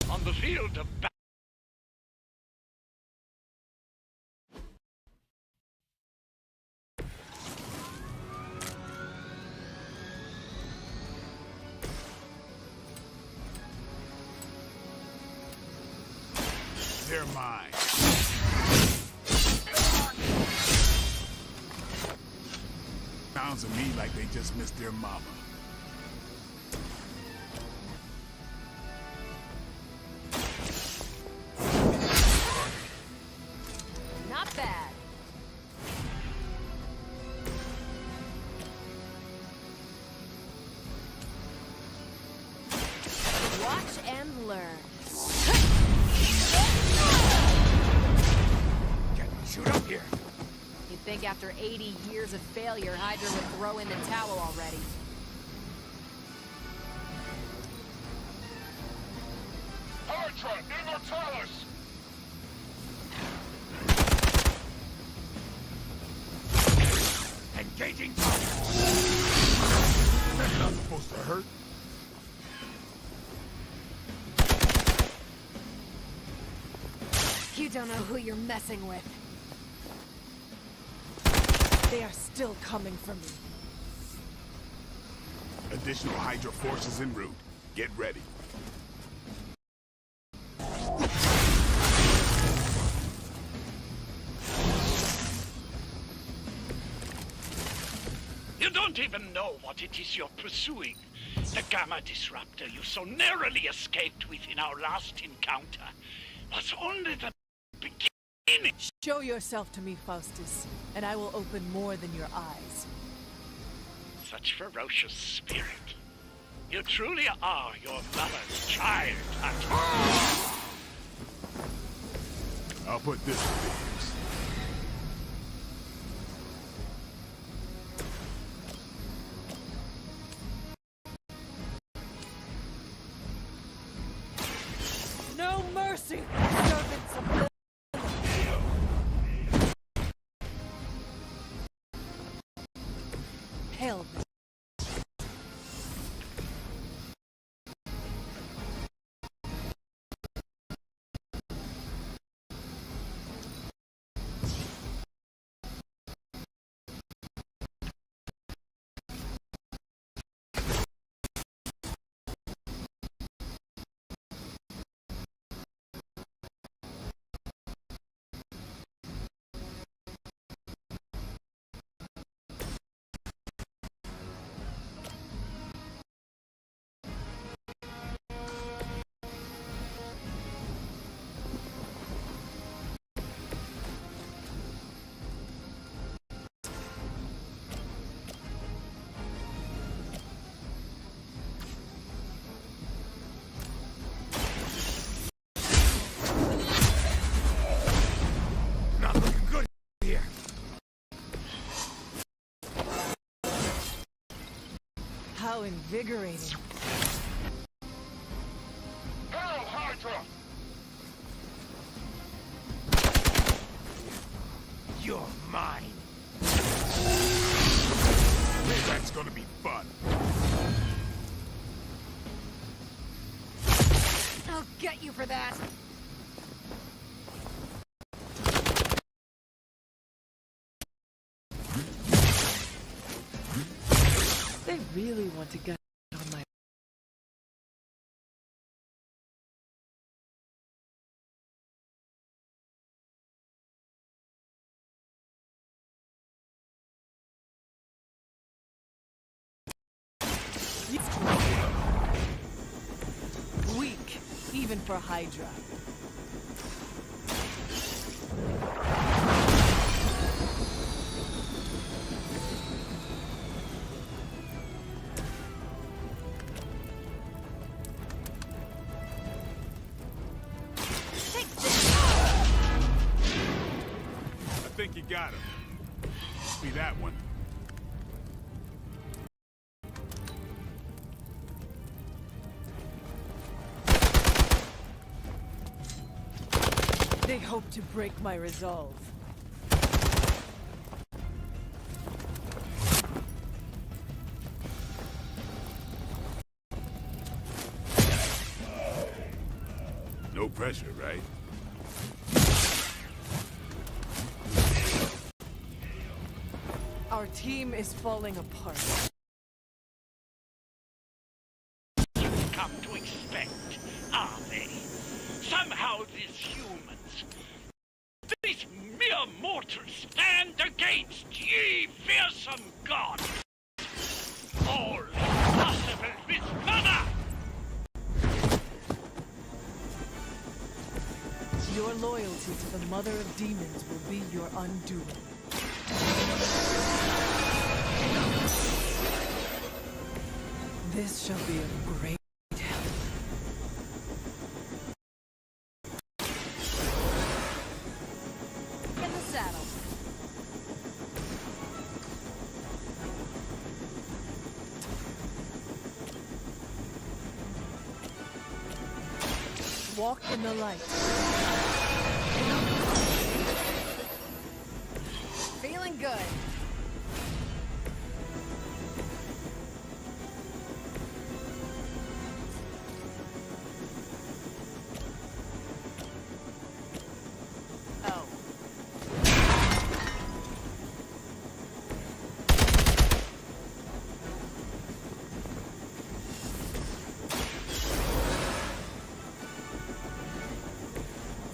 on the field of battle. They're mine. Sounds to me like they just missed their mama. Not bad. Watch and learn. Shoot up here. You'd think after 80 years of failure, Hydra would throw in the towel already. Hydra, Immortalis! Engaging target. That's not supposed to hurt. You don't know who you're messing with. They are still coming for me. Additional Hydra forces en route. Get ready. You don't even know what it is you're pursuing. The Gamma Disruptor you so narrowly escaped with in our last encounter was only the beginning. Show yourself to me, Faustus, and I will open more than your eyes. Such ferocious spirit. You truly are your mother's child, Hunter. I'll put this to use. How invigorating. Hail Hydra! You're mine. That's gonna be fun. I'll get you for that. They really want to get on my... Weak, even for Hydra. I think you got him. Be that one. They hope to break my resolve. No pressure, right? Our team is falling apart. Come to expect, are they? Somehow these humans, these mere mortals, stand against ye fearsome gods. All is possible with mother! Your loyalty to the Mother of Demons will be your undoing. This shall be a great help. In the saddle. Walk in the light. Feeling good.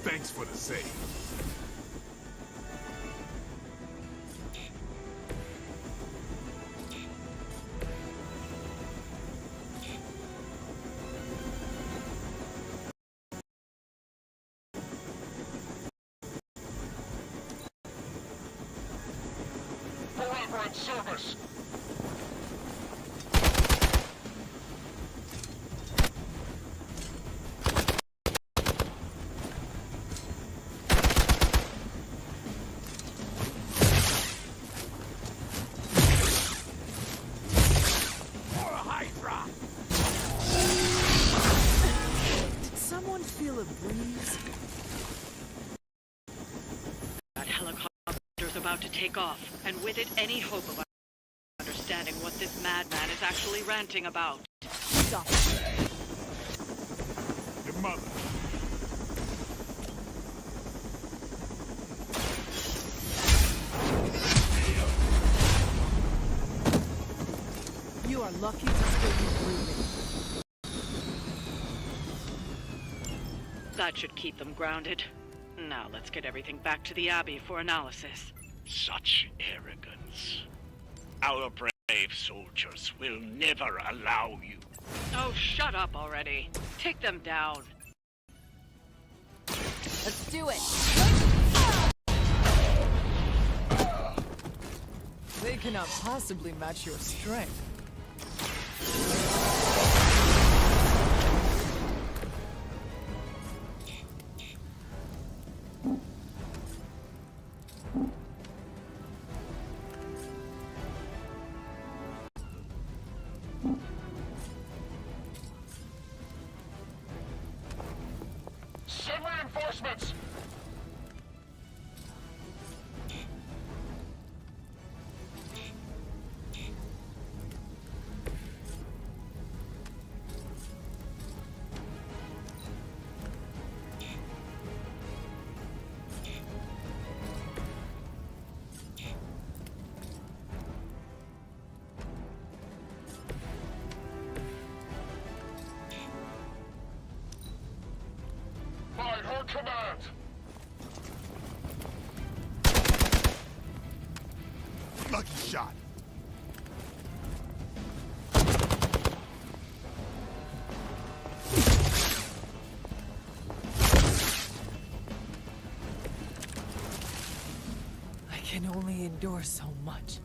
Thanks for the save. Forever in service! Did someone feel a breeze? That helicopter's about to take off, and with it, any hope of understanding what this madman is actually ranting about. Stop. Your mother. You are lucky to still be breathing. That should keep them grounded. Now let's get everything back to the Abbey for analysis. Such arrogance. Our brave soldiers will never allow you. Oh, shut up already. Take them down. Let's do it. They cannot possibly match your strength. Send reinforcements! By her command! Lucky shot. I can only endure so much.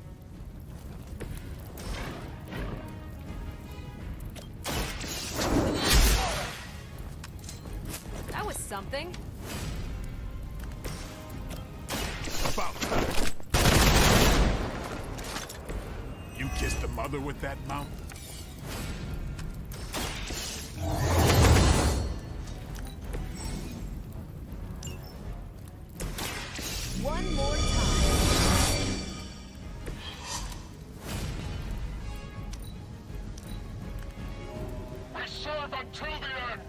That was something. About time. You kissed the mother with that mount? One more time. We serve until the end!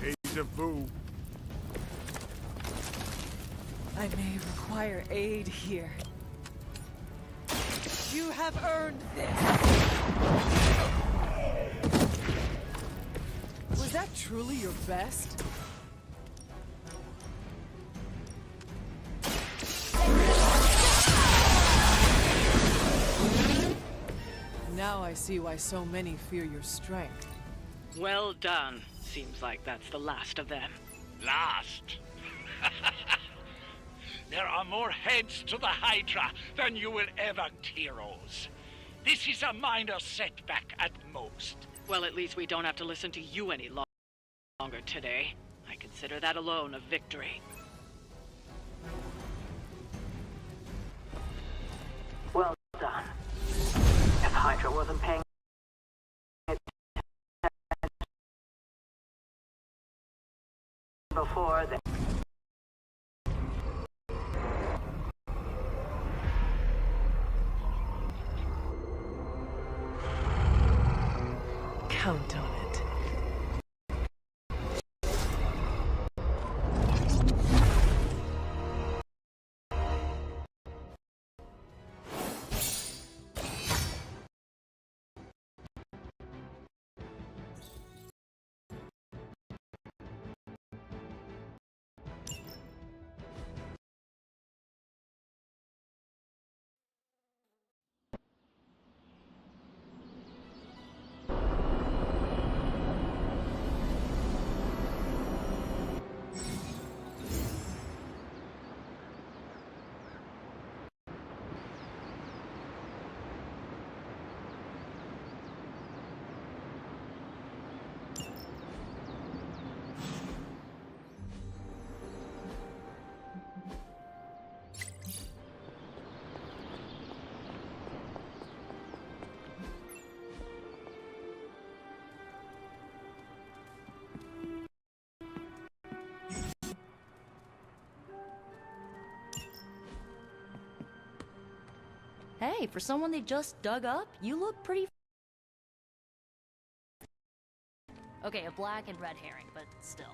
Deja vu. I may require aid here. You have earned this! Was that truly your best? Now I see why so many fear your strength. Well done. Seems like that's the last of them. Last? There are more heads to the Hydra than you will ever heroes. This is a minor setback at most. Well, at least we don't have to listen to you any longer today. I consider that alone a victory. Well done. If Hydra wasn't paying before, then Count on it. Hey, for someone they just dug up, you look pretty... Okay, a black and red herring, but still.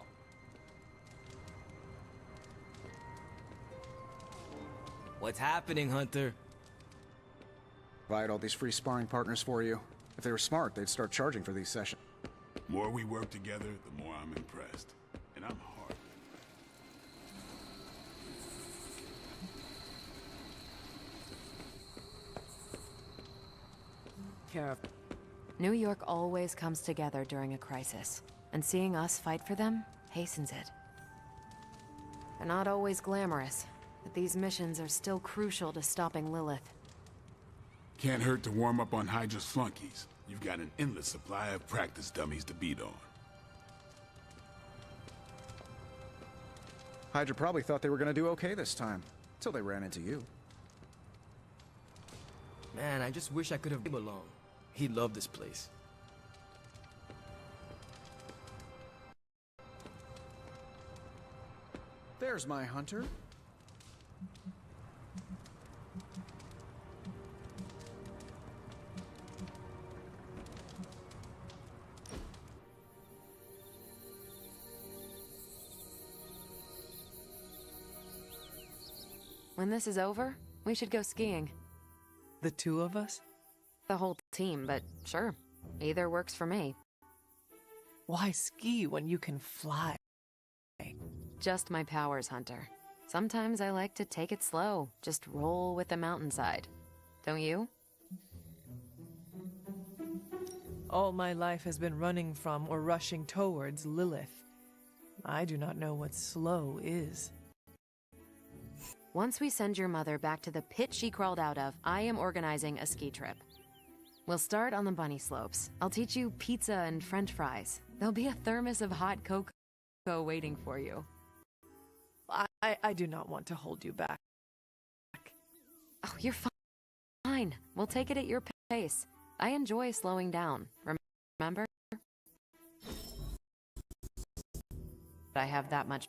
What's happening, Hunter? Provide all these free sparring partners for you. If they were smart, they'd start charging for these sessions. The more we work together, the more I'm impressed. And I'm hard. Sheriff. New York always comes together during a crisis, and seeing us fight for them hastens it. They're not always glamorous, but these missions are still crucial to stopping Lilith. Can't hurt to warm up on Hydra's flunkies. You've got an endless supply of practice dummies to beat on. Hydra probably thought they were gonna do okay this time, till they ran into you. Man, I just wish I could have been along. He loved this place. There's my hunter. When this is over, we should go skiing. The two of us? The whole team, but sure. Either works for me. Why ski when you can fly? Just my powers, Hunter. Sometimes I like to take it slow, just roll with the mountainside. Don't you? All my life has been running from or rushing towards Lilith. I do not know what slow is. Once we send your mother back to the pit she crawled out of, I am organizing a ski trip. We'll start on the bunny slopes. I'll teach you pizza and french fries. There'll be a thermos of hot cocoa waiting for you. I do not want to hold you back. Oh, you're fine. We'll take it at your pace. I enjoy slowing down, remember? I have that much.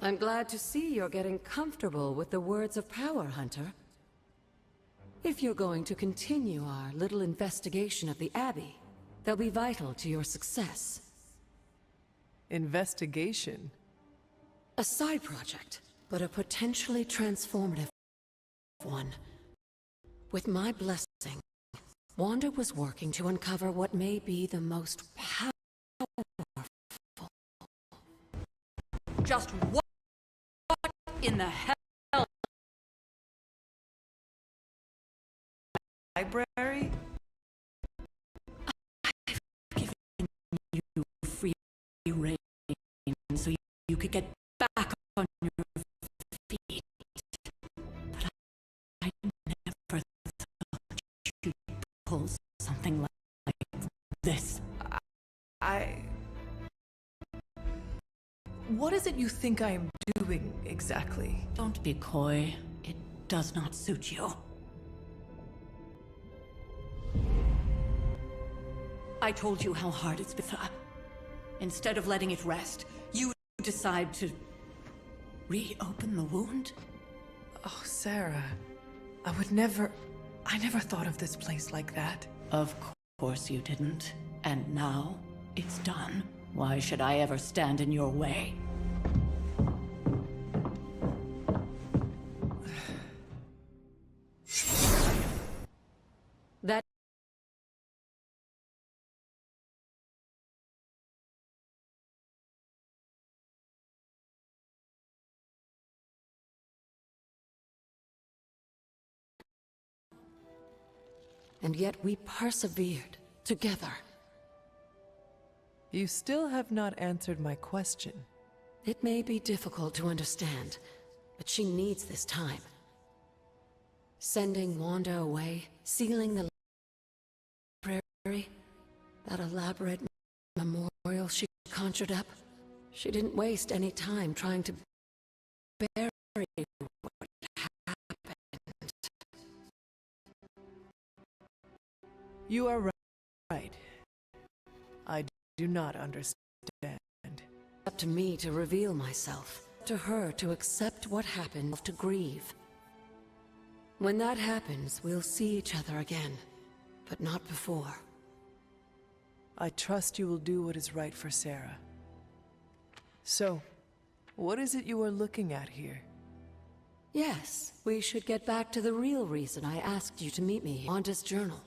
I'm glad to see you're getting comfortable with the words of power, Hunter. If you're going to continue our little investigation of the Abbey, they'll be vital to your success. Investigation? A side project, but a potentially transformative one. With my blessing, Wanda was working to uncover what may be the most powerful. Just what in the hell? Library? I've given you free reign so you could get back on your feet. But I never thought you'd pull something like this. What is it you think I am doing, exactly? Don't be coy. It does not suit you. I told you how hard it's been. Instead of letting it rest, you decide to reopen the wound? Oh, Sarah. I never thought of this place like that. Of course you didn't. And now it's done. Why should I ever stand in your way? That and yet we persevered together. You still have not answered my question. It may be difficult to understand, but she needs this time. Sending Wanda away, sealing the library, that elaborate memorial she conjured up. She didn't waste any time trying to bury what happened. You are right. I do not understand. Up to me to reveal myself, to her to accept what happened, to grieve. When that happens, we'll see each other again, but not before. I trust you will do what is right for Sarah. So, what is it you are looking at here? Yes, we should get back to the real reason I asked you to meet me, Wanda's journal.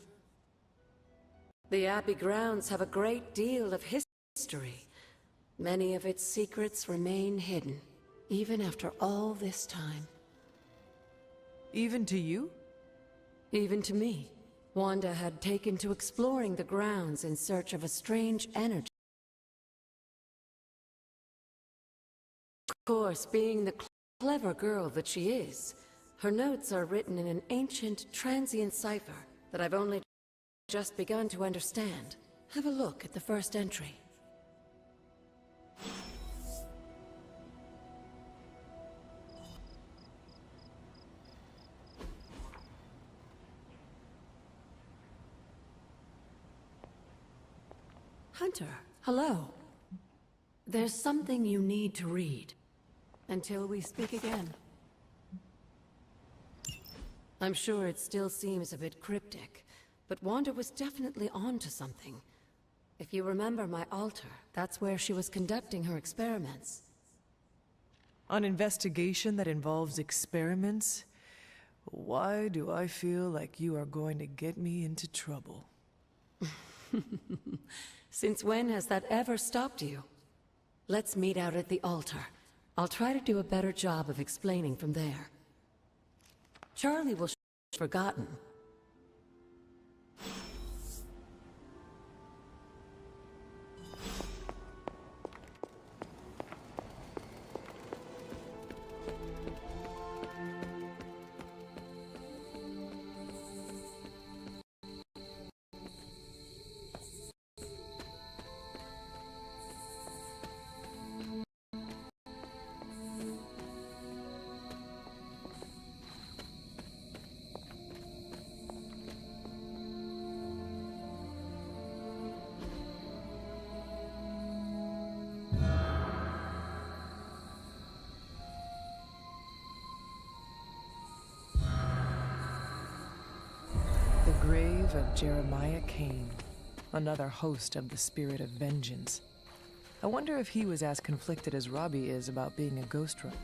The Abbey grounds have a great deal of history. Many of its secrets remain hidden, even after all this time. Even to you? Even to me. Wanda had taken to exploring the grounds in search of a strange energy. Of course, being the clever girl that she is, her notes are written in an ancient, transient cipher that I've only just begun to understand. Have a look at the first entry. Hunter, hello. There's something you need to read. Until we speak again. I'm sure it still seems a bit cryptic, but Wanda was definitely onto something. If you remember my altar, that's where she was conducting her experiments. An investigation that involves experiments? Why do I feel like you are going to get me into trouble? Since when has that ever stopped you? Let's meet out at the altar. I'll try to do a better job of explaining from there. Charlie will forgotten. The grave of Jeremiah Kane, another host of the Spirit of Vengeance. I wonder if he was as conflicted as Robbie is about being a ghost rider.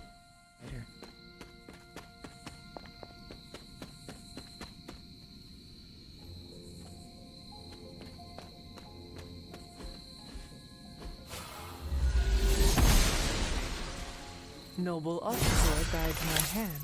Noble officer guides my hand.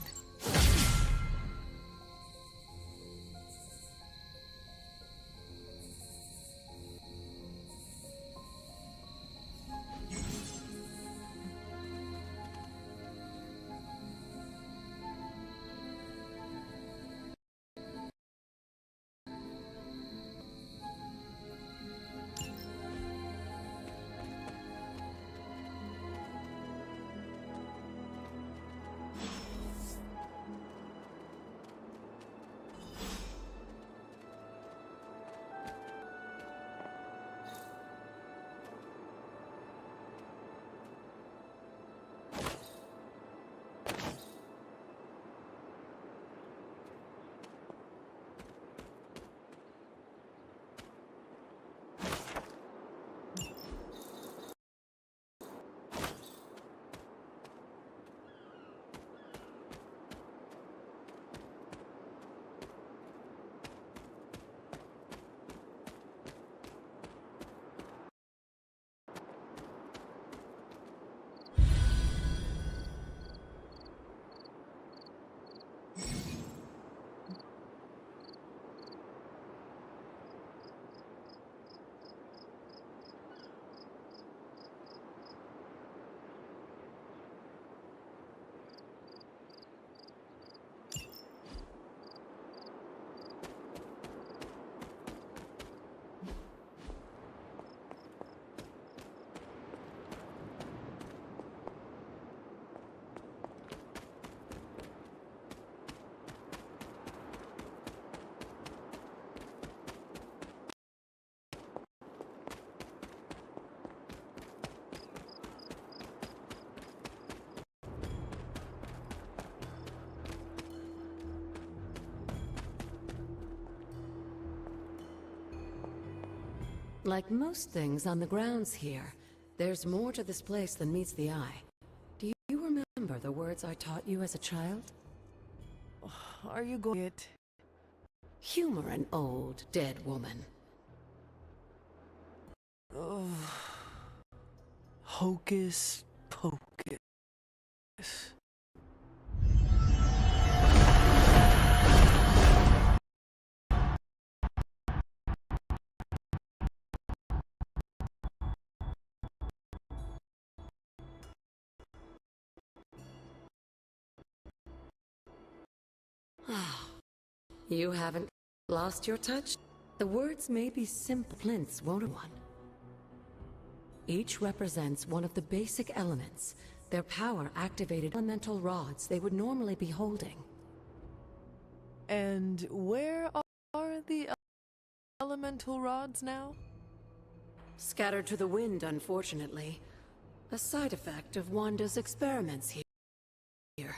Like most things on the grounds here, there's more to this place than meets the eye. Do you remember the words I taught you as a child? Are you going it? Humor an old, dead woman. Hocus pocus. You haven't lost your touch? The words may be simple, Plinths won't one. Each represents one of the basic elements. Their power activated elemental rods they would normally be holding. And where are the elemental rods now? Scattered to the wind, unfortunately. A side effect of Wanda's experiments here.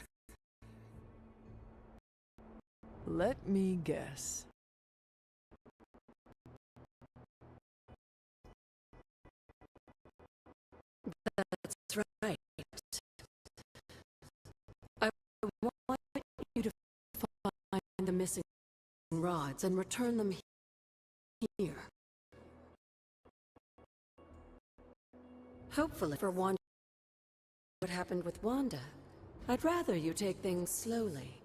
Let me guess. That's right. I want you to find the missing rods and return them here. Hopefully for Wanda, what happened with Wanda, I'd rather you take things slowly.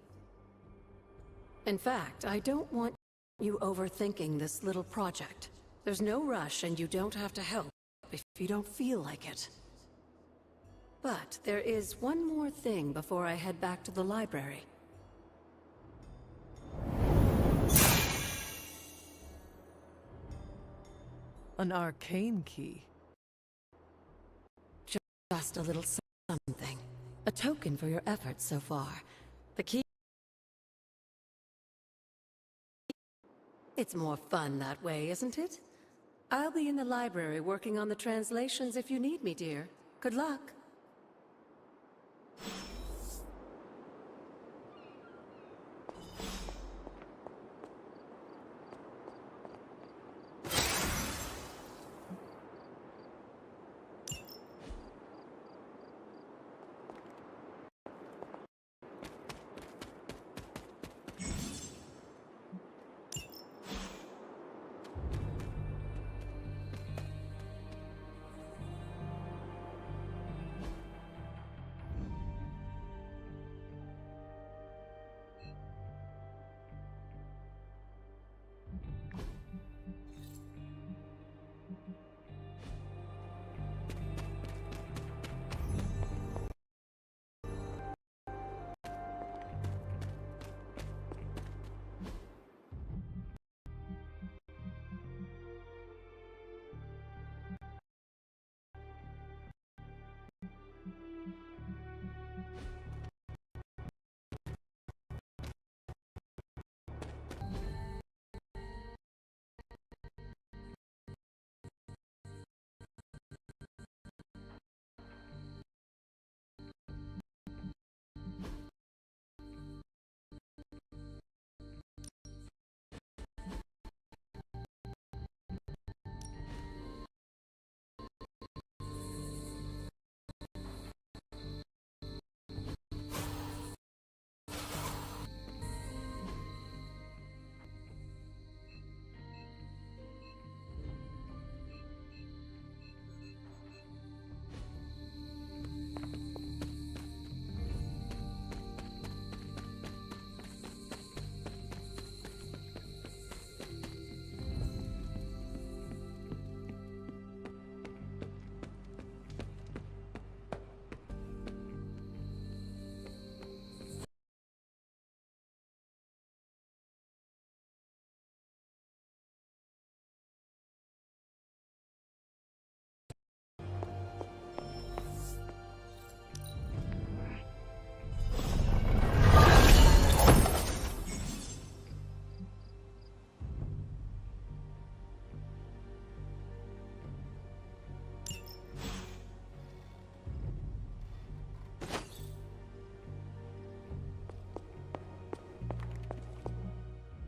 In fact, I don't want you overthinking this little project. There's no rush and you don't have to help if you don't feel like it. But there is one more thing before I head back to the library. An arcane key. Just a little something. A token for your efforts so far. The key... It's more fun that way, isn't it? I'll be in the library working on the translations if you need me, dear. Good luck.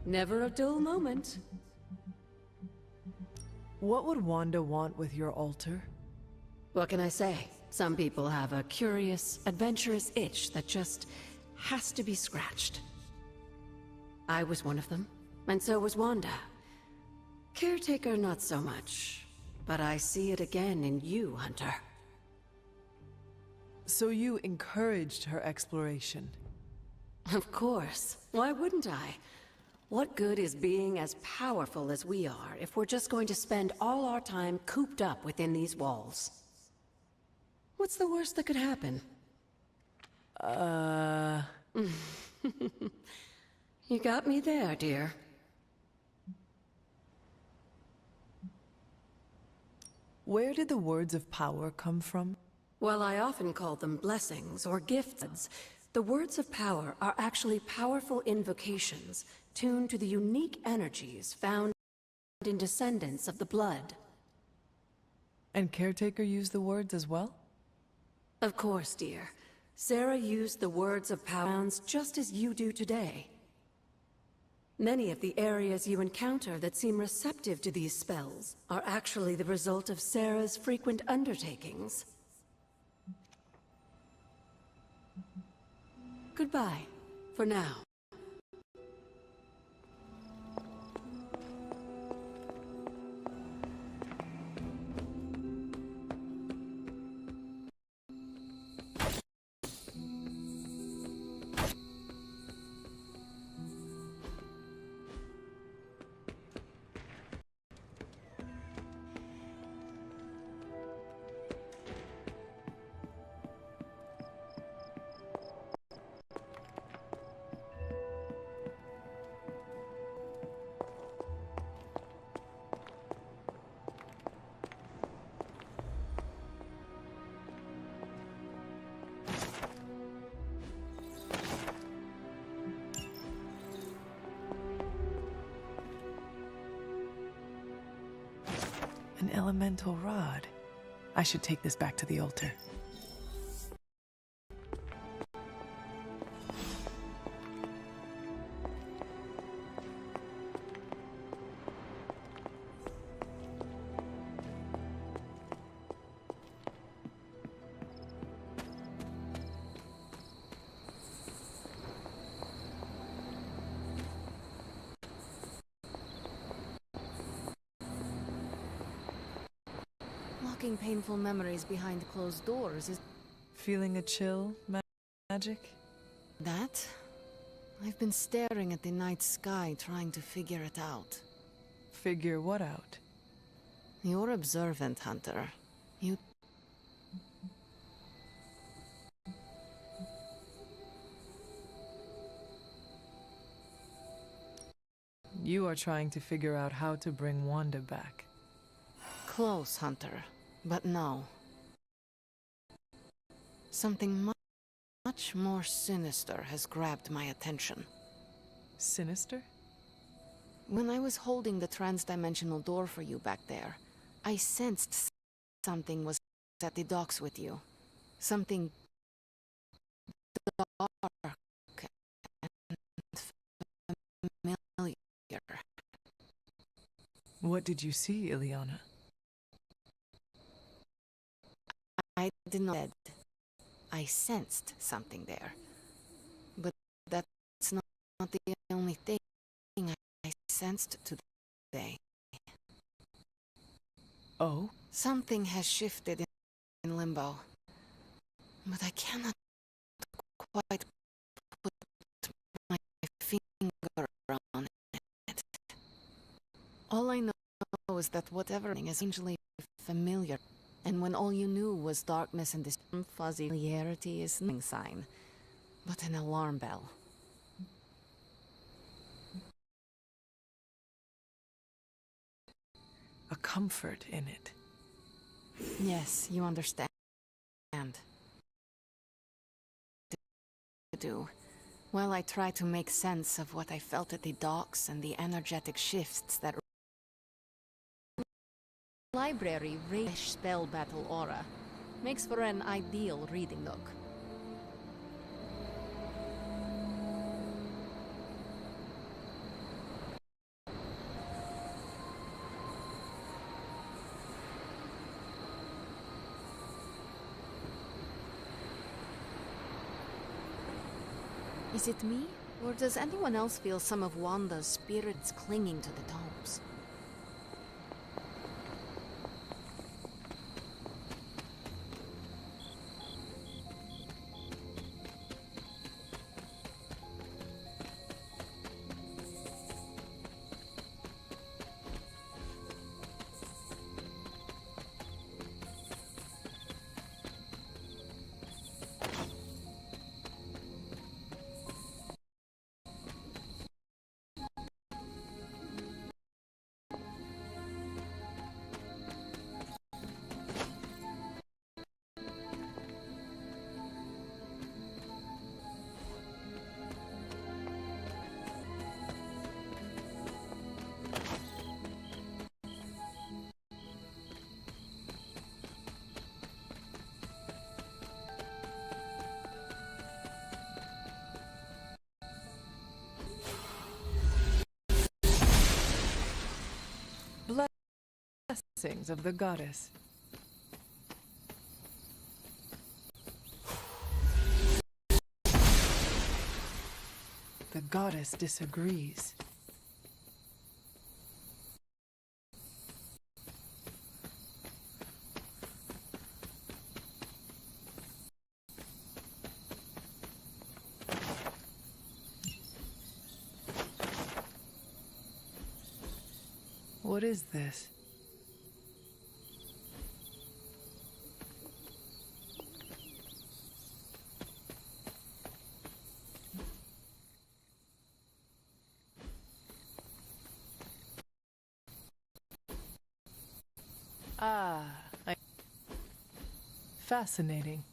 Never a dull moment. What would Wanda want with your altar? What can I say? Some people have a curious, adventurous itch that just has to be scratched. I was one of them, and so was Wanda. Caretaker, not so much. But I see it again in you, Hunter. So you encouraged her exploration? Of course. Why wouldn't I? What good is being as powerful as we are if we're just going to spend all our time cooped up within these walls? What's the worst that could happen? You got me there, dear. Where did the words of power come from? While I often call them blessings or gifts, the words of power are actually powerful invocations tuned to the unique energies found in descendants of the blood. And Caretaker used the words as well? Of course, dear. Sarah used the words of power just as you do today. Many of the areas you encounter that seem receptive to these spells are actually the result of Sarah's frequent undertakings. Goodbye, for now. An elemental rod. I should take this back to the altar. Locking painful memories behind closed doors is... Feeling a chill, magic? That? I've been staring at the night sky trying to figure it out. Figure what out? You're observant, Hunter. You... You are trying to figure out how to bring Wanda back. Close, Hunter. But no. Something much more sinister has grabbed my attention. Sinister? When I was holding the transdimensional door for you back there, I sensed something was at the docks with you. Something dark and familiar. What did you see, Ileana? I did not. I sensed something there. But that's not the only thing I sensed today. Oh? Something has shifted in Limbo. But I cannot quite put my finger on it. All I know is that whatever is strangely familiar. And when all you knew was darkness and this fuzzy familiarity is no sign, but an alarm bell. A comfort in it. Yes, you understand. Do. While I try to make sense of what I felt at the docks and the energetic shifts that library rage spell battle aura makes for an ideal reading nook. Is it me, or does anyone else feel some of Wanda's spirits clinging to the tomes? blessings of the goddess. The goddess disagrees. What is this? Fascinating.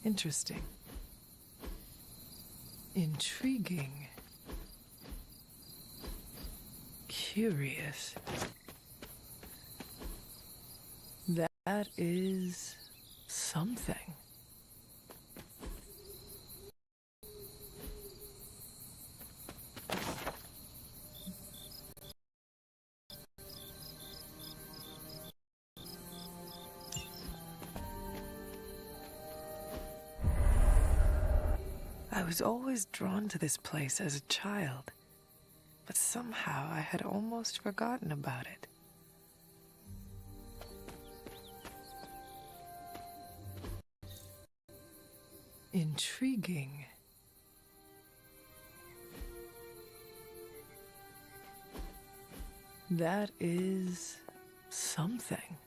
Interesting. Intriguing. Curious. That is something. I was always drawn to this place as a child, but somehow I had almost forgotten about it. Intriguing. That is something.